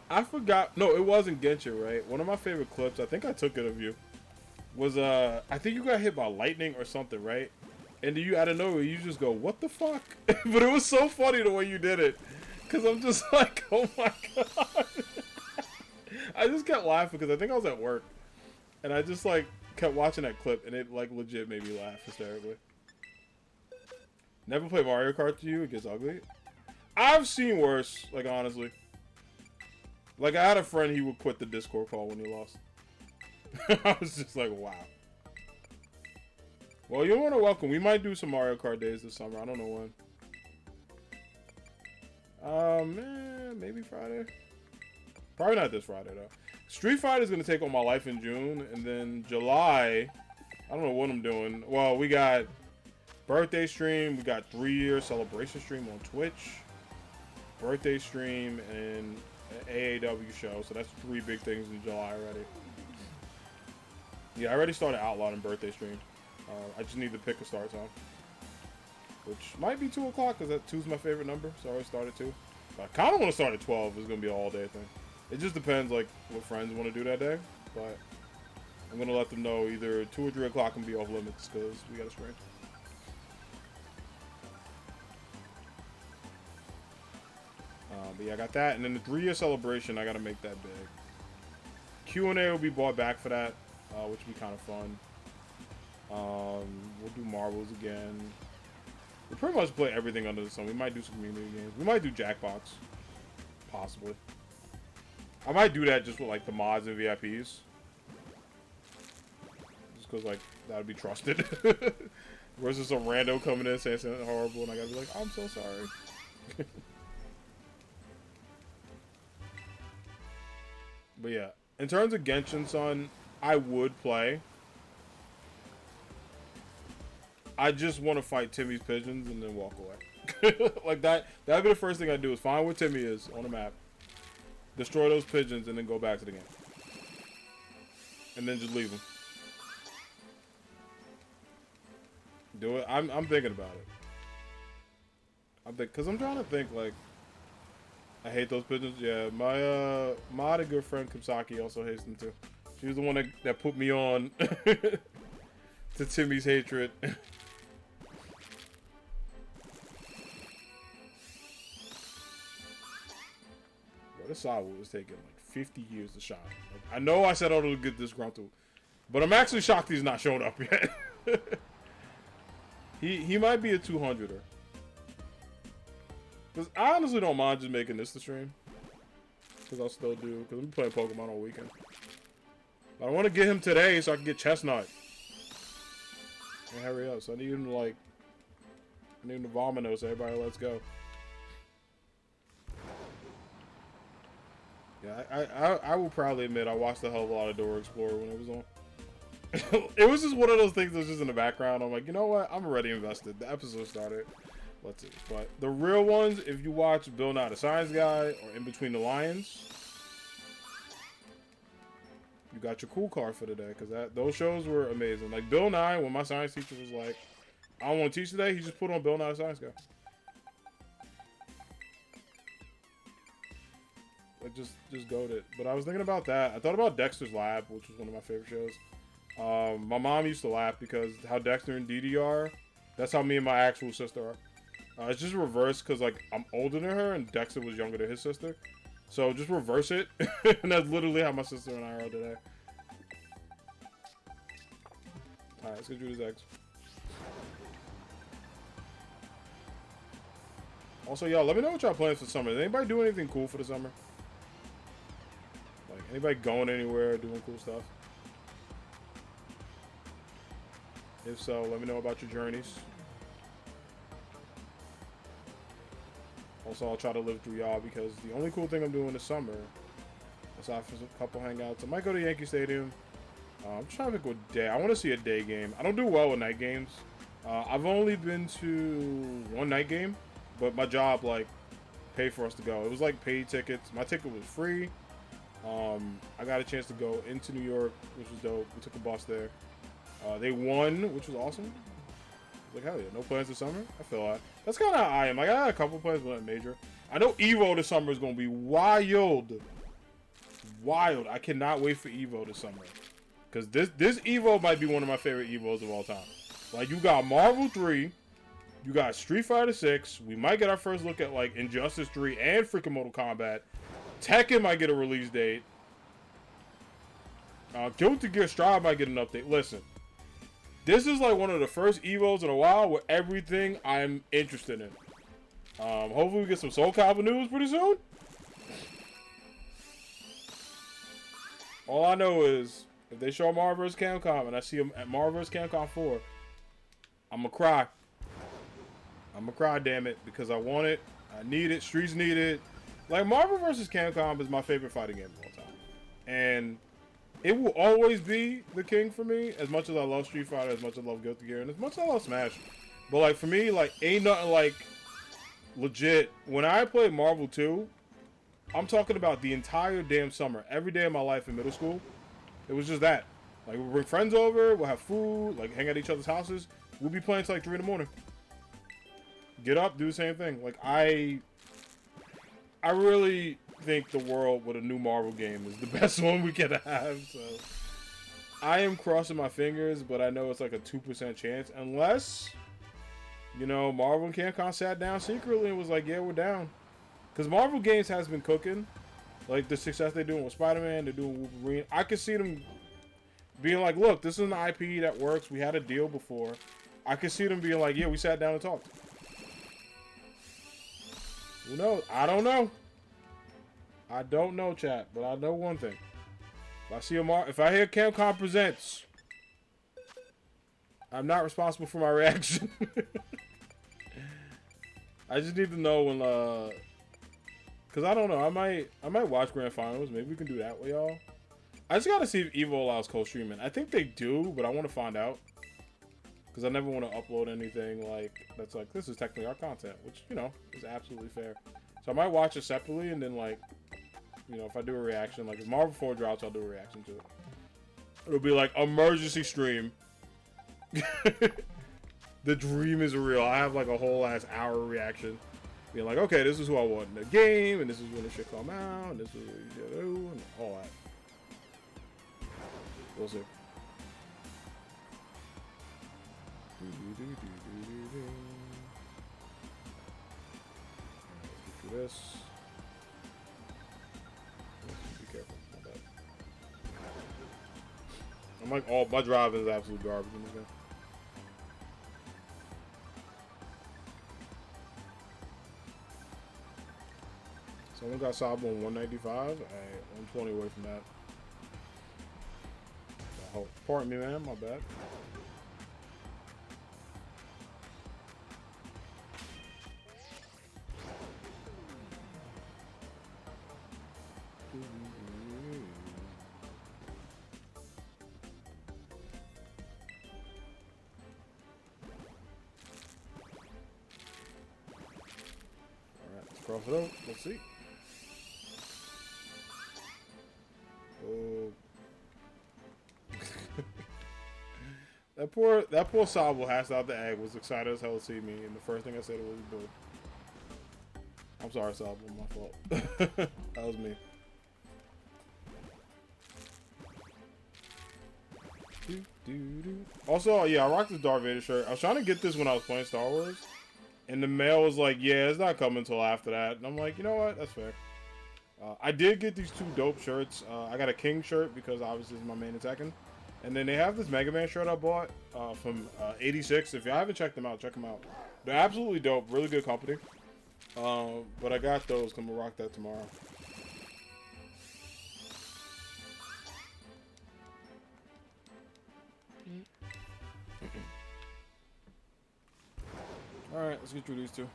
I forgot. No, it wasn't Genshin, right? One of my favorite clips, I think I took it of you, was I think you got hit by lightning or something, right? And you, out of nowhere, you just go, what the fuck? But it was so funny the way you did it. Because I'm just like, oh my god. I just kept laughing because I think I was at work. And I just like kept watching that clip and it like legit made me laugh hysterically. Never play Mario Kart to you, it gets ugly. I've seen worse, like honestly. Like I had a friend, he would quit the Discord call when he lost. I was just like, wow. Well, you're more than welcome. We might do some Mario Kart days this summer. I don't know when. Maybe Friday. Probably not this Friday, though. Street Fighter is going to take on my life in June. And then July, I don't know what I'm doing. Well, we got birthday stream. We got 3-year celebration stream on Twitch. Birthday stream and an AAW show. So that's 3 big things in July already. Yeah, I already started outlining birthday stream. I just need to pick a start time, which might be 2 o'clock because that 2's my favorite number. So I already started 2. But I kind of want to start at 12. It's gonna be an all day thing. It just depends like what friends want to do that day. But I'm gonna let them know either 2 or 3 o'clock can be off limits because we got a stream. But yeah, I got that, and then the 3-year celebration, I gotta make that big. Q&A will be brought back for that, which will be kind of fun. We'll do marbles again. We'll pretty much play everything under the sun. We might do some community games. We might do Jackbox, possibly. I might do that just with like the mods and VIPs, just because like that would be trusted. Versus some rando coming in saying something horrible, and I gotta be like, I'm so sorry. But yeah, in terms of Genshin, son, I would play. I just want to fight Timmy's pigeons and then walk away. Like that'd be the first thing I do is find where Timmy is on the map, destroy those pigeons, and then go back to the game. And then just leave them. Do it. I'm thinking about it. Because I'm trying to think like. I hate those pigeons. Yeah, my other good friend Kimsaki also hates them too. She was the one that put me on to Timmy's hatred. Bro, this Sobble was taking like 50 years to shine. Like, I know I said I would get disgruntled, but I'm actually shocked he's not showing up yet. He might be a 200er. Because I honestly don't mind just making this the stream. Because I'll still do. Because I'm playing Pokemon all weekend. But I want to get him today so I can get Chestnut. And hurry up. So I need him to like. I need him to vomino so everybody let's go. Yeah, I will proudly admit I watched a hell of a lot of Dora Explorer when it was on. It was just one of those things that was just in the background. I'm like, you know what? I'm already invested. The episode started. Let's see. But the real ones, if you watch Bill Nye the Science Guy or In Between the Lions, you got your cool card for today. Because those shows were amazing. Like Bill Nye, when my science teacher was like, I don't want to teach today, he just put on Bill Nye the Science Guy. Like just goated it. But I was thinking about that. I thought about Dexter's Lab, which was one of my favorite shows. My mom used to laugh because how Dexter and Dee Dee are, that's how me and my actual sister are. It's just reversed because, like, I'm older than her and Dexter was younger than his sister. So just reverse it. And that's literally how my sister and I are today. Alright, let's go do these eggs. Also, y'all, let me know what y'all plans for summer. Did anybody do anything cool for the summer? Like, anybody going anywhere, doing cool stuff? If so, let me know about your journeys. Also, I'll try to live through y'all because the only cool thing I'm doing this summer, aside from a couple hangouts, I might go to Yankee Stadium. I'm trying to think what day. I want to see a day game. I don't do well with night games. I've only been to one night game, but my job, like, paid for us to go. It was, like, paid tickets. My ticket was free. I got a chance to go into New York, which was dope. We took a bus there. They won, which was awesome. Like, hell yeah, no plans this summer? I feel like that's kind of how I am. Like, I had a couple plans, but not major. I know Evo this summer is going to be wild. Wild. I cannot wait for Evo this summer. Because this Evo might be one of my favorite Evos of all time. Like, you got Marvel 3. You got Street Fighter 6. We might get our first look at, like, Injustice 3 and freaking Mortal Kombat. Tekken might get a release date. Guilty Gear Strive might get an update. Listen. This is like one of the first Evos in a while with everything I'm interested in. Hopefully we get some Soul Calibur news pretty soon. All I know is if they show Marvel vs. Capcom and I see them at Marvel vs. Capcom 4, I'm gonna cry. I'm gonna cry, damn it, because I want it. I need it. Streets need it. Like, Marvel vs. Capcom is my favorite fighting game of all time. And it will always be the king for me, as much as I love Street Fighter, as much as I love Guilty Gear, and as much as I love Smash. But, like, for me, like, ain't nothing like legit. When I played Marvel 2, I'm talking about the entire damn summer. Every day of my life in middle school, it was just that. Like, we'll bring friends over, we'll have food, like, hang at each other's houses. We'll be playing till like 3 in the morning. Get up, do the same thing. Like, I really think the world with a new Marvel game is the best one we can have, so... I am crossing my fingers, but I know it's like a 2% chance. Unless, you know, Marvel and Capcom sat down secretly and was like, yeah, we're down. Because Marvel games has been cooking. Like, the success they're doing with Spider-Man, they're doing Wolverine. I could see them being like, look, this is an IP that works. We had a deal before. I could see them being like, yeah, we sat down and talked. Who knows? I don't know. I don't know, chat, but I know one thing. If I hear Capcom presents, I'm not responsible for my reaction. I just need to know when, cause I don't know. I might watch Grand Finals. Maybe we can do that with y'all. I just gotta see if Evo allows co-streaming. I think they do, but I want to find out. Cause I never want to upload anything like that's like this is technically our content, which you know is absolutely fair. So I might watch it separately and then like. You know, if I do a reaction, like if Marvel 4 drops, I'll do a reaction to it. It'll be like emergency stream. The dream is real. I have like a whole ass hour reaction. Being like, okay, this is who I want in the game, and this is when it should come out, and this is what you should do, and all that. We'll see. Let's get through this. I'm like, oh, my driving is absolute garbage in this game. Someone got Sobble on 195. I'm 20 away from that. Oh, pardon me, man. My bad. Cross it out. Let's see. Oh. that poor Sobble hashed out the egg, was excited as hell to see me, and the first thing I said was boo. I'm sorry, Sobble, my fault. That was me. Also, yeah, I rocked this Darth Vader shirt. I was trying to get this when I was playing Star Wars. And the mail was like, yeah, it's not coming until after that. And I'm like, you know what? That's fair. I did get these 2 dope shirts. I got a King shirt because obviously it's my main attacking. And then they have this Mega Man shirt I bought from 86. If you haven't checked them out, check them out. They're absolutely dope. Really good company. But I got those. I'm going to rock that tomorrow. Alright, let's get through these 2.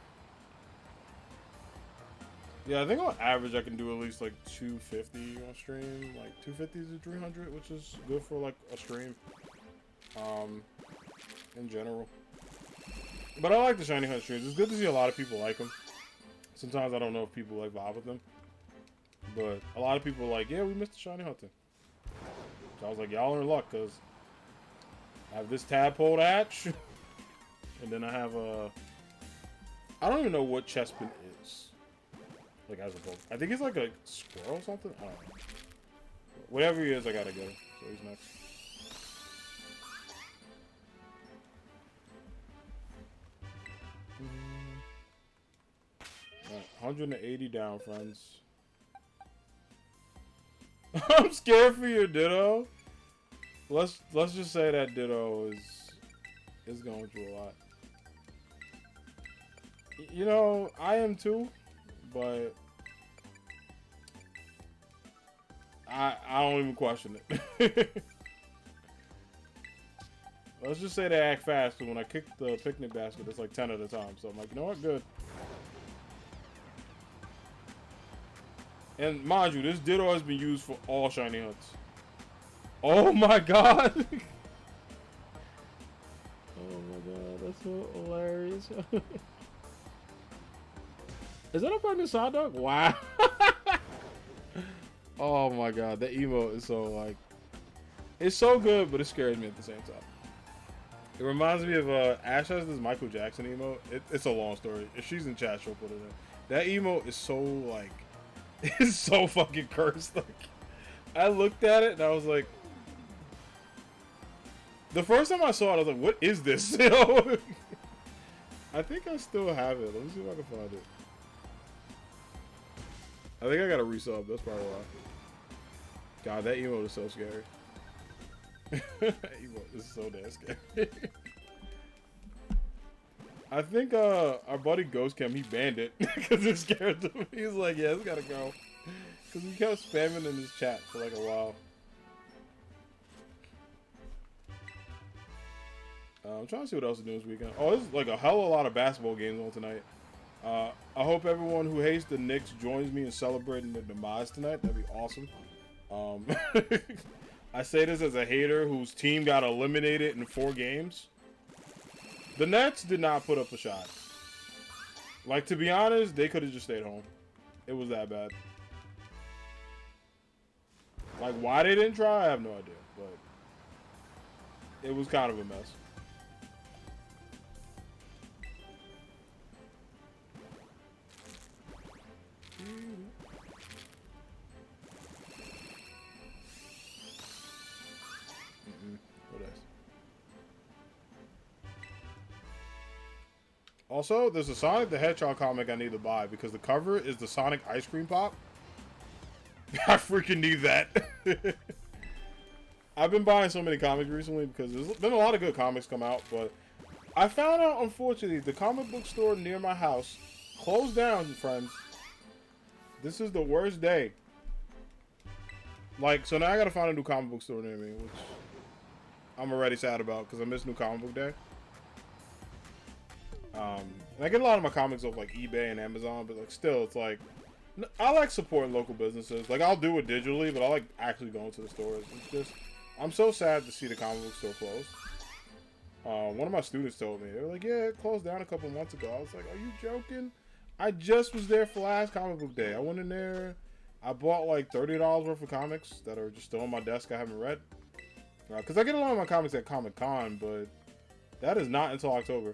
Yeah, I think on average I can do at least like 250 on stream. Like 250 to 300, which is good for like a stream. In general. But I like the Shiny Hunt streams. It's good to see a lot of people like them. Sometimes I don't know if people like vibe with them. But a lot of people are like, yeah, we missed the Shiny Hunting. So I was like, y'all are in luck, because I have this tadpole to hatch. And then I have a... I don't even know what Chespin is. Like, as a book. I think he's like a squirrel or something? I don't know. Whatever he is, I gotta get him. So he's next. Right, 180 down, friends. I'm scared for your Ditto. Let's just say that Ditto is going through a lot. You know, I am too, but I don't even question it. Let's just say they act fast, because when I kick the picnic basket, it's like 10 at a time. So I'm like, you know what, good. And mind you, this Ditto has been used for all shiny hunts. Oh my god! Oh my god, that's so hilarious. Is that a brand new side dog? Wow. Oh my god, the emote is so like... It's so good, but it scares me at the same time. It reminds me of Ash has this Michael Jackson emote. It's a long story. If she's in chat, she'll put it in. That emote is so like, it's so fucking cursed. Like, I looked at it and I was like, the first time I saw it, I was like, what is this? You know? I think I still have it. Let me see if I can find it. I think I gotta resub. That's probably why. God, that emote is so scary. Emote is so damn scary. I think our buddy Ghost Cam, he banned it because it scared him. He's like, yeah, it's gotta go. Because he kept spamming in his chat for like a while. I'm trying to see what else is new this weekend. Oh, there's like a hell of a lot of basketball games on tonight. I hope everyone who hates the Knicks joins me in celebrating their demise tonight. That'd be awesome. I say this as a hater whose team got eliminated in 4 games. The Nets did not put up a shot. Like, to be honest, they could have just stayed home. It was that bad. Like, why they didn't try, I have no idea. But it was kind of a mess. Also, there's a Sonic the Hedgehog comic I need to buy because the cover is the Sonic ice cream pop. I freaking need that. I've been buying so many comics recently because there's been a lot of good comics come out, but I found out, unfortunately, the comic book store near my house closed down, friends. This is the worst day. Like, so now I gotta find a new comic book store near me, which I'm already sad about because I miss new comic book day. And I get a lot of my comics off like eBay and Amazon, but like still, it's like I like supporting local businesses. Like I'll do it digitally, but I like actually going to the stores. It's just I'm so sad to see the comic book store close. One of my students told me, they were like, "Yeah, it closed down a couple months ago." I was like, "Are you joking?" I just was there for last comic book day. I went in there, I bought like $30 worth of comics that are just still on my desk I haven't read. Because I get a lot of my comics at Comic Con, but that is not until October.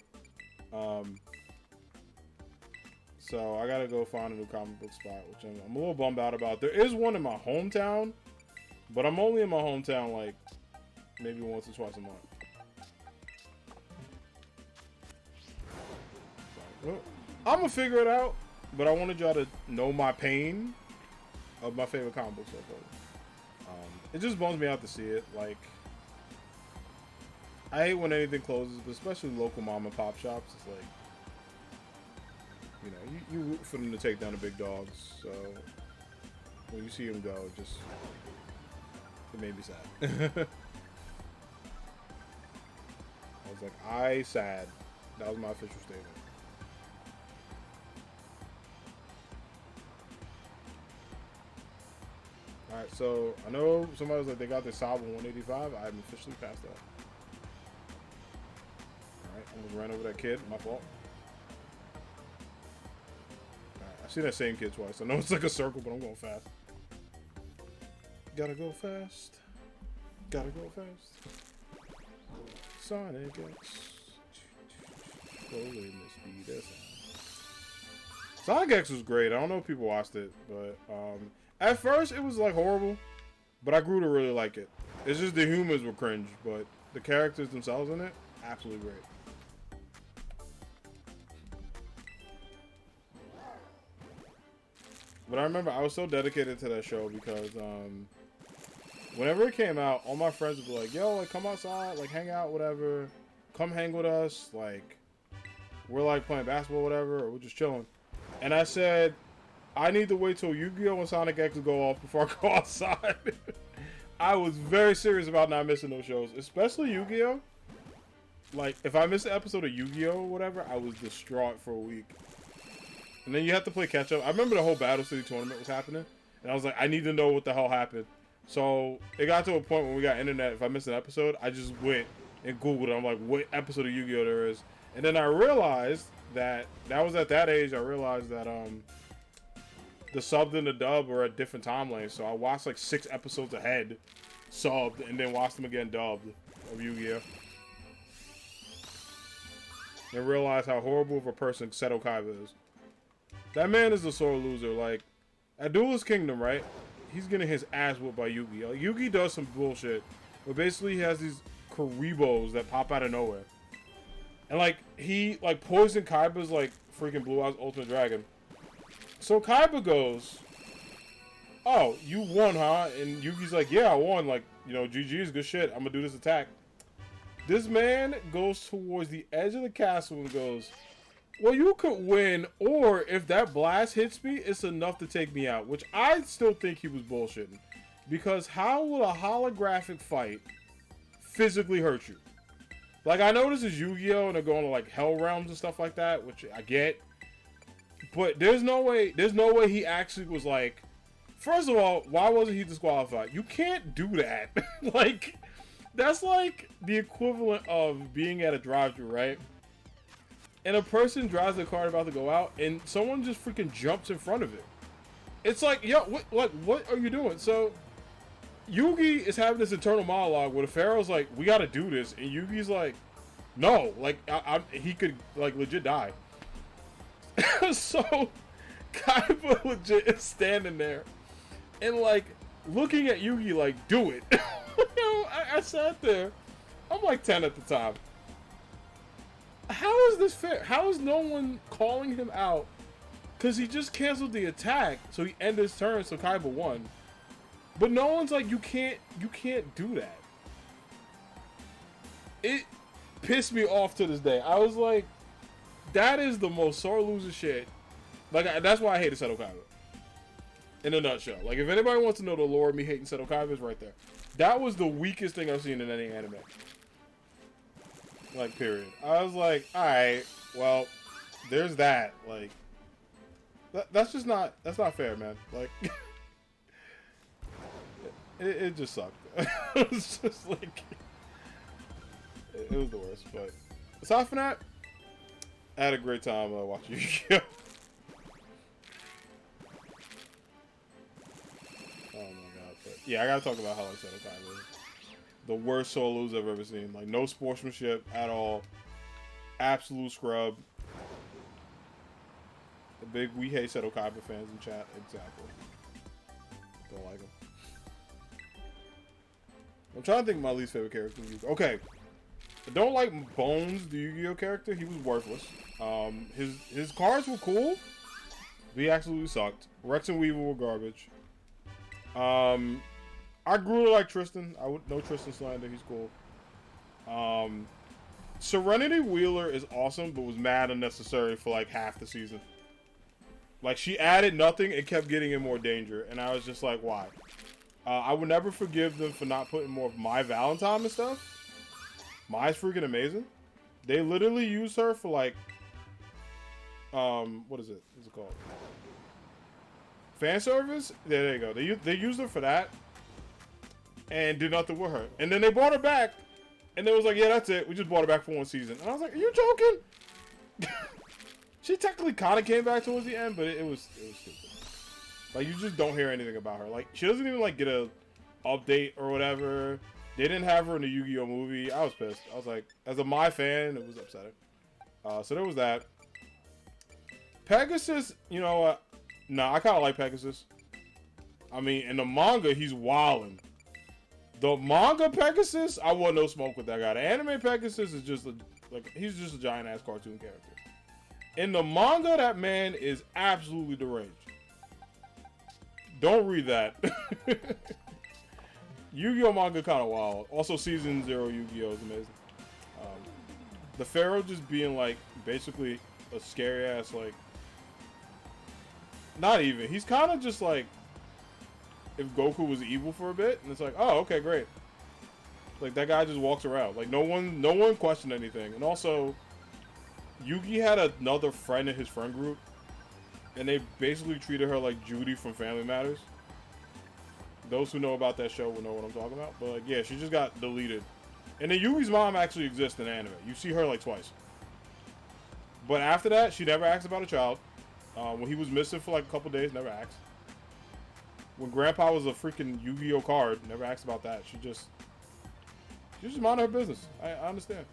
So I gotta go find a new comic book spot, which I'm a little bummed out about. There is one in my hometown, but I'm only in my hometown like maybe once or twice a month. So, I'm gonna figure it out, but I wanted y'all to know my pain of my favorite comic book so far. It just bums me out to see it. Like, I hate when anything closes, but especially local mom and pop shops. It's like, you know, you root for them to take down the big dogs. So when you see them go, it made me sad. I was like, I sad. That was my official statement. Alright, so I know somebody was like, they got their Sobble 185. I am officially past that. Alright, I almost ran over that kid. My fault. Alright, I've seen that same kid twice. I know it's like a circle, but I'm going fast. Gotta go fast. Gotta go fast. Sonic X. Rolling the speed. Sonic X was great. I don't know if people watched it, but at first it was like horrible, but I grew to really like it. It's just the humors were cringe, but the characters themselves in it, absolutely great. But I remember I was so dedicated to that show because whenever it came out, all my friends would be like, yo, like, come outside, like, hang out, whatever. Come hang with us. Like, we're, like, playing basketball, whatever, or we're just chilling. And I said, I need to wait till Yu-Gi-Oh! And Sonic X go off before I go outside. I was very serious about not missing those shows, especially Yu-Gi-Oh! Like, if I missed an episode of Yu-Gi-Oh! Or whatever, I was distraught for a week. And then you have to play catch-up. I remember the whole Battle City tournament was happening, and I was like, I need to know what the hell happened. So it got to a point when we got internet, if I missed an episode, I just went and Googled it. I'm like, what episode of Yu-Gi-Oh! There is? And then I realized that was at that age, I realized that the sub and the dub were at different time lanes. So I watched like 6 episodes ahead subbed and then watched them again dubbed of Yu-Gi-Oh! And realized how horrible of a person Seto Kaiba is. That man is a sore loser. Like, at Duelist Kingdom, right? He's getting his ass whooped by Yugi. Like, Yugi does some bullshit, but basically he has these Karibos that pop out of nowhere. And, like, he, like, poisoned Kaiba's, like, freaking Blue Eyes Ultimate Dragon. So Kaiba goes, oh, you won, huh? And Yugi's like, yeah, I won. Like, you know, GG's, good shit. I'm gonna do this attack. This man goes towards the edge of the castle and goes, well, you could win, or if that blast hits me, it's enough to take me out. Which I still think he was bullshitting. Because how will a holographic fight physically hurt you? Like, I know this is Yu-Gi-Oh! And they're going to, like, Hell Realms and stuff like that, which I get. But there's no way he actually was like, first of all, why wasn't he disqualified? You can't do that. Like, that's like the equivalent of being at a drive-thru, right? And a person drives their car about to go out, and someone just freaking jumps in front of it. It's like, yo, what are you doing? So, Yugi is having this internal monologue where the Pharaoh's like, we gotta do this. And Yugi's like, no. Like, he could, like, legit die. So, Kaiba legit is standing there and, like, looking at Yugi like, do it. I sat there. I'm like 10 at the time. How is this fair? How is no one calling him out? Because he just canceled the attack, so he ended his turn, so Kaiba won. But no one's like, you can't do that. It pissed me off to this day. I was like, that is the most sore loser shit. Like, that's why I hated Seto Kaiba. In a nutshell. Like, if anybody wants to know the lore of me hating Seto Kaiba, is right there. That was the weakest thing I've seen in any anime. Like, period. I was like, alright, well, there's that. Like, that's just not, that's not fair, man. Like, it just sucked. It was just like, it was the worst. But aside from that, I had a great time watching Yu-Gi-Oh! Oh my god. But yeah, I gotta talk about how like Seto Kaiba is. The worst solos I've ever seen. Like, no sportsmanship at all. Absolute scrub. The big we hate Seto Kaiba fans in chat. Exactly. Don't like him. I'm trying to think of my least favorite character. Okay. I don't like Bones, the Yu-Gi-Oh! Character. He was worthless. His cards were cool. But he absolutely sucked. Rex and Weevil were garbage. I grew to like Tristan. I would know Tristan slander. He's cool. Serenity Wheeler is awesome, but was mad unnecessary for like half the season. Like, she added nothing and kept getting in more danger, and I was just like, why? I would never forgive them for not putting more of My Valentine and stuff. Mai's freaking amazing. They literally used her for like, what is it? What's it called? Fan service? There you go. They used her for that. And did nothing with her. And then they brought her back. And it was like, yeah, that's it. We just brought her back for one season. And I was like, are you joking? She technically kind of came back towards the end, but it was stupid. Like, you just don't hear anything about her. Like, she doesn't even, like, get a update or whatever. They didn't have her in the Yu-Gi-Oh! Movie. I was pissed. I was like, as a My fan, it was upsetting. So there was that. Pegasus, you know what? Nah, I kind of like Pegasus. I mean, in the manga, he's wildin'. The manga Pegasus, I want no smoke with that guy. The anime Pegasus is just he's just a giant ass cartoon character. In the manga, that man is absolutely deranged. Don't read that. Yu-Gi-Oh! Manga kind of wild. Also, Season 0 Yu-Gi-Oh! Is amazing. The Pharaoh just being like basically a scary ass like. Not even. He's kind of just like if Goku was evil for a bit, and it's like, oh, okay, great. Like, that guy just walks around. Like, no one questioned anything. And also, Yugi had another friend in his friend group, and they basically treated her like Judy from Family Matters. Those who know about that show will know what I'm talking about. But, like, yeah, she just got deleted. And then Yugi's mom actually exists in anime. You see her, like, twice. But after that, she never asked about a child. When he was missing for, like, a couple days, never asked. when Grandpa was a freaking Yu-Gi-Oh card. Never asked about that. She just minded her business. I understand.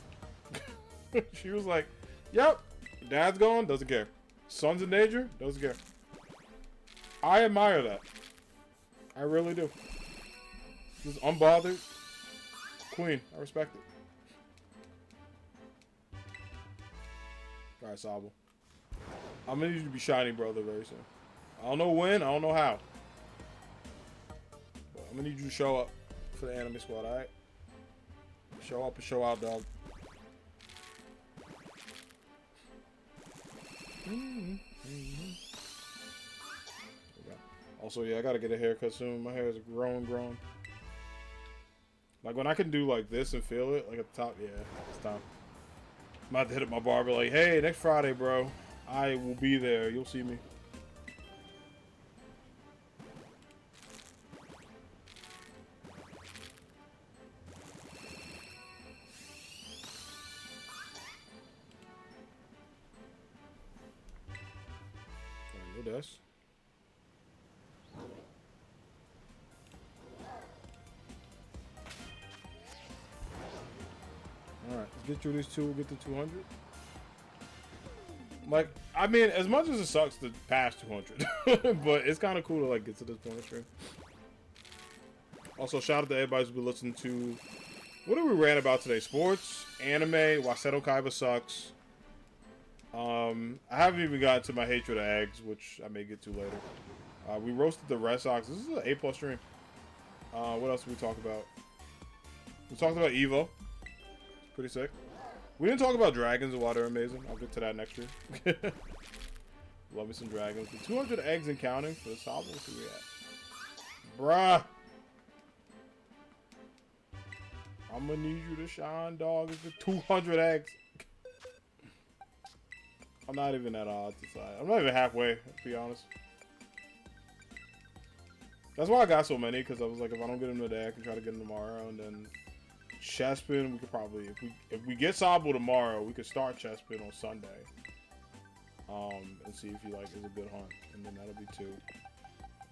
She was like, "Yep, Dad's gone. Doesn't care. Son's in danger. Doesn't care." I admire that. I really do. Just unbothered. Queen. I respect it. Alright, Sobble. I'm gonna need you to be shiny, brother, very soon. I don't know when, I don't know how. But I'm gonna need you to show up for the anime squad, alright? Show up and show out, dog. Okay. Also, yeah, I gotta get a haircut soon. My hair is growing. Like, when I can do like this and feel it, like at the top, yeah, it's time. I'm about to hit up my barber like, "Hey, next Friday, bro. I will be there. You'll see me." No dash. Alright, let's get through these two. We'll get to 200. Like, I mean, as much as it sucks to pass 200, but it's kind of cool to, like, get to this point of stream. Also, shout out to everybody who's been listening to... What did we rant about today? Sports, anime, Waseto Kaiba sucks. I haven't even gotten to my hatred of eggs, which I may get to later. We roasted the Red Sox. This is an A+ stream. What else did we talk about? We talked about Evo. Pretty sick. We didn't talk about dragons and why they're amazing. I'll get to that next year. Love me some dragons. The 200 eggs and counting for the Sobble. Where we at? Bruh. I'm gonna need you to shine, dog. It's the 200 eggs. I'm not even at odds to side. I'm not even halfway, to be honest. That's why I got so many, because I was like, if I don't get them today, I can try to get them tomorrow, and then Chespin, we could probably, if we get Sobble tomorrow, we could start Chespin on Sunday. And see if he like is a good hunt, and then that'll be 2.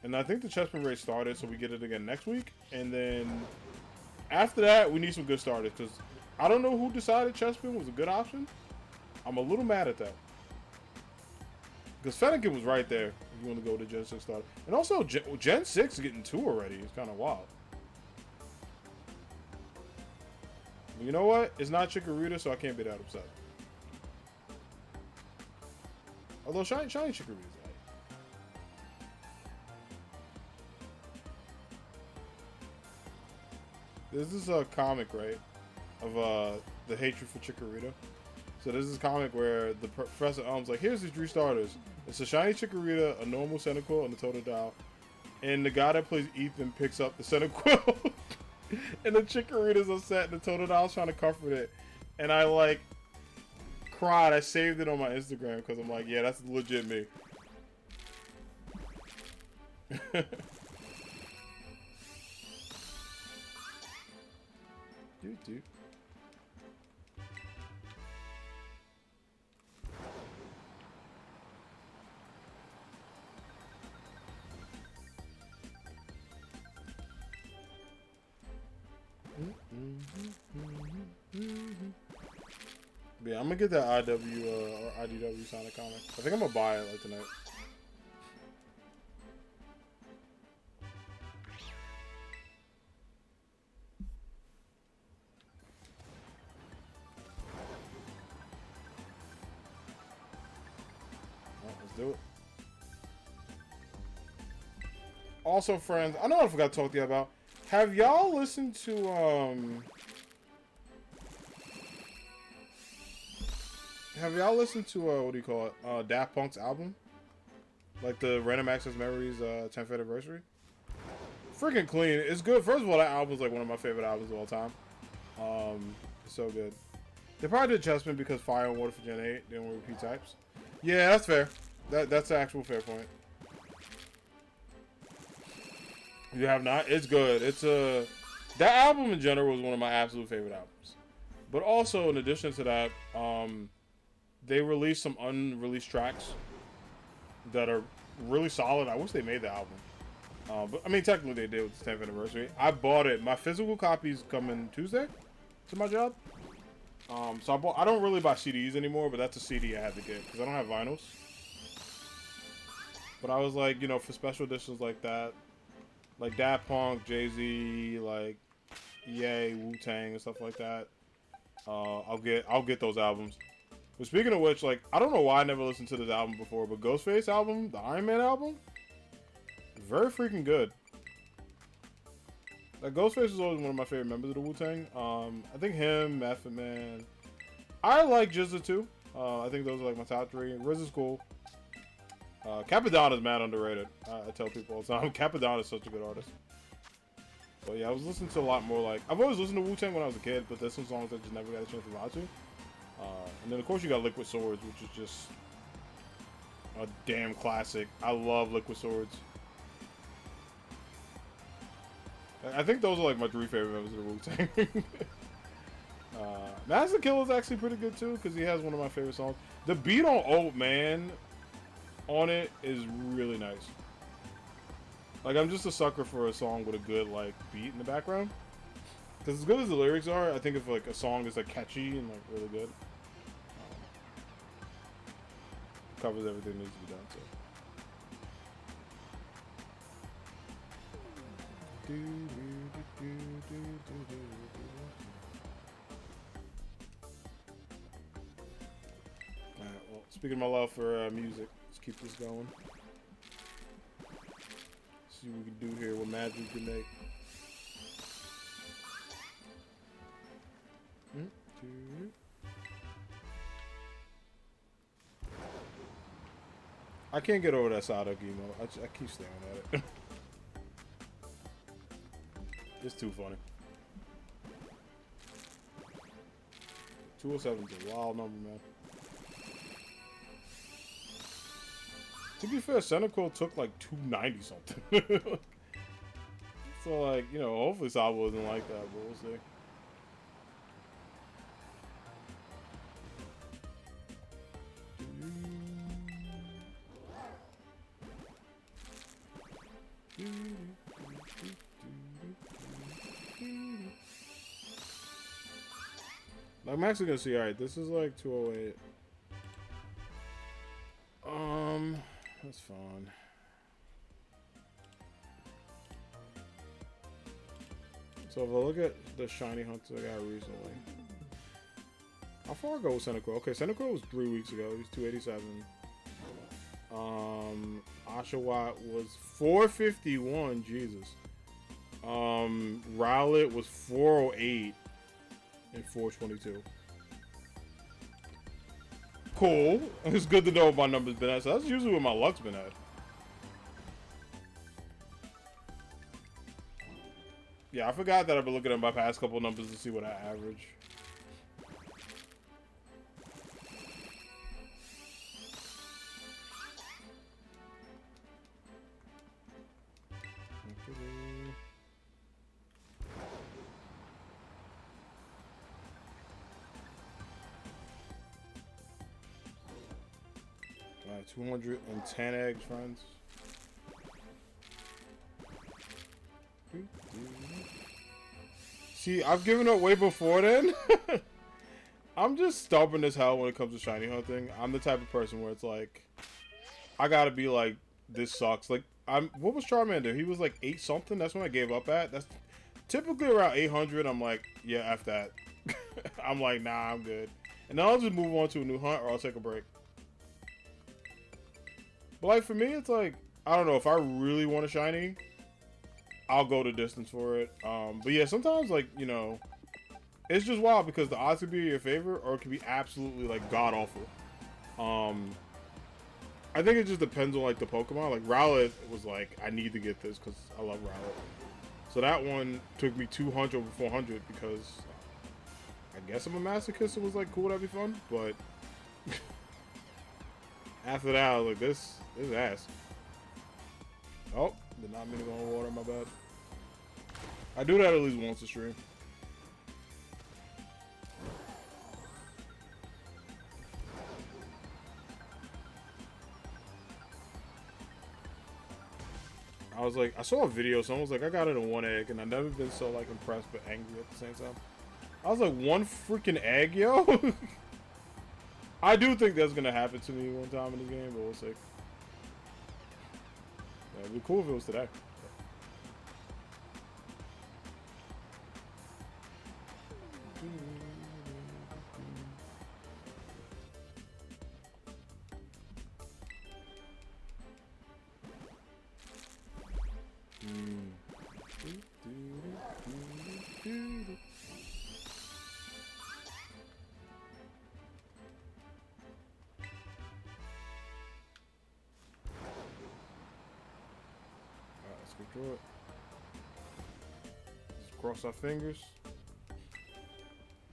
And I think the Chespin race started, so we get it again next week. And then after that, we need some good starters, because I don't know who decided Chespin was a good option. I'm a little mad at that. Because Fennekin was right there if you want to go to Gen 6 starter. And also, Gen 6 getting 2 already is kind of wild. You know what? It's not Chikorita, so I can't be that upset. Although Shiny Chikorita is like. This is a comic, right? Of the hatred for Chikorita. So this is a comic where the Professor Elm's like, here's these 3 starters. It's a Shiny Chikorita, a normal Cyndaquil, and a Totodile. And the guy that plays Ethan picks up the Cyndaquil. And the Chikorita's upset, and the Totodile's trying to comfort it. And I, like, cried. I saved it on my Instagram because I'm like, yeah, that's legit me. Dude. Yeah, I'm gonna get that IW or IDW Sonic comic. I think I'm gonna buy it like tonight. Well, let's do it. Also, friends, I know I forgot to talk to you about. Have y'all listened to what do you call it? Daft Punk's album? Like the Random Access Memories 10th anniversary? Freaking clean. It's good. First of all, that album's like one of my favorite albums of all time. It's so good. They probably did Chessman because Fire and Water for Gen 8 didn't want repeat types. Yeah, that's fair. That's an actual fair point. You have not? It's good. It's that album in general was one of my absolute favorite albums. But also, in addition to that, they released some unreleased tracks that are really solid. I wish they made the album. But I mean, technically they did with the 10th anniversary. I bought it. My physical copies come in Tuesday to my job. So I don't really buy CDs anymore, but that's a CD I had to get because I don't have vinyls. But I was like, you know, for special editions like that, like Daft Punk, Jay-Z, like Ye, Wu-Tang, and stuff like that. I'll get those albums. But speaking of which, like, I don't know why I never listened to this album before, but Ghostface album, the Iron Man album, very freaking good. Like, Ghostface is always one of my favorite members of the Wu-Tang. I think him, Method Man. I like GZA too. I think those are like my top three. Riz is cool. Capadonna is mad underrated. I tell people all the time. Capadonna is such a good artist. But yeah, I was listening to a lot more like... I've always listened to Wu-Tang when I was a kid, but there's some songs I just never got a chance to listen to. And then of course you got Liquid Swords, which is just a damn classic. I love Liquid Swords. I think those are like my three favorite members of the Wu-Tang. Master Kill is actually pretty good too, because he has one of my favorite songs. The beat on Old Man on it is really nice. Like, I'm just a sucker for a song with a good like beat in the background. Because as good as the lyrics are, I think if like a song is like catchy and like really good, covers everything that needs to be done. So. Alright, well, speaking of my love for music, let's keep this going. See what we can do here, what magic we can make. I can't get over that Psyduck emo. I keep staring at it. It's too funny. 207 is a wild number, man. To be fair, Senecal took like 290 something. So like, you know, hopefully Sobble wasn't like that, but we'll see. I'm actually gonna see. Alright, this is like 208. That's fine. So if I look at the shiny hunts I got recently, how far ago was Senecal? Okay, Senecal was 3 weeks ago. He was 287. Oshawott was 451. Jesus. Rowlet was 408 and 422. Cool. It's good to know what my number's been at. So that's usually what my luck's been at. Yeah, I forgot that I've been looking at my past couple numbers to see what I average. Alright, 210 eggs, friends. See, I've given up way before then. I'm just stubborn as hell when it comes to shiny hunting. I'm the type of person where it's like, I gotta be like, this sucks. Like, what was Charmander? He was like 8 something. That's when I gave up at. That's typically around 800. I'm like, yeah, F that. I'm like, nah, I'm good. And then I'll just move on to a new hunt or I'll take a break. But like for me, it's like, I don't know, if I really want a shiny, I'll go the distance for it. But yeah, sometimes like, you know, it's just wild because the odds could be your favorite or it could be absolutely like god awful. I think it just depends on like the Pokemon. Like Rowlet was like, I need to get this because I love Rowlet. So that one took me 200 over 400 because I guess I'm a masochist. It was like cool, that'd be fun. But after that, I was like, this is ass. Oh, did not mean to go on water, my bad. I do that at least once a stream. I was like, I saw a video. Someone was like, I got it in one egg, and I've never been so like impressed but angry at the same time. I was like, one freaking egg, yo. I do think that's gonna happen to me one time in this game, but we'll see. Yeah, it'd be cool if it was today. Let's go through it. Just cross our fingers.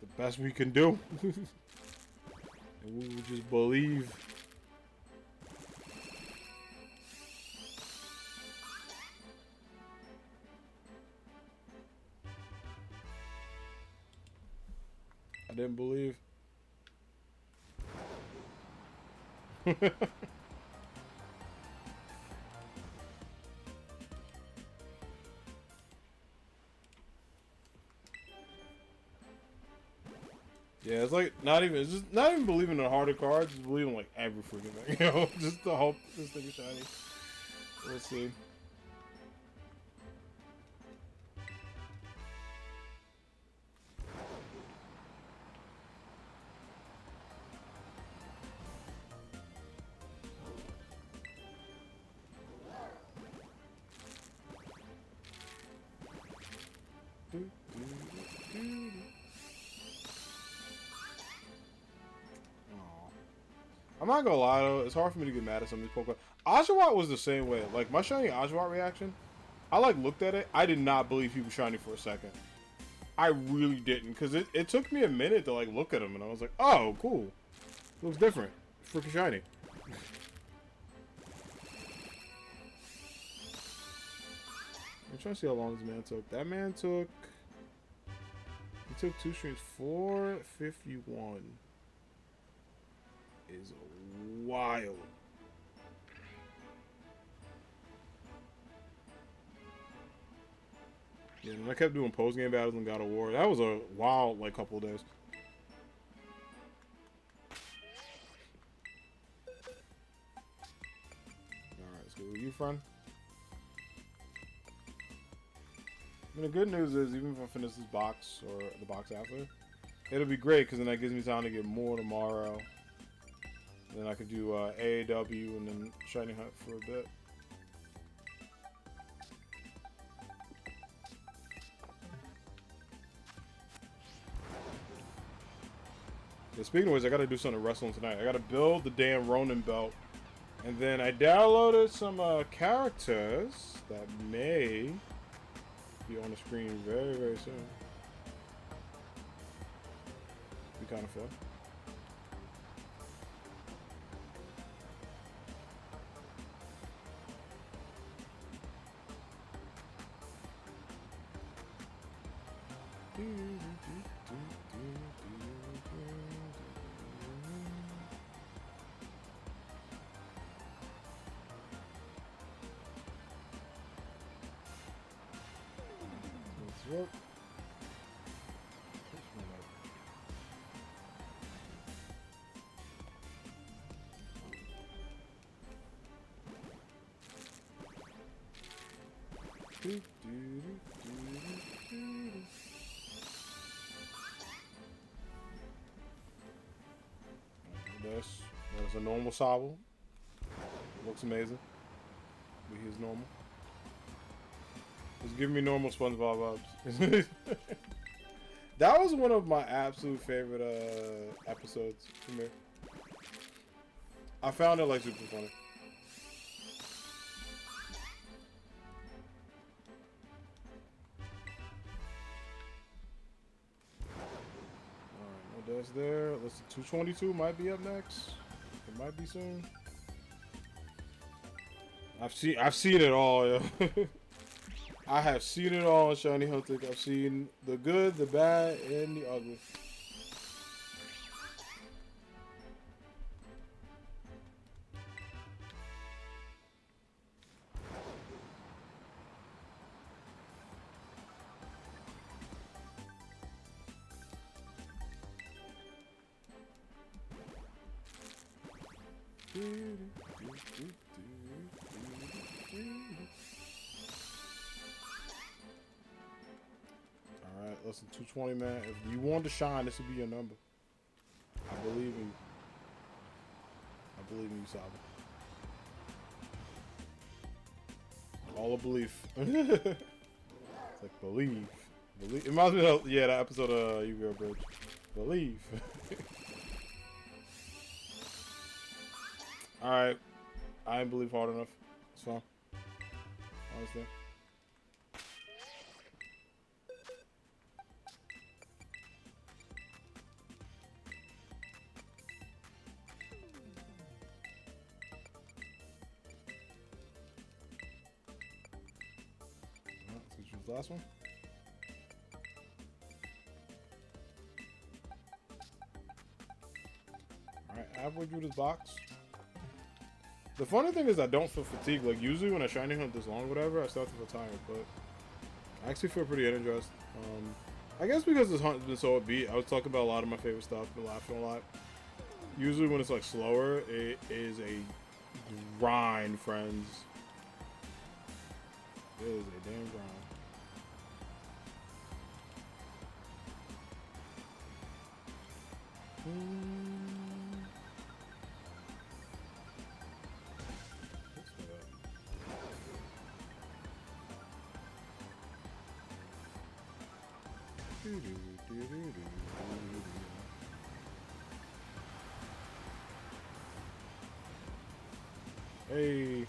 The best we can do. And we will just believe. I didn't believe. Yeah, it's like it's just not even believing in harder cards, just believing like every freaking thing, you know, just to hope this thing is shiny. We'll see. I'm not gonna lie though, it's hard for me to get mad at some of these Pokemon. Oshawott was the same way. Like my shiny Oshawott reaction, I like looked at it. I did not believe he was shiny for a second. I really didn't, because it took me a minute to like look at him, and I was like, oh, cool. Looks different. Freaking shiny. I'm trying to see how long this man took. That man took... He took 2 streams. 451 is wild. Yeah, and I kept doing post-game battles and God of War. That was a wild, like, couple of days. Alright, let's go with you, friend. I mean, the good news is, even if I finish this box, or the box after, it'll be great, because then that gives me time to get more tomorrow. Then I could do AAW and then Shiny Hunt for a bit. Yeah, speaking of which, I gotta do something wrestling tonight. I gotta build the damn Ronin belt. And then I downloaded some characters that may be on the screen very, very soon. Be kind of fun. Let's There's a normal Sobble. Looks amazing. But he's normal. Just give me normal SpongeBob vibes. That was one of my absolute favorite episodes for me. I found it like super funny. Alright, no dash there. Let's see, 222 might be up next. It might be soon. I've seen it all, yo. I have seen it all in Shiny Hunting. I've seen the good, the bad, and the ugly. Alright, listen, 220, man. If you want to shine, this would be your number. I believe in you. I believe in you, Sobble. All a belief. It's like, believe. Believe. It reminds me of, yeah, that episode of Yu-Gi-Oh! Bridge. Believe. Alright. I didn't believe hard enough. It's fine. I understand. Let's choose the last one. Alright, halfway through this box. The funny thing is I don't feel fatigued. Like, usually when I shiny hunt this long or whatever, I start to feel tired, but I actually feel pretty energized. I guess because this hunt has been so upbeat, I was talking about a lot of my favorite stuff, been laughing a lot. Usually when it's like slower, it is a grind, friends. It is a damn grind. Hey.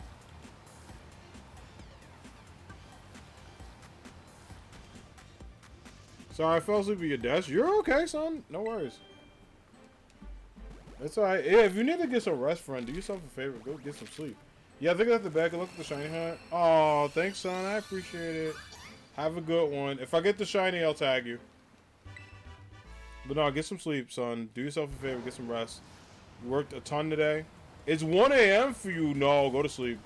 Sorry, I fell asleep at your desk. You're okay, son. No worries. It's alright. Yeah, if you need to get some rest, friend, do yourself a favor. Go get some sleep. Yeah, I think I have to back and look at the shiny hunt. Oh, thanks, son. I appreciate it. Have a good one. If I get the shiny, I'll tag you. But no, get some sleep, son. Do yourself a favor. Get some rest. You worked a ton today. It's 1 a.m. for you. No, go to sleep.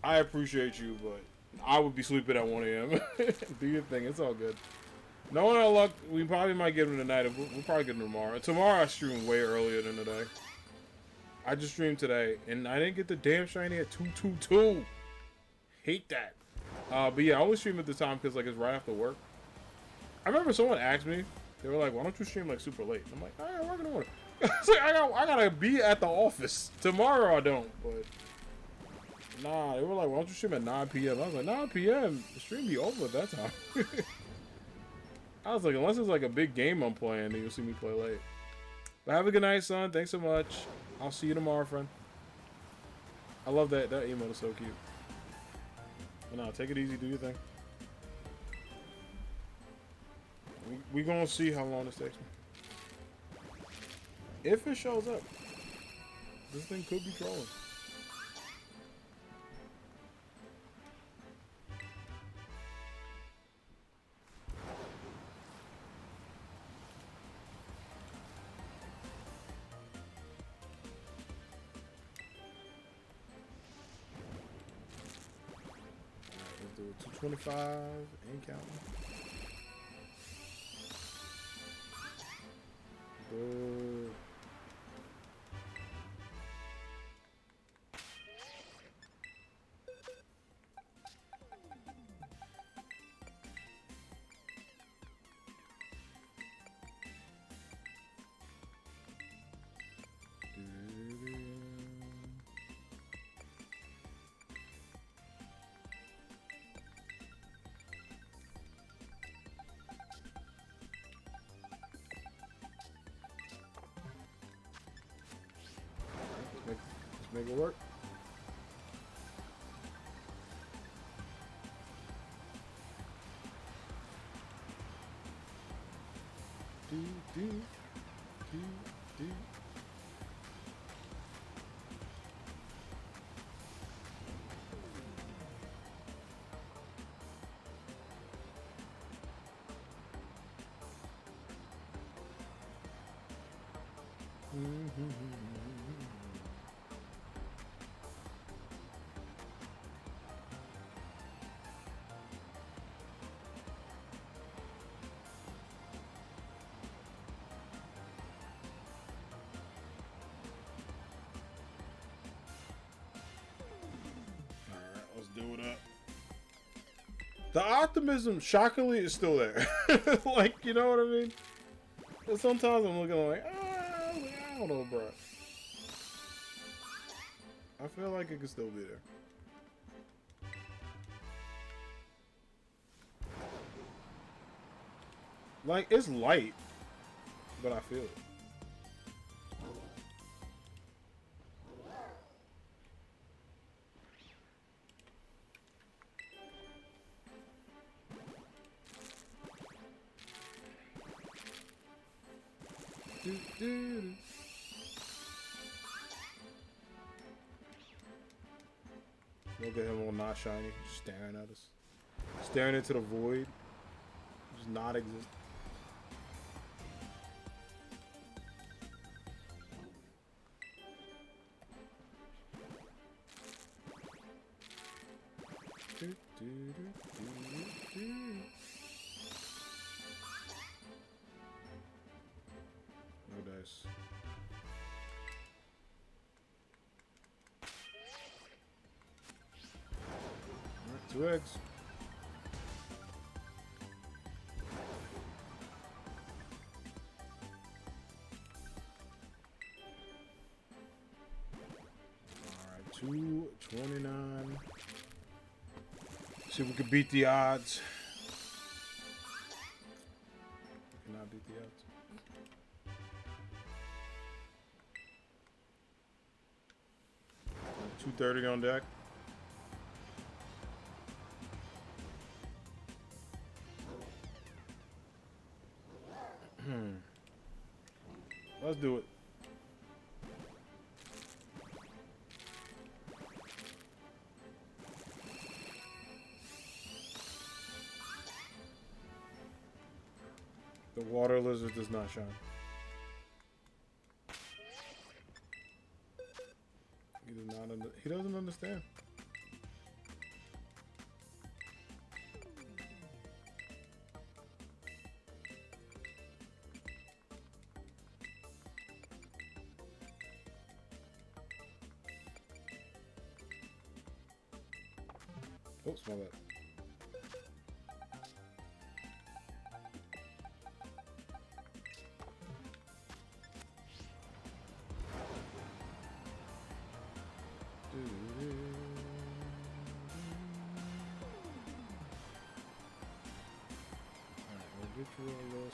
I appreciate you, but I would be sleeping at 1 a.m. Do your thing. It's all good. Knowing our luck, we probably might get him tonight. We'll probably get him tomorrow. Tomorrow I stream way earlier than today. I just streamed today, and I didn't get the damn shiny at 222. Hate that. But yeah, I always stream at the time because like it's right after work. I remember someone asked me, they were like, "Why don't you stream like super late?" I'm like, "I got work in the morning." I gotta be at the office tomorrow. I don't, but nah. They were like, "Why don't you stream at 9 p.m.?" I was like, 9 p.m. The stream be over at that time. I was like, unless it's like a big game I'm playing, then you'll see me play late. But have a good night, son. Thanks so much. I'll see you tomorrow, friend. I love that. That emote is so cute. But no, take it easy. Do your thing. We gonna see how long this takes me. If it shows up, this thing could be trolling. Let's do it. 225 ain't counting. Good. Let's make it work. Do, do, do, do. The optimism, shockingly, is still there. Like, you know what I mean? And sometimes I'm looking like, I don't know, bro. I feel like it could still be there. Like, it's light, but I feel it. Look at him all not shiny, just staring at us. Staring into the void. Just not exist. No dice. Alright, 2 eggs. Alright, 229. See if we can beat the odds. We cannot beat the odds. 230 on deck. Let's do it. The water lizard does not shine. He doesn't understand. Oh, smell that.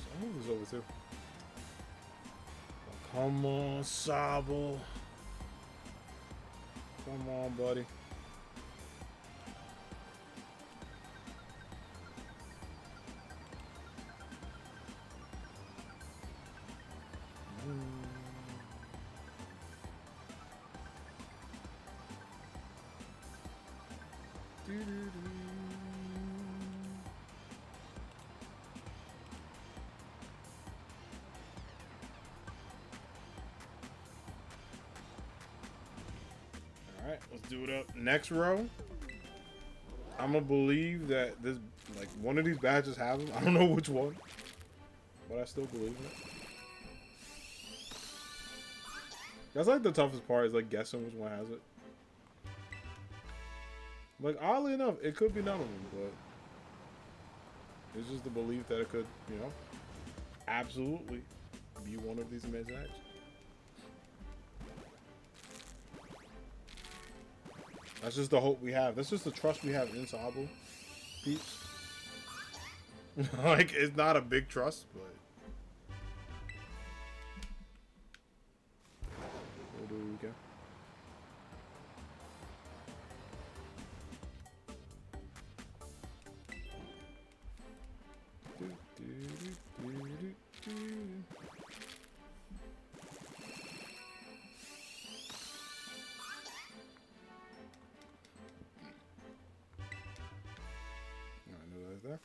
I move this over too. Oh, come on, Sobble. Come on, buddy. Alright, let's do it up. Next row, I'm gonna believe that this, like, one of these badges have them. I don't know which one, but I still believe it. That's like the toughest part, is like guessing which one has it. Like, oddly enough, it could be none of them, but it's just the belief that it could, you know, absolutely be one of these badges. That's just the hope we have. That's just the trust we have in Sobble, peeps. Like, it's not a big trust, but we'll do what we can. There.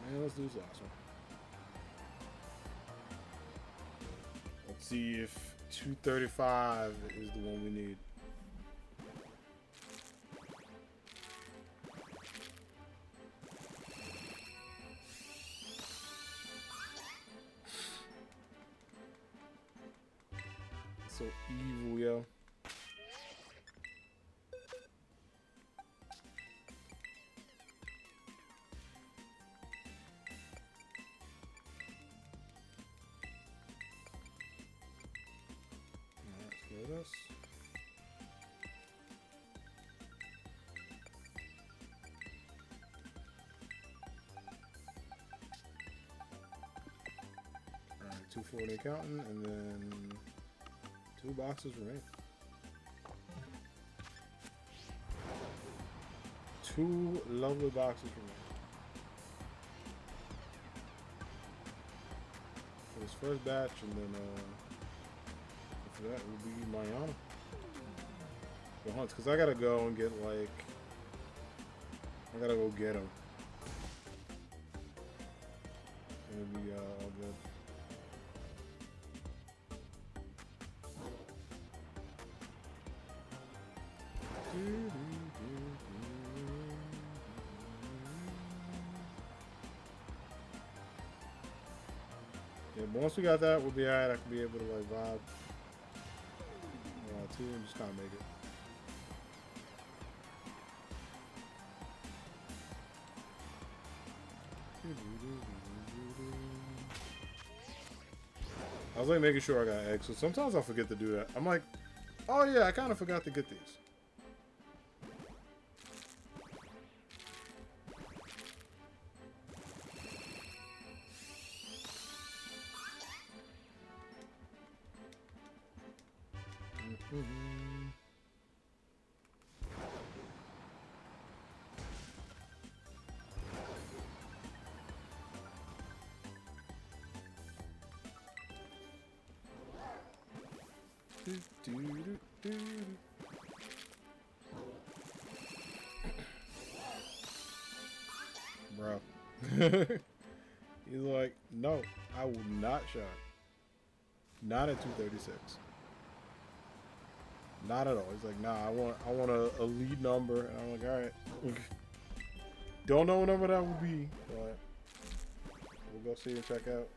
And let's do this last one. See if 235 is the one we need. So evil, yo. This. Alright, 2 for the accountant, and then 2 boxes remain. 2 lovely boxes remain. For this first batch, and then for that will be Mayana. The hunts, because I gotta go and get like, I gotta go get him. It'll be all good. Yeah, but once we got that, we'll be alright. I can be able to like vibe. Too, and just kind of make it. I was like making sure I got eggs, so sometimes I forget to do that. I'm like, oh yeah, I kind of forgot to get these. Bro. He's like, no, I will not shine. Not at 236. Not at all. He's like, nah, I want a lead number. And I'm like, alright. Don't know what number that will be, but we'll go see and check out.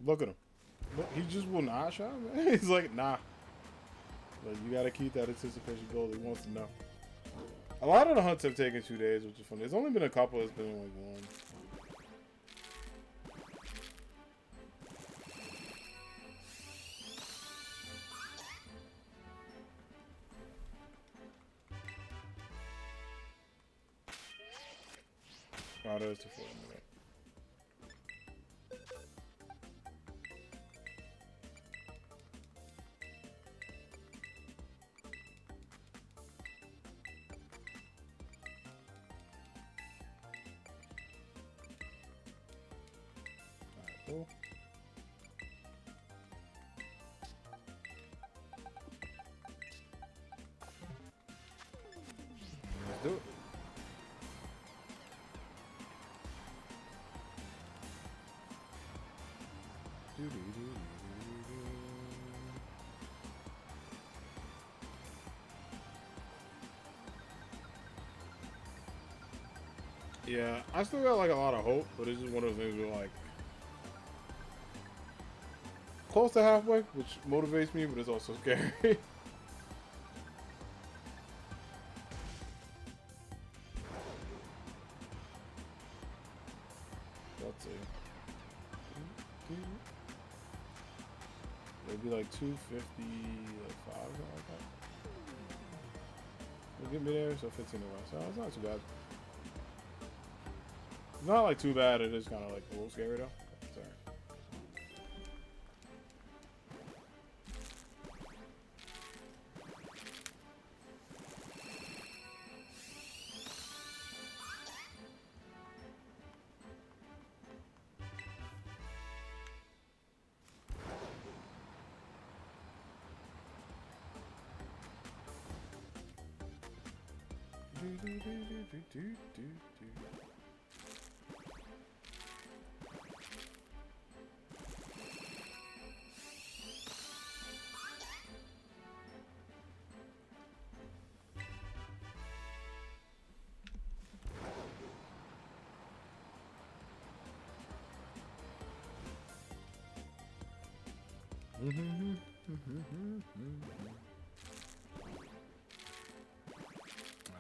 Look at him. Look, he just will not shine, man. He's like, nah. But you gotta keep that anticipation goal. He wants to know. A lot of the hunts have taken 2 days, which is funny. There's only been a couple that's been like 1. Oh, there's the 40 minute. Alright, cool. Let's do it. Yeah, I still got like a lot of hope, but it's just one of those things where like close to halfway, which motivates me, but it's also scary. Let's see. Maybe like 250, like 5, something like that. Will get me there, so 15 away. So it's not too bad. It's not like too bad. It is kind of like a little scary though.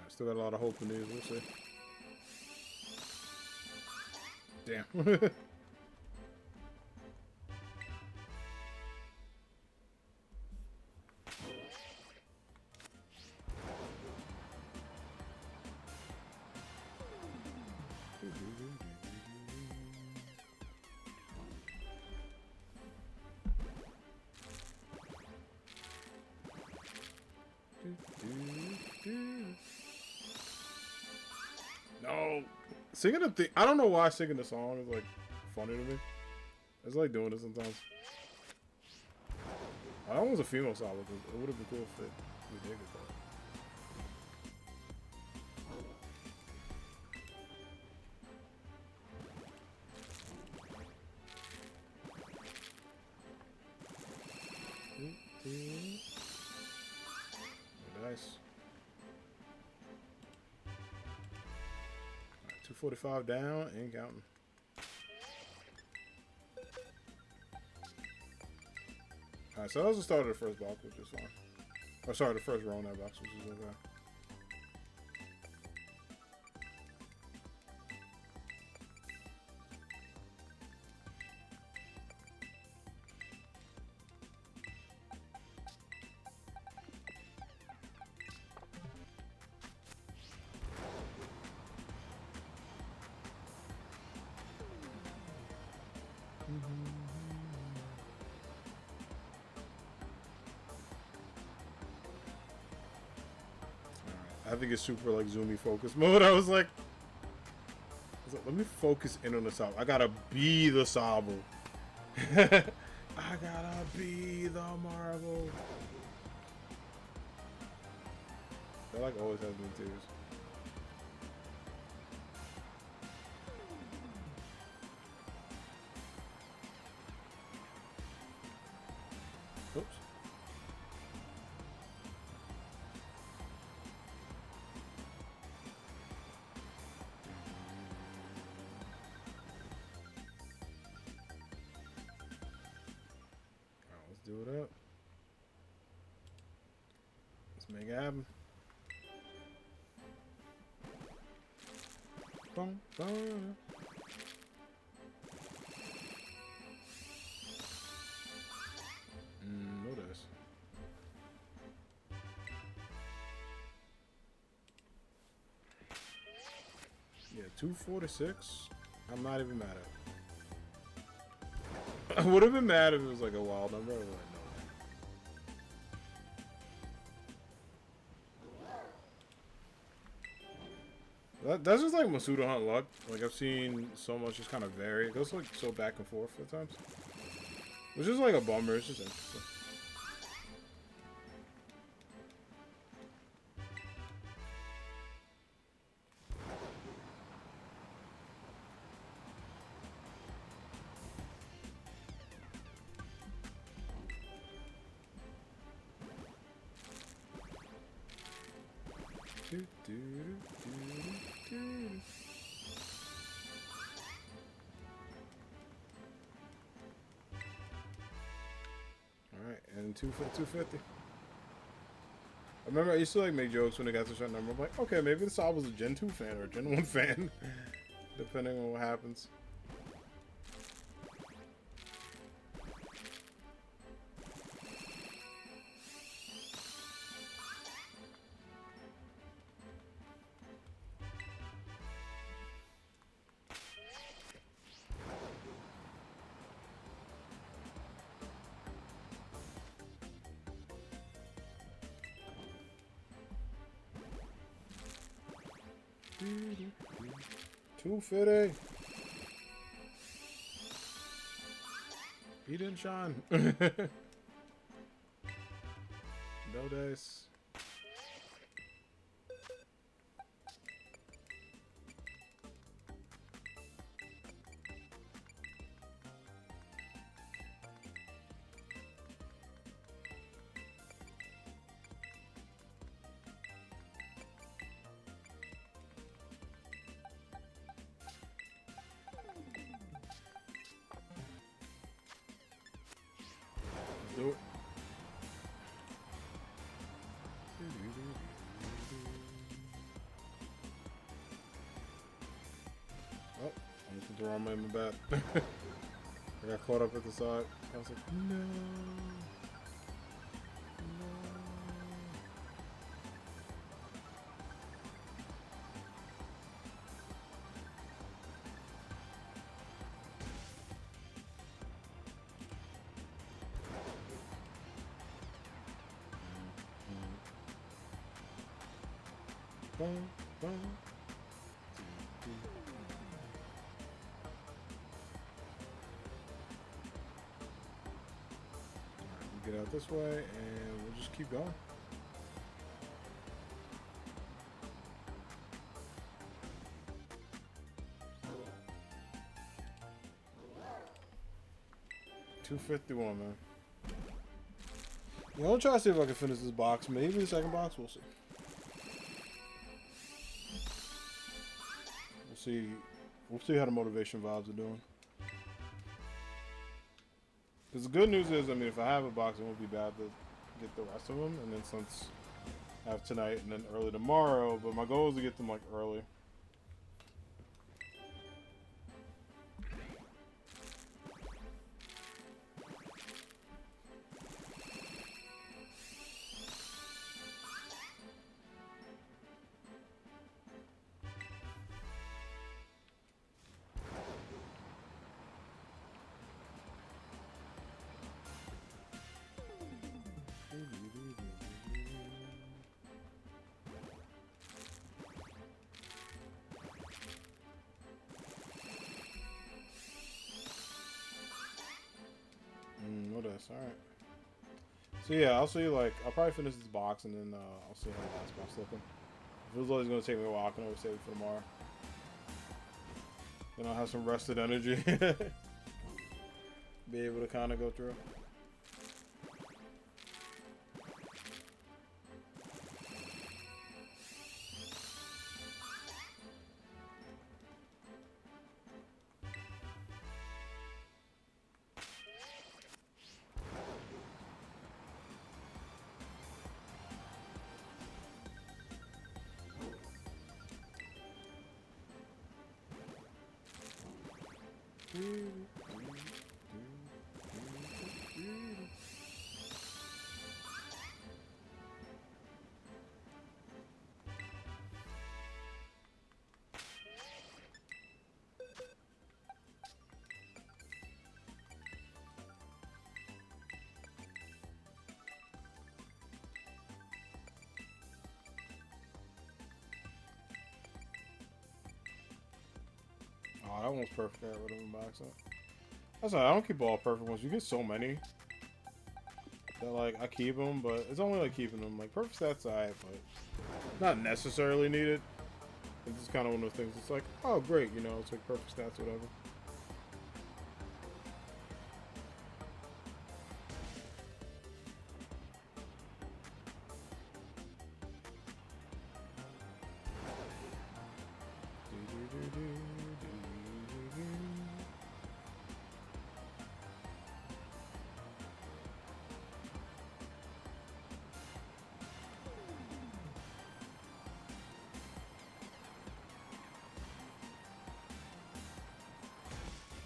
Still got a lot of hope in these. We'll see. Damn. No. Singing the thing. I don't know why singing the song is like funny to me. It's like doing it sometimes. I don't was a female Sobble. It would have been cool if we did it though. Nice. 245 down, ain't counting. Alright, so that was the start of the first box, which is fine. Or sorry, the first row in that box, which is okay. I think it's super like zoomy focus mode. I was like, let me focus in on the Sobble. I gotta be the Sobble. I gotta be the Marvel. That like always has me tears. Oops. Do it up. Let's make it happen. Boom, boom. No dice. Yeah, 246. I'm not even mad at it. I would have been mad if it was like a wild number. I was like, no. That's just like Masuda Hunt luck. Like I've seen so much just kind of vary. It goes like so back and forth at times, which is like a bummer. It's just interesting. Alright, and 2 for 250. I remember I used to like make jokes when it got to a certain number. I'm like, okay, maybe the Sobble was a Gen 2 fan or a Gen 1 fan, depending on what happens. $250. He didn't shine. No dice. do it. Oh, I just put the wrong man in my bat. I got caught up at the side. I was like, no. Boom, boom. Alright, get out this way, and we'll just keep going. $251, man. Yeah, I'll try to see if I can finish this box. Maybe the second box. We'll see. We'll see how the motivation vibes are doing. Because the good news is, I mean, if I have a box, it won't be bad to get the rest of them. And then since I have tonight and then early tomorrow, but my goal is to get them like early. What else? Alright. So yeah, I'll see, like, I'll probably finish this box and then I'll see how the last box looking. If it was always going to take me a while, I can always save it for tomorrow. Then I'll have some rested energy. Be able to kind of go through. Oh, that one's perfect. I got rid of them by accident. That's all right. I don't keep all perfect ones. You get so many that, like, I keep them, but it's only like keeping them. Like, perfect stats, alright, but not necessarily needed. It's just kind of one of those things. It's like, oh, great, you know, it's like perfect stats, whatever.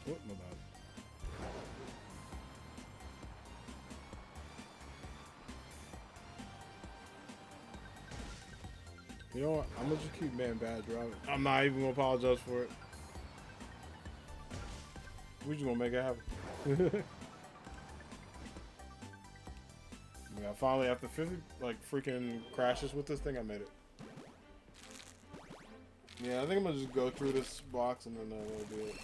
Oh, my bad. You know what? I'm gonna just keep man bad driving. I'm not even gonna apologize for it. We're just gonna make it happen. Yeah, finally, after 50 like freaking crashes with this thing, I made it. Yeah, I think I'm gonna just go through this box and then that'll be it.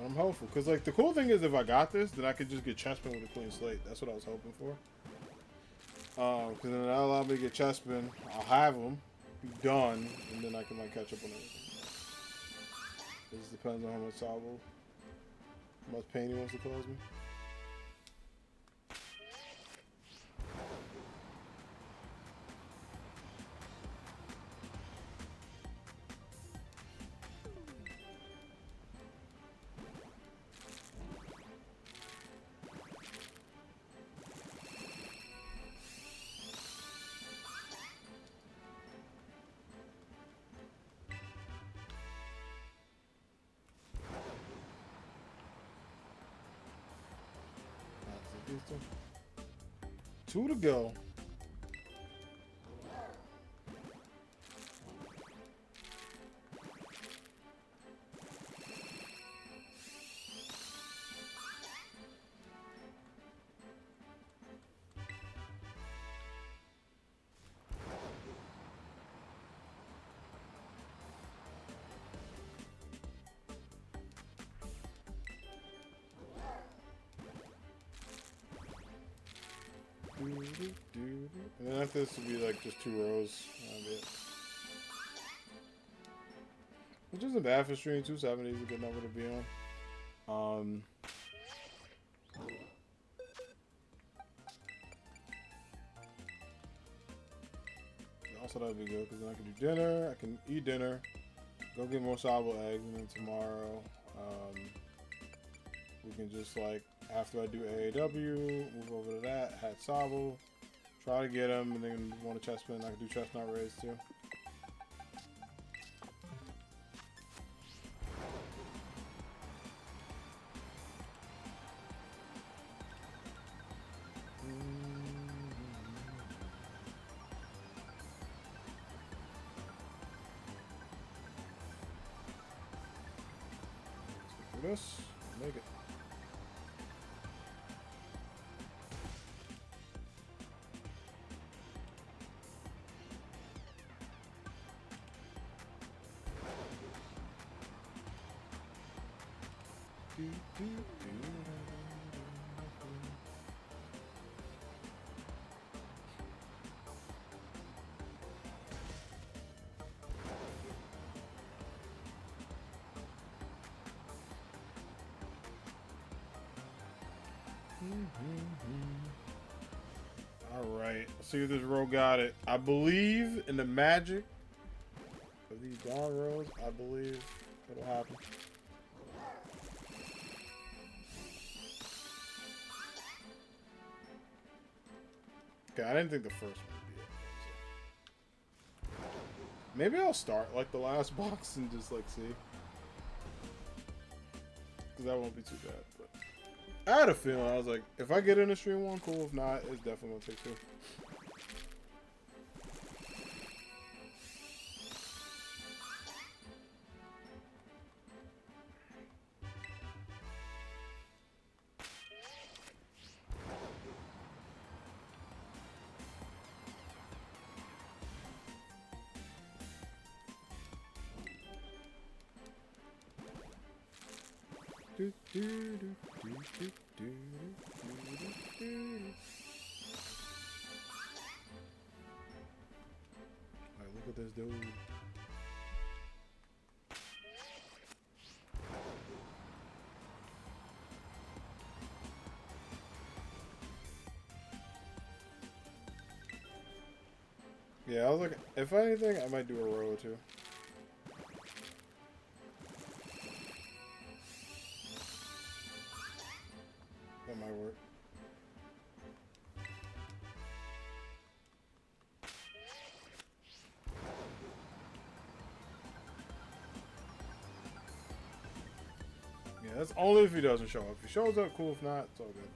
I'm hopeful, because like the cool thing is if I got this, then I could just get Chespin with a clean slate. That's what I was hoping for. Because then that'll allow me to get Chespin. I'll have them, be done, and then I can like catch up on everything. It just depends on how much Sobble, how much pain he wants to cause me. these two. Two to go. And then after this would be like just 2 rows. Which isn't bad for stream. 270 is a good number to be on. Also that'd be good because then I can do dinner. I can eat dinner. Go get more Sobble eggs, and then tomorrow we can just like after I do AAW, move over to that, hat Sobble, try to get him, and then want a chest spin. I can do chestnut raise too. This, make it. Alright, let's see if this row got it. I believe in the magic of these dawn rows. I believe it'll happen. Okay, I didn't think the first one would be it. Maybe I'll start like the last box and just like see. Because that won't be too bad. But I had a feeling. I was like, if I get in a stream one, cool. If not, it's definitely going to take 2. Alright, look at this dude. Yeah, I was like, if anything, I might do a row or 2. That might work. Yeah, that's only if he doesn't show up. If he shows up, cool. If not, it's all good.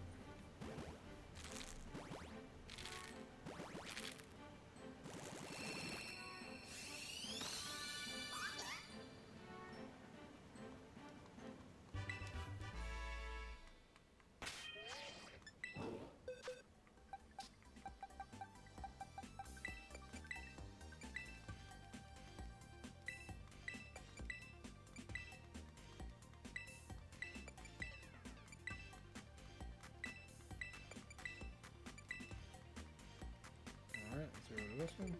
Alright, let's get rid of this one.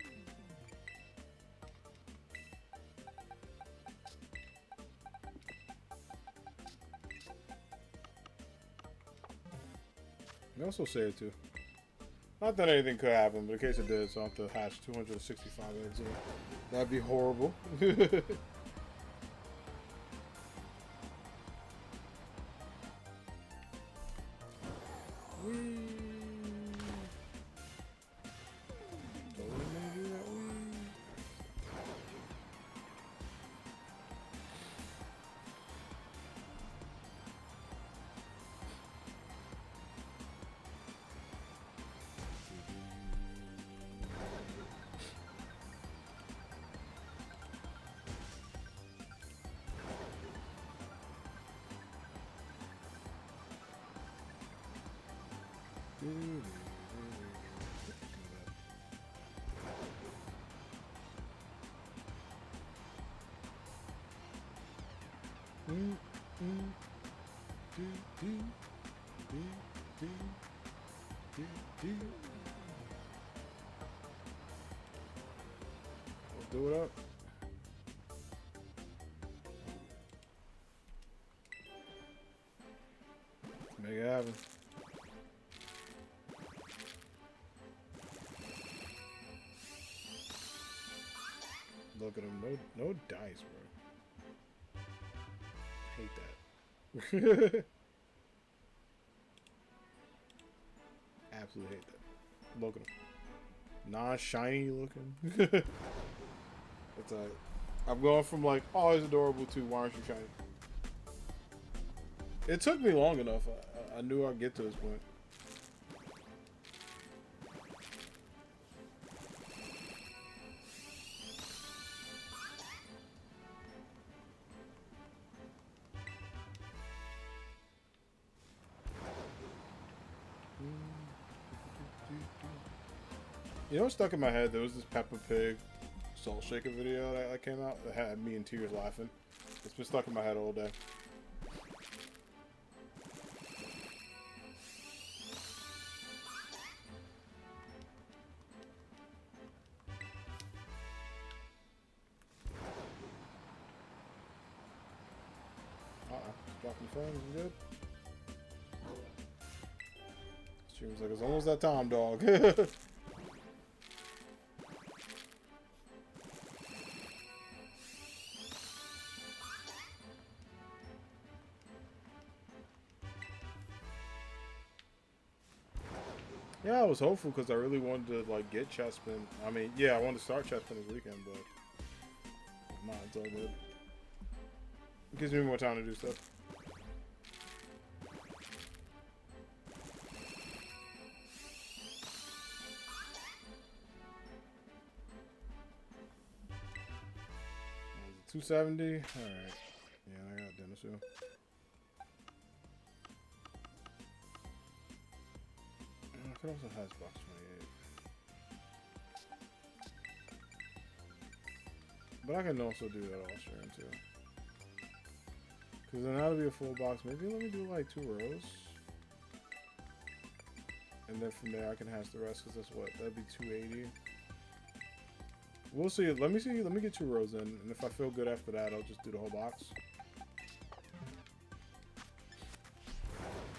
You also say it too. Not that anything could happen, but in case it did, so I have to hatch 265 eggs here. That'd be horrible. Let's do it up. Let's make it happen. Look at him. No dice, bro. Hate that. Absolutely hate that. Look at him. Non-shiny looking. It's alright. I'm going from like, oh, he's adorable to why aren't you shiny? It took me long enough. I knew I'd get to this point. You know what stuck in my head? There was this Peppa Pig Salt Shaker video that came out that had me in tears laughing. It's been stuck in my head all day. Dropping frames is good. Stream's like, it's almost that time, dog. Yeah, I was hopeful because I really wanted to like get Chessman. I mean, yeah, I wanted to start Chessman this weekend, but nah, it's all good. It gives me more time to do stuff. $270. All right. Yeah, I got dinner soon. It also has box 28. But I can also do that all stream too. Because then that'll be a full box. Maybe let me do like 2 rows. And then from there I can hash the rest because that's what? That'd be 280. We'll see. Let me see. Let me get 2 rows in. And if I feel good after that, I'll just do the whole box.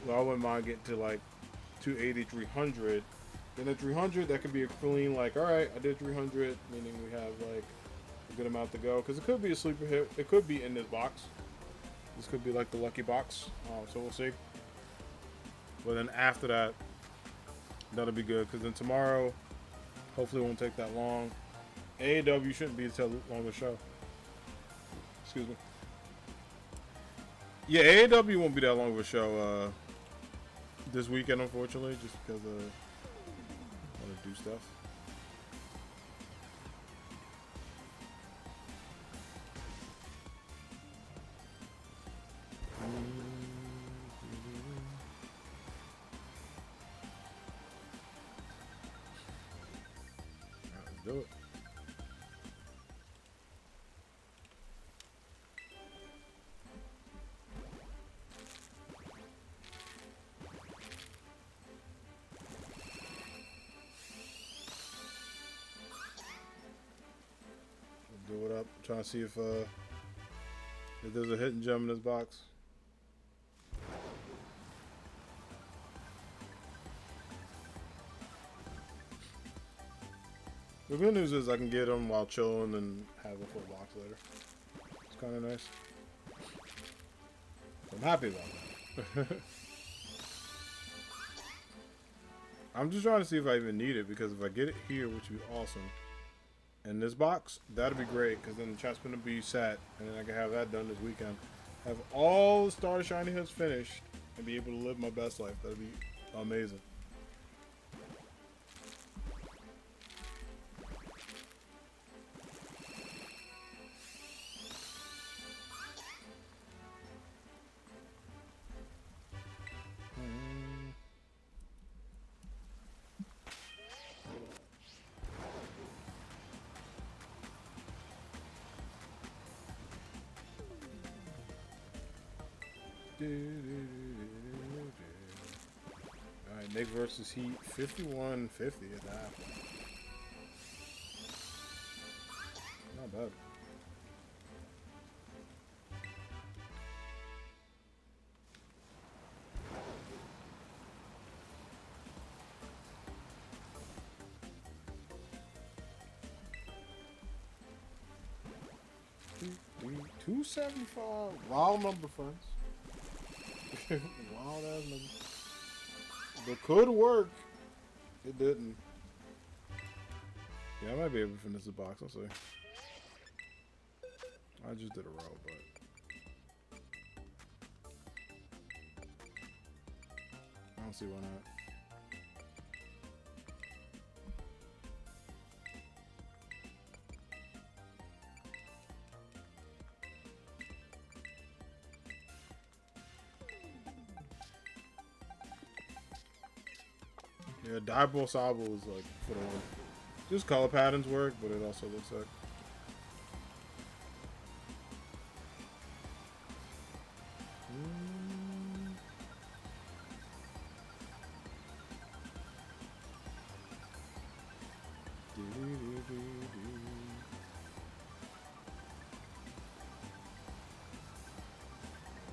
Well, I wouldn't mind getting to like 280, 300. Then at 300, that could be a clean, like, alright, I did 300, meaning we have like a good amount to go. Because it could be a sleeper hit. It could be in this box. This could be like the lucky box. So we'll see. But then after that, that'll be good. Because then tomorrow, hopefully it won't take that long. AEW shouldn't be a long a show. Excuse me. Yeah, AEW won't be that long of a show this weekend, unfortunately, just because I want to do stuff. Let's do it. Do it up. I'm trying to see if there's a hidden gem in this box. The good news is I can get them while chilling and have a full box later. It's kind of nice. I'm happy about that. I'm just trying to see if I even need it, because if I get it here, which would be awesome, in this box, that'd be great, because then the chest's gonna be set, and then I can have that done this weekend. Have all the Star Shiny hits finished, and be able to live my best life. That'd be amazing. Alright, Nick versus Heat. 51-50 at that. Not bad. $275. Wild number, friends. Wild ass number. It could work. It didn't. Yeah, I might be able to finish the box. I'll see. I just did a row, but I don't see why not. Yeah, Dieball Sobble is like for the one. Just color patterns work, but it also looks like.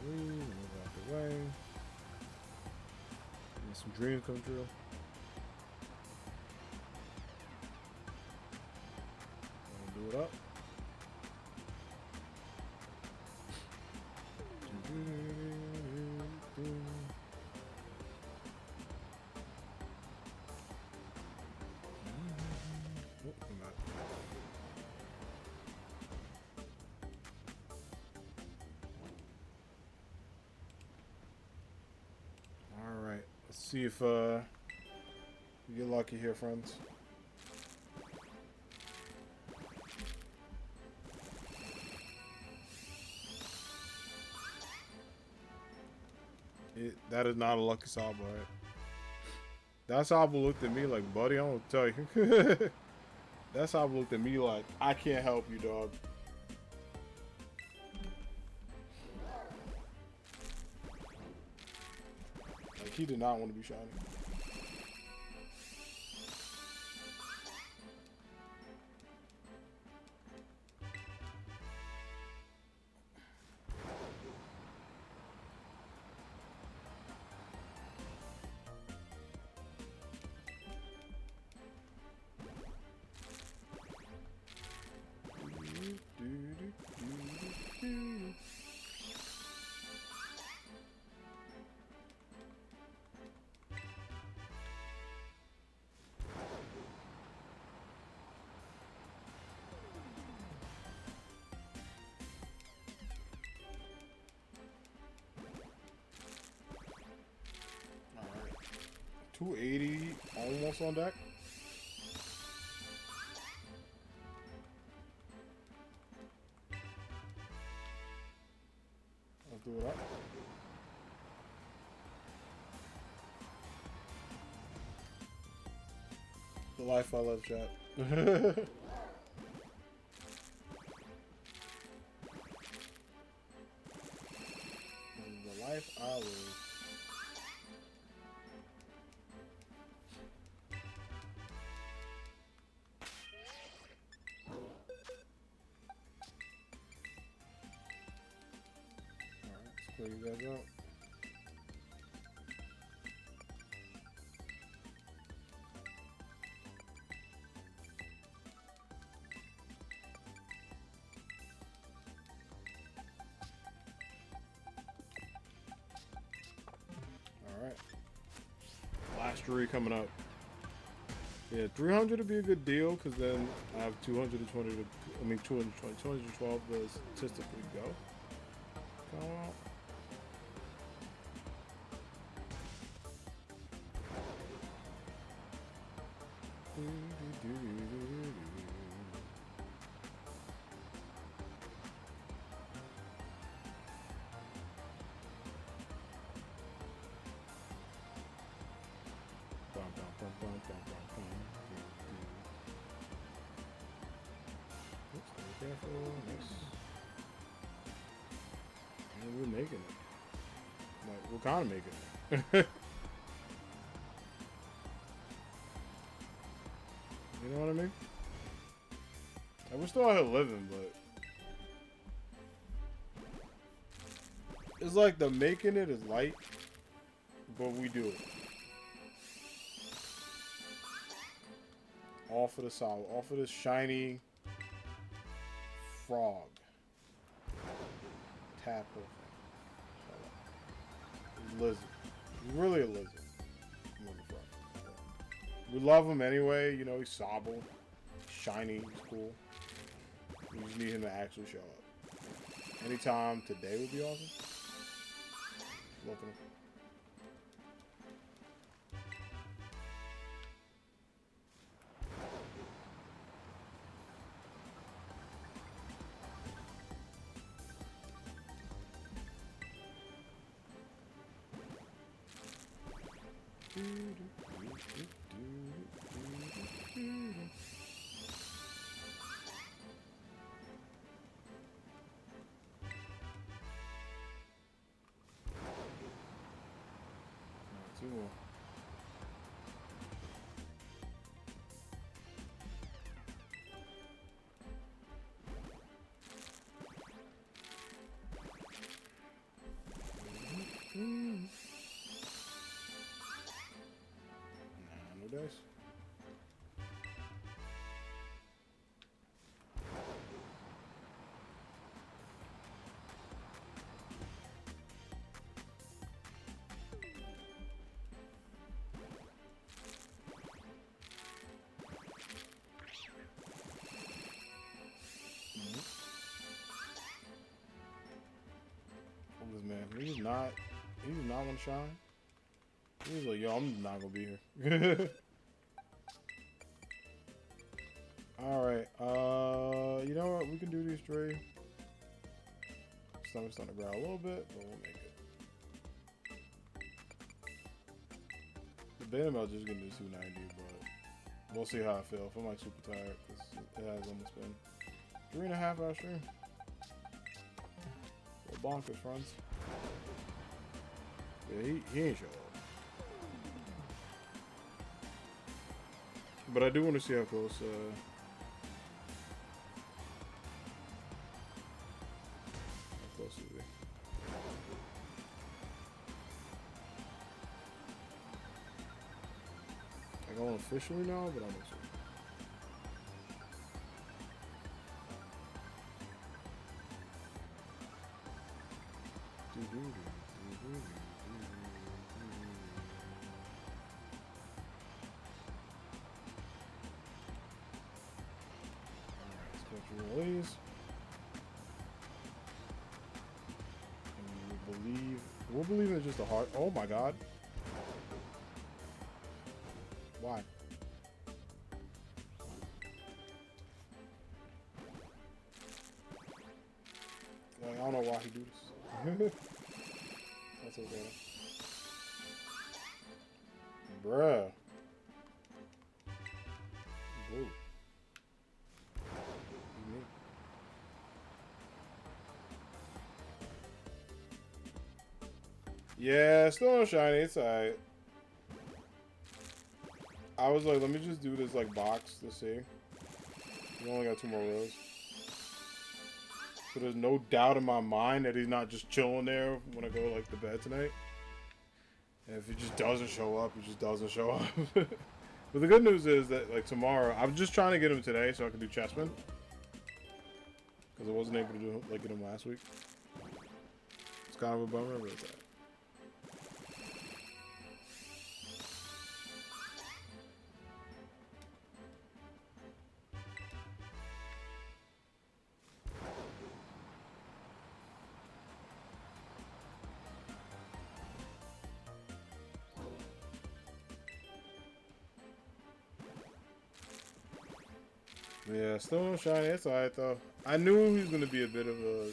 Move out the way. Get some dreams come true. Do it up. All right, let's see if we get lucky here, friends. That is not a lucky Sobble, right? That Sobble looked at me like, buddy, I'm gonna tell you. That Sobble looked at me like, I can't help you, dog. Like, he did not want to be shiny. Alright. 280 almost on deck. Let's do it up. The life I love, chat. The life I live. Alright, let's clear you guys out. Alright. Last three coming up. Yeah, 300 would be a good deal because then I have 220 to, I mean 220, 212 to statistically go. Come on. Careful. Nice. And we're making it. We're kind of making it. You know what I mean? And we're still out here living, but it's like the making it is light, but we do it. All for the solid, all for this shiny frog. Tadpole thing. Lizard. He's really a lizard. We love him anyway, you know, he's Sobble. Shiny, he's cool. We just need him to actually show up. Anytime today would be awesome. Look at him. Two more. Nah, no dice. This man, he's not want to shine. He's like, yo, I'm not gonna be here. All right, you know what? We can do these three. Stomach's starting to growl a little bit, but we'll make it. The beta melt just gonna do 290, but we'll see how I feel. If I'm like super tired, because it has almost been 3.5 hour stream. Well, bonkers, friends. Yeah, he ain't show up. But I do want to see how close, is he? I go officially now, but I'm not sure. Release. And we'll believe it's just a heart. Oh my god. Why? Like, I don't know why he do this. That's okay. Bruh. Whoa. Yeah, still no shiny. It's alright. I was like, let me just do this like box to see. We only got 2 more rows. So there's no doubt in my mind that he's not just chilling there when I go like to bed tonight. And if he just doesn't show up, he just doesn't show up. But the good news is that like tomorrow, I'm just trying to get him today so I can do Chessman. Because I wasn't able to do like get him last week. It's kind of a bummer, but it's alright. Yeah, still no shiny. It's alright though. I knew he was gonna be a bit of a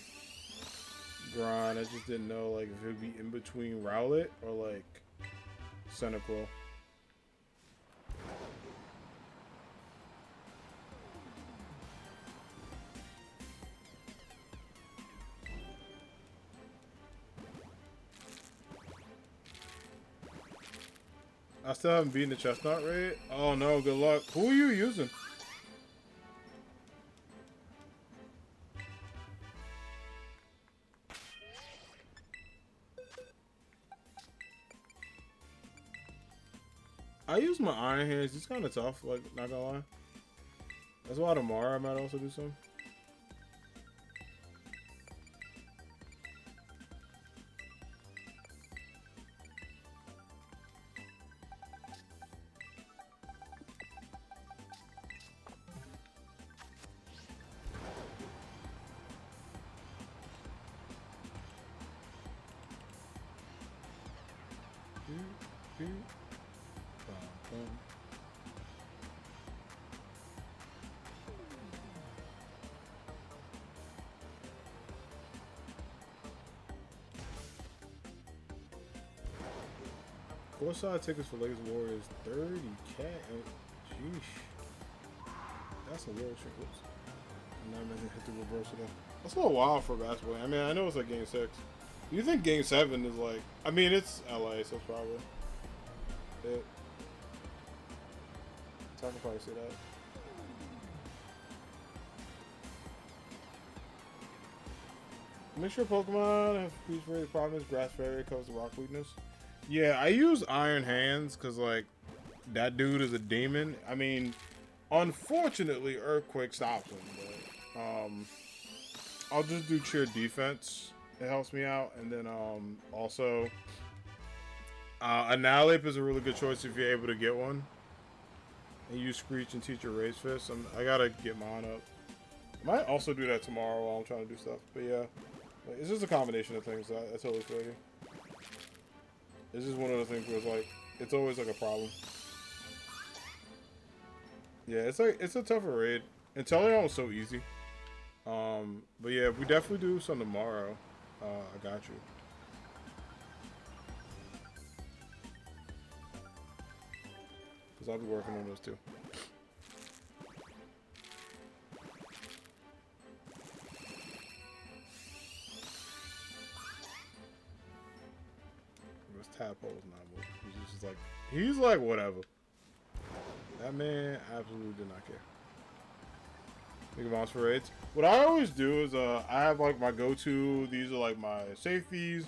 grind. I just didn't know like if it would be in between Rowlet or like Cyndaquil. I still haven't beaten the chestnut raid. Oh no, good luck. Who are you using? I use my iron hands. It's kind of tough, like, not gonna lie. That's why tomorrow I might also do some. Courtside tickets for Lakers Warriors, 30K. Sheesh. That's a little shit. Whoops. I'm not meant to hit the reversal though. That's a little wild for basketball. I mean, I know it's like game 6. You think game 7 is like, I mean, it's LA, so it's probably it. So I can probably see that. Make sure Pokemon have speech rated prominence. Grass Fairy covers the rock weakness. Yeah, I use Iron Hands because, like, that dude is a demon. I mean, unfortunately, Earthquake stops him, but, I'll just do Cheer Defense. It helps me out. And then, also, Annihilate is a really good choice if you're able to get one. And use Screech and Teacher Raise Fist. I gotta get mine up. I might also do that tomorrow while I'm trying to do stuff. But yeah, like, it's just a combination of things. I totally feel you. It's just one of those things where it's like, it's always like a problem. Yeah, it's like, it's a tougher raid. And Teleon was so easy. But yeah, we definitely do some tomorrow. I got you. Because I'll be working on those too. Tadpole's not moving. He's like whatever. That man absolutely did not care. Big amounts for raids. What I always do is I have like my go-to. These are like my safeties,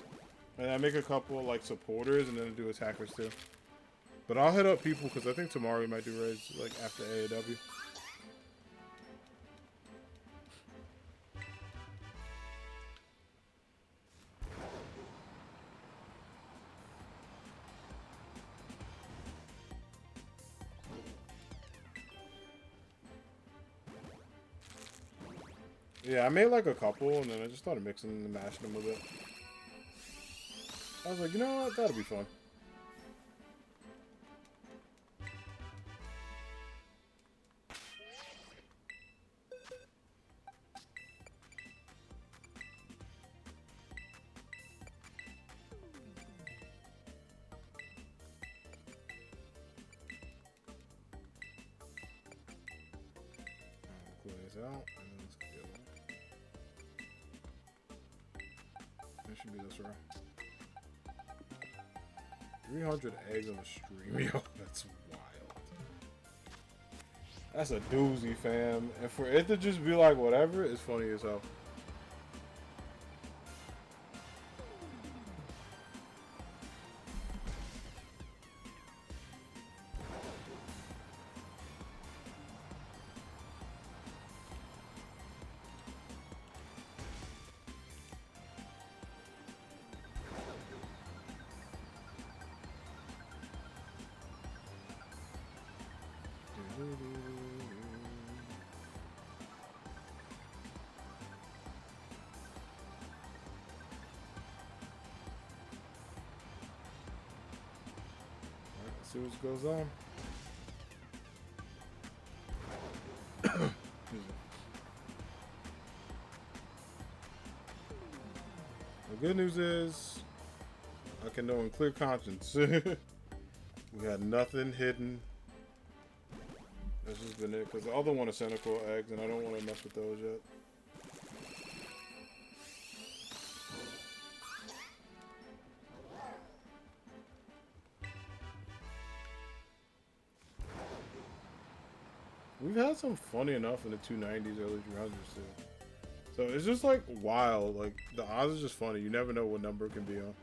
and I make a couple like supporters, and then I do attackers too. But I'll hit up people because I think tomorrow we might do raids like after AAW. Yeah, I made like a couple, and then I just started mixing and mashing them a bit. I was like, you know what? That'll be fun. Clear this out, and then let's get it. It should be this row. 300 eggs on the stream, yo, that's wild. That's a doozy, fam. And for it to just be like whatever, it's funny as hell. See what goes on. The good news is I can know in clear conscience. We had nothing hidden. That's just been it. Because the other one is cynical eggs, and I don't want to mess with those yet. we've had some funny enough in the 290s, early 300s too. So it's just like wild. Like the odds is just funny. You never know what number it can be on.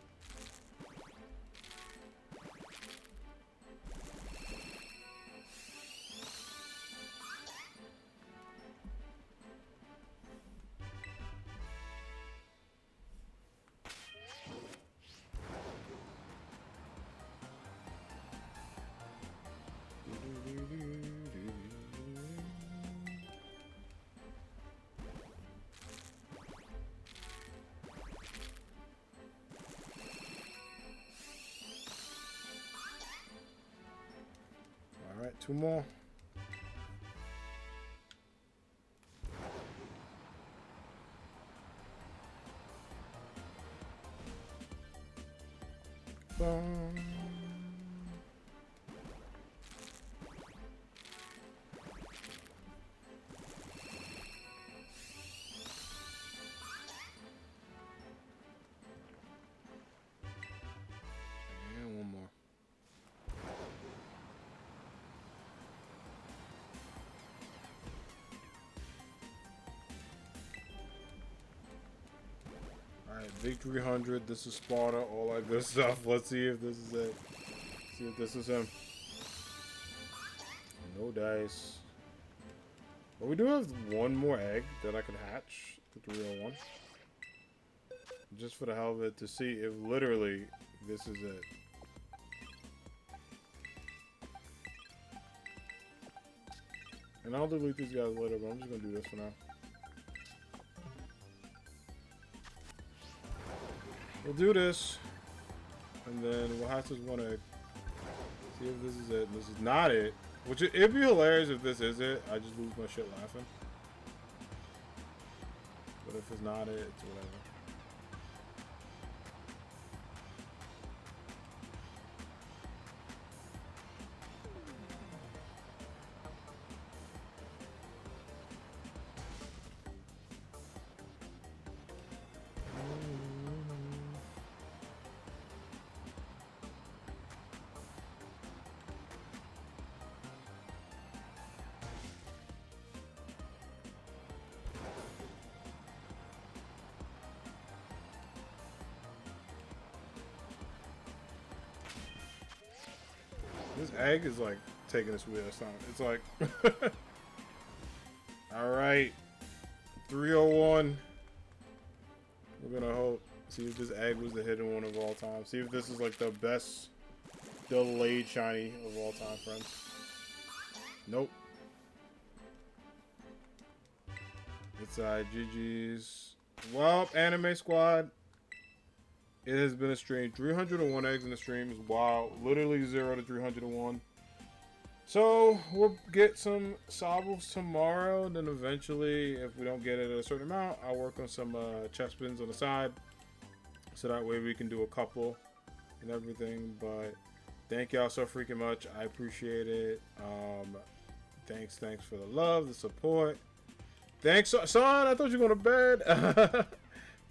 All right, two more. And one more. Alright, Victory 100, this is Sparta, all that good stuff. Let's see if this is it. See if this is him. No dice. But we do have one more egg that I could hatch, the 301. Just for the hell of it, to see if literally this is it. And I'll delete these guys later, but I'm just gonna do this for now. We'll do this, and then we'll have to want to see if this is it. And this is not it, which it'd be hilarious if this is it. I just lose my shit laughing. But if it's not it, it's whatever. This egg is like taking its weird time. It's like, all right, 301. We're gonna hope. See if this egg was the hidden one of all time. See if this is like the best delayed shiny of all time, friends. Nope. It's GG's. Well, Anime Squad. It has been a stream. 301 eggs in the stream is wild. Literally 0 to 301. So, we'll get some Sobbles tomorrow. Then eventually, if we don't get it at a certain amount, I'll work on some chest spins on the side. So that way we can do a couple and everything. But thank y'all so freaking much. I appreciate it. Thanks for the love, the support. Thanks, son. I thought you were going to bed.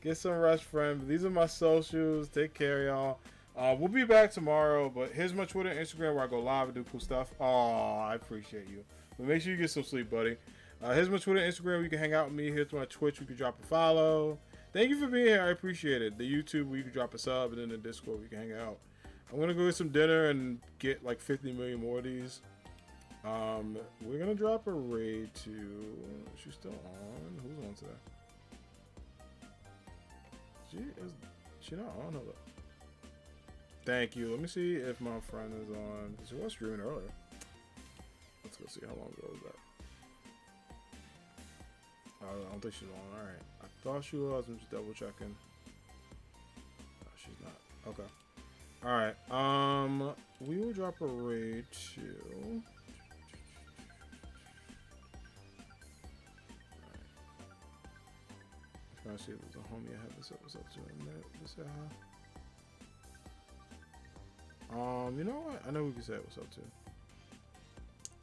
Get some rest, friend. These are my socials. Take care, y'all. We'll be back tomorrow, but here's my Twitter and Instagram where I go live and do cool stuff. Oh, I appreciate you. But make sure you get some sleep, buddy. Here's my Twitter and Instagram where you can hang out with me. Here's my Twitch. You can drop a follow. Thank you for being here. I appreciate it. The YouTube where you can drop a sub, and then the Discord where you can hang out. I'm going to go get some dinner and get like 50 million more of these. We're going to drop a raid to... She's still on? Who's on today? She not on? Hold up. Thank you. Let me see if my friend is on. She was streaming earlier. Let's go see how long ago was that. I don't think she's on. All right. I thought she was. I'm just double checking. No, she's not. Okay. All right. We will drop a raid to. Trying to see if there's a homie I have this episode to in there. Just say hi. You know what? I know who can say what's up to.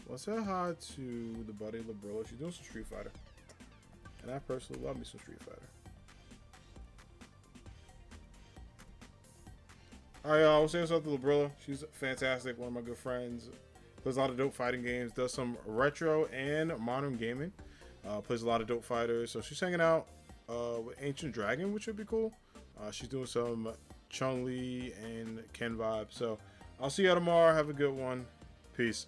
Let's say hi to the buddy Labrilla. She's doing some Street Fighter. And I personally love me some Street Fighter. Alright, y'all. We'll say what's up to Labrilla. She's fantastic. One of my good friends. Plays a lot of dope fighting games. Does some retro and modern gaming. Plays a lot of dope fighters. So she's hanging out with Ancient Dragon, which would be cool. She's doing some Chun-Li and Ken vibes. So I'll see you tomorrow. Have a good one. Peace.